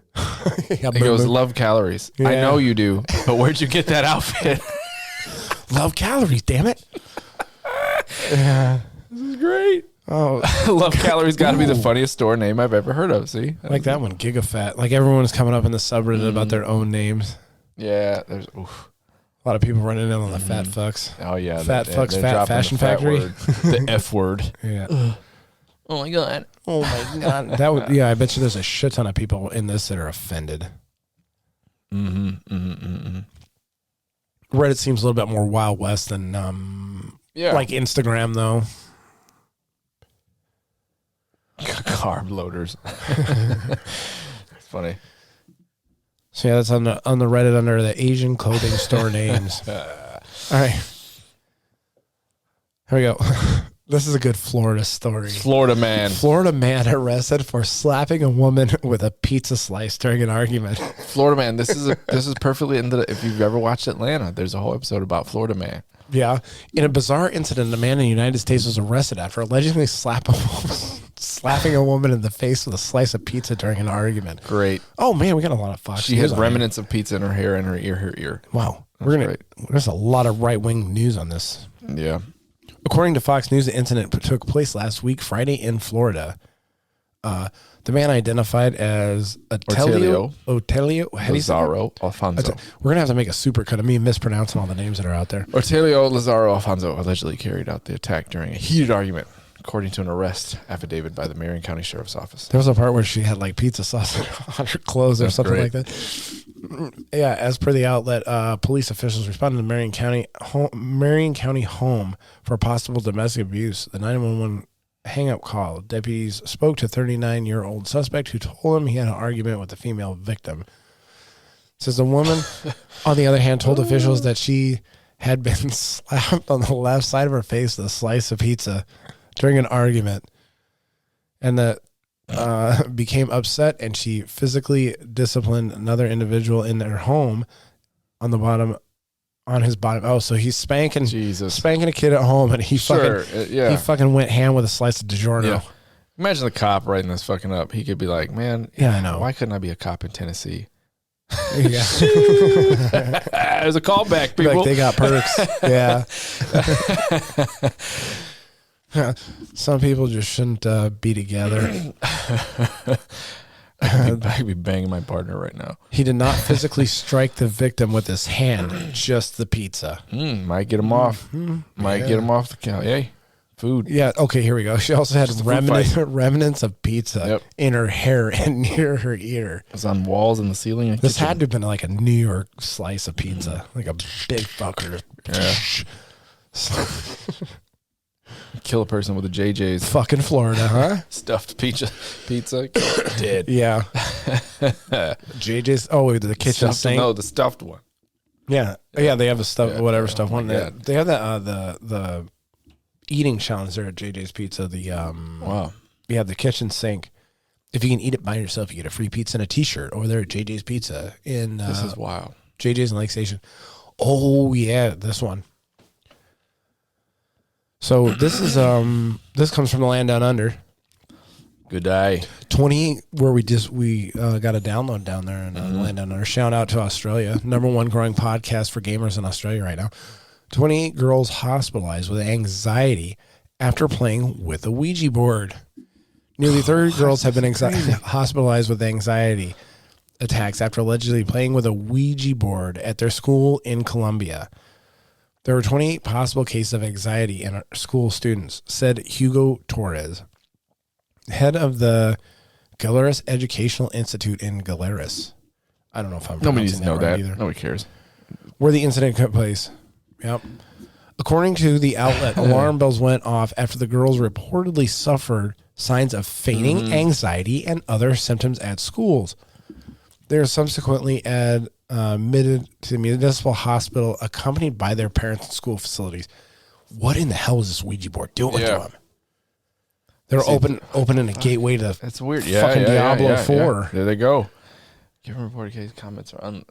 Yeah, He goes, "Love calories. I Yeah. know you do, but where'd you get that outfit?" love calories. Damn it. Yeah. This is great. Oh, Love calories got to be the funniest store name I've ever heard of. See, like that one, GigaFat. Like everyone's coming up in the subreddit about their own names. yeah. There's oof. A lot of people running in on the fat fucks. Oh yeah, Fat fucks, they're fat dropping fashion the fat factory. word. The F word. Yeah. Oh my god. Oh my god. That would. Yeah, I bet you there's a shit ton of people in this that are offended. Reddit seems a little bit more Wild West than Yeah. like Instagram though. Carb loaders. It's funny. So yeah, that's on the Reddit under the Asian clothing store names. All right. Here we go. This is a good Florida story. Florida man. Florida man arrested for slapping a woman with a pizza slice during an argument. Florida man. This is perfectly into the, if you've ever watched Atlanta, there's a whole episode about Florida man. Yeah. In a bizarre incident, a man in the United States was arrested after allegedly slapping a woman in the face with a slice of pizza during an argument. Great. Oh man, we got a lot of Fox. She News has on here. remnants of pizza in her hair and her ear. Wow. That's There's a lot of right-wing news on this. Yeah. According to Fox News, the incident took place last week, Friday, in Florida. The man identified as Otelio. How do you say that? Lazaro Alfonso. We're gonna have to make a supercut of me mispronouncing all the names that are out there. Otelio Lazaro Alfonso allegedly carried out the attack during a heated argument, according to an arrest affidavit by the Marion County Sheriff's Office. There was a part where she had like pizza sauce on her clothes or That's something great. like that. Yeah, as per the outlet, police officials responded to Marion County home for possible domestic abuse. The 911 hang-up call. Deputies spoke to 39-year-old suspect who told him he had an argument with the female victim. Says the woman, on the other hand, told officials that she had been slapped on the left side of her face with a slice of pizza during an argument, and that became upset, and she physically disciplined another individual in their home on his bottom. Oh, so he's spanking a kid at home, and he fucking went ham with a slice of DiGiorno. Yeah. Imagine the cop writing this fucking up. He could be like, man, Yeah, I know. why couldn't I be a cop in Tennessee? Yeah. There's a callback, people. Like they got perks. Yeah. Some people just shouldn't be together. I could be banging my partner right now. He did not physically strike the victim with his hand, just the pizza. Might get him off. Might get him off the count. Hey, food. Yeah. Okay. Here we go. She also had Just a food fight. remnants of pizza in her hair and near her ear. It was on walls in the ceiling. And This kitchen. had to have been like a New York slice of pizza, like a big fucker. Kill a person with a JJ's. Fucking Florida, huh? Stuffed pizza. Dead. Yeah. JJ's. Oh, the kitchen Stuffed, sink. no, the stuffed one. Yeah. Yeah. They have the stuff, Yeah, whatever yeah. stuff Oh my one. God. They have that the eating challenge there at JJ's Pizza. The Wow. Yeah, the kitchen sink. If you can eat it by yourself, you get a free pizza and a T-shirt over there at JJ's Pizza in This is wild. JJ's in Lake Station. Oh yeah, this one. So this is this comes from the land down under. Good day. 20 where we got a download down there in land down under. Shout out to Australia, #1 growing podcast for gamers in Australia right now. 28 girls hospitalized with anxiety after playing with a Ouija board. Nearly 30 girls have been hospitalized with anxiety attacks after allegedly playing with a Ouija board at their school in Colombia. There were 28 possible cases of anxiety in our school students, said Hugo Torres, head of the Galeras Educational Institute in Galeras. I don't know if I'm Nobody needs pronouncing to know right that. either. Nobody cares. Where the incident took place. Yep. According to the outlet, alarm bells went off after the girls reportedly suffered signs of fading anxiety and other symptoms at schools. They are subsequently admitted to the municipal hospital, accompanied by their parents and school facilities. What in the hell is this Ouija board doing to them? They're opening a gateway to That's weird. fucking Diablo 4. There they go. Given reported case comments are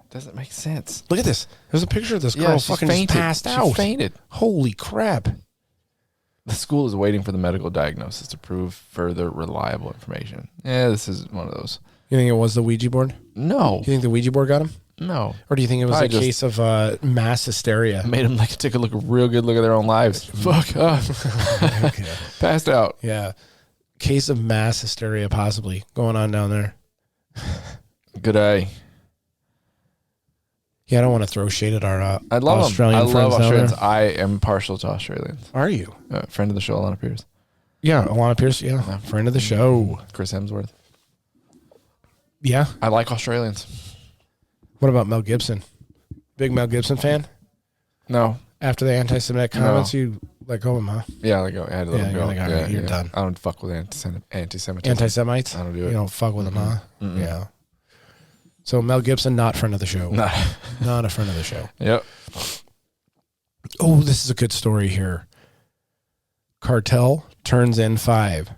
doesn't make sense. Look at this. There's a picture of this girl fucking just passed out. She fainted. Holy crap. The school is waiting for the medical diagnosis to prove further reliable information. Yeah, this is one of those. You think it was the Ouija board? No. You think the Ouija board got him? No. Or do you think it was Probably a just case of mass hysteria? made them like take a real good look at their own lives. Fuck. Passed out. Yeah. Case of mass hysteria possibly going on down there. Good eye. Yeah, I don't want to throw shade at our I love Australian them. I friends love down Australians. there. I am partial to Australians. Are you? Friend of the show, Alana Pierce. Yeah, Alana Pierce. Yeah, friend of the show. Chris Hemsworth. Yeah. I like Australians. What about Mel Gibson? Big Mel Gibson fan? No. After the anti-Semitic comments, you let go of him, huh? Yeah, I had to let him you're go. like, all right, you're done. I don't fuck with anti-Semitism. Anti-Semites? I don't do it. You don't fuck with them, huh? Yeah. So Mel Gibson, not friend of the show. Not a friend of the show. Yep. Oh, this is a good story here. Cartel turns in 5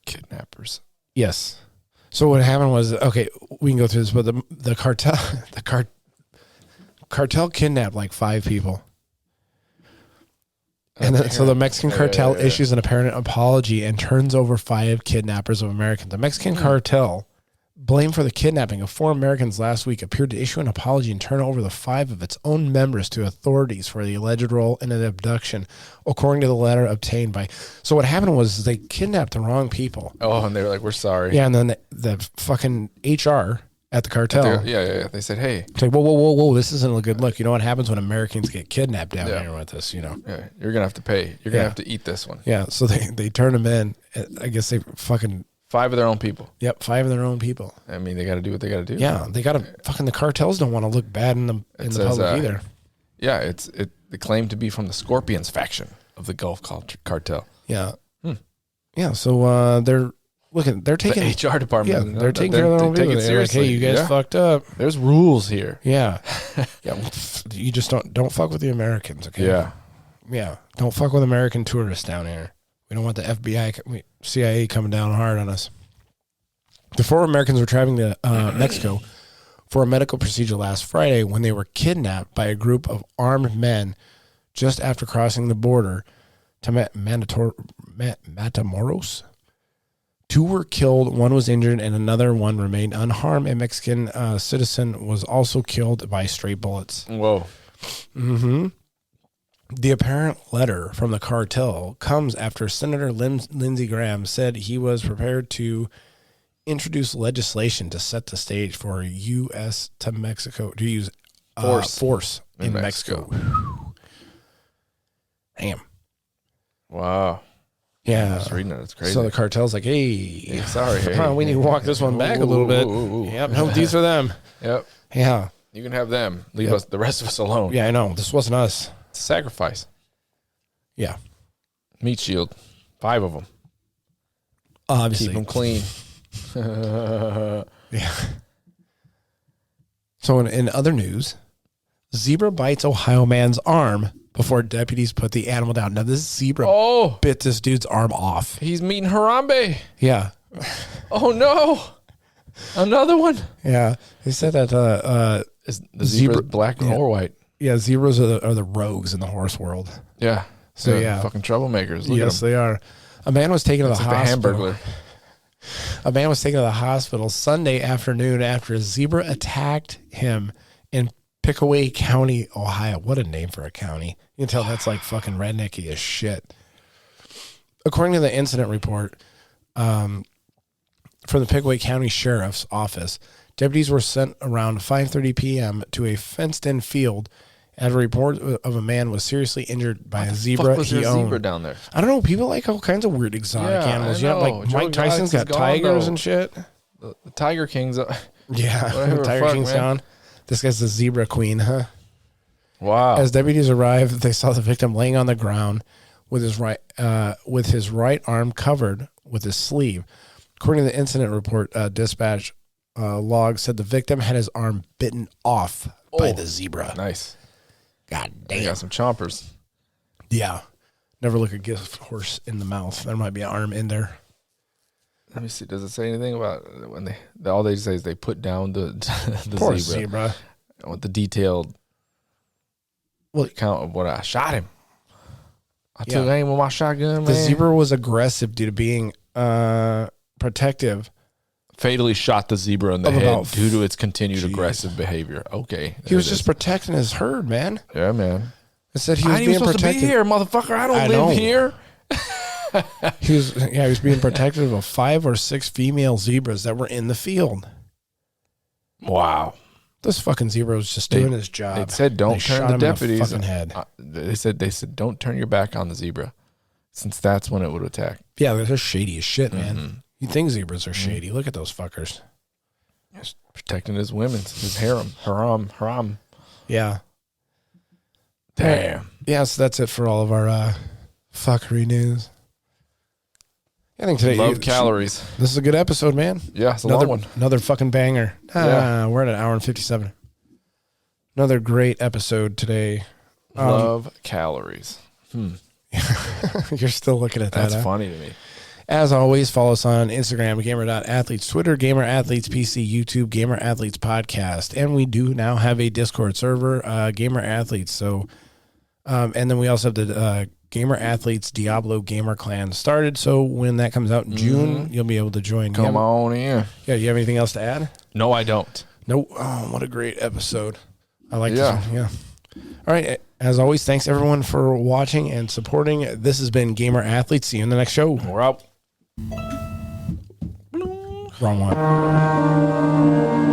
Kidnappers. Yes. So what happened was, okay, we can go through this, but the cartel kidnapped like 5 people. And then, so the Mexican cartel issues an apparent apology and turns over 5 kidnappers of Americans. The Mexican cartel, blamed for the kidnapping of 4 Americans last week, appeared to issue an apology and turn over the 5 of its own members to authorities for the alleged role in an abduction, according to the letter obtained by. So what happened was they kidnapped the wrong people. Oh, and they were like, "We're sorry." Yeah, and then the fucking HR at the cartel. Yeah. They said, "Hey, it's like, whoa, this isn't a good look. You know what happens when Americans get kidnapped down here with this, you know? Yeah, you're gonna have to pay. You're gonna have to eat this one." Yeah, so they turn them in. I guess they fucking 5 of their own people. Yep, 5 of their own people. I mean, they got to do what they got to do. Yeah, they got to fucking. The cartels don't want to look bad in the public either. Yeah, they claim to be from the Scorpions faction of the Gulf cartel. Yeah, yeah. So they're taking the HR department. Yeah, they're taking care of their own people. They're like, hey, you guys fucked up. There's rules here. Yeah, yeah. You just don't fuck with the Americans. Okay. Yeah. Don't fuck with American tourists down here. We don't want the FBI, CIA coming down hard on us. The 4 Americans were traveling to Mexico for a medical procedure last Friday when they were kidnapped by a group of armed men just after crossing the border to Matamoros. 2 were killed, 1 was injured, and another one remained unharmed. A Mexican citizen was also killed by stray bullets. Whoa. Mm-hmm. The apparent letter from the cartel comes after Senator Lindsey Graham said he was prepared to introduce legislation to set the stage for U.S. to Mexico to use force in Mexico. Damn. Wow. Yeah. I was reading it. It's crazy. So the cartel's like, hey, sorry. We need to walk this one back a little bit. Yep. No, these are them. Yep. Yeah. You can have them. Leave us, the rest of us alone. Yeah, I know. This wasn't us. It's a sacrifice. Yeah. Meat shield. 5 of them. Obviously. Keep them clean. Yeah. So in other news, zebra bites Ohio man's arm before deputies put the animal down. Now, this zebra bit this dude's arm off. He's meeting Harambe. Yeah. Oh, no. Another one. Yeah. They said that is the zebra black or white? Yeah, zebras are the rogues in the horse world. Yeah. So, yeah. Fucking troublemakers. Look yes, they are. A man was taken to the hospital. The Hamburglar. A man was taken to the hospital Sunday afternoon after a zebra attacked him in Pickaway County, Ohio. What a name for a county. You can tell that's like fucking rednecky as shit. According to the incident report from the Pickaway County Sheriff's Office, deputies were sent around 5:30 p.m. to a fenced-in field as a report of a man was seriously injured by a zebra was he there owned. Zebra down there? I don't know. People like all kinds of weird exotic animals. I know. Like Joe Mike Tyson's got Exotic's tigers gone, and shit. The Tiger King's Yeah, Whatever, the Tiger fuck, King's man. gone. This guy's the zebra queen, huh? Wow. As deputies arrived, they saw the victim laying on the ground with his right arm covered with his sleeve. According to the incident report, dispatch log said the victim had his arm bitten off by the zebra. Nice. God They damn. got some chompers. Yeah. Never look a gift horse in the mouth. There might be an arm in there. Let me see. Does it say anything about when all they say is they put down the Poor zebra? zebra. I want the detailed account of what I shot him. I took aim with my shotgun, The man. zebra was aggressive due to being protective. Fatally shot the zebra in the Of head about- due to its continued aggressive behavior. Okay. He was just protecting his herd, man. Yeah, man. It said he I was ain't being even supposed protected. to be here, motherfucker. I I don't know. live here. He was being protective of 5 or 6 female zebras that were in the field. Wow. This fucking zebra was just doing his job. They said don't They turn shot the him in the deputies. fucking head. They said don't turn your back on the zebra, since that's when it would attack. Yeah, they're shady as shit, man. You think zebras are shady? Look at those fuckers. Just protecting his his haram. Yeah. Damn. Yeah, so that's it for all of our fuckery news. I think today Love calories. This is a good episode, man. Yeah, it's a Another long one. Another fucking banger. Yeah. We're at an hour and 57. Another great episode today. Love calories. You're still looking at that. That's huh? funny to me. As always, follow us on Instagram, gamer.athletes, Twitter, Gamer Athletes PC, YouTube, Gamer Athletes Podcast. And we do now have a Discord server, Gamer Athletes. So, and then we also have the Gamer Athletes Diablo Gamer Clan started. So when that comes out in June, you'll be able to join. Come on in. Yeah, you have anything else to add? No, I don't. Nope. Oh, what a great episode. I like Yeah. this one. Yeah. All right. As always, thanks everyone for watching and supporting. This has been Gamer Athletes. See you in the next show. We're out. Wrong one.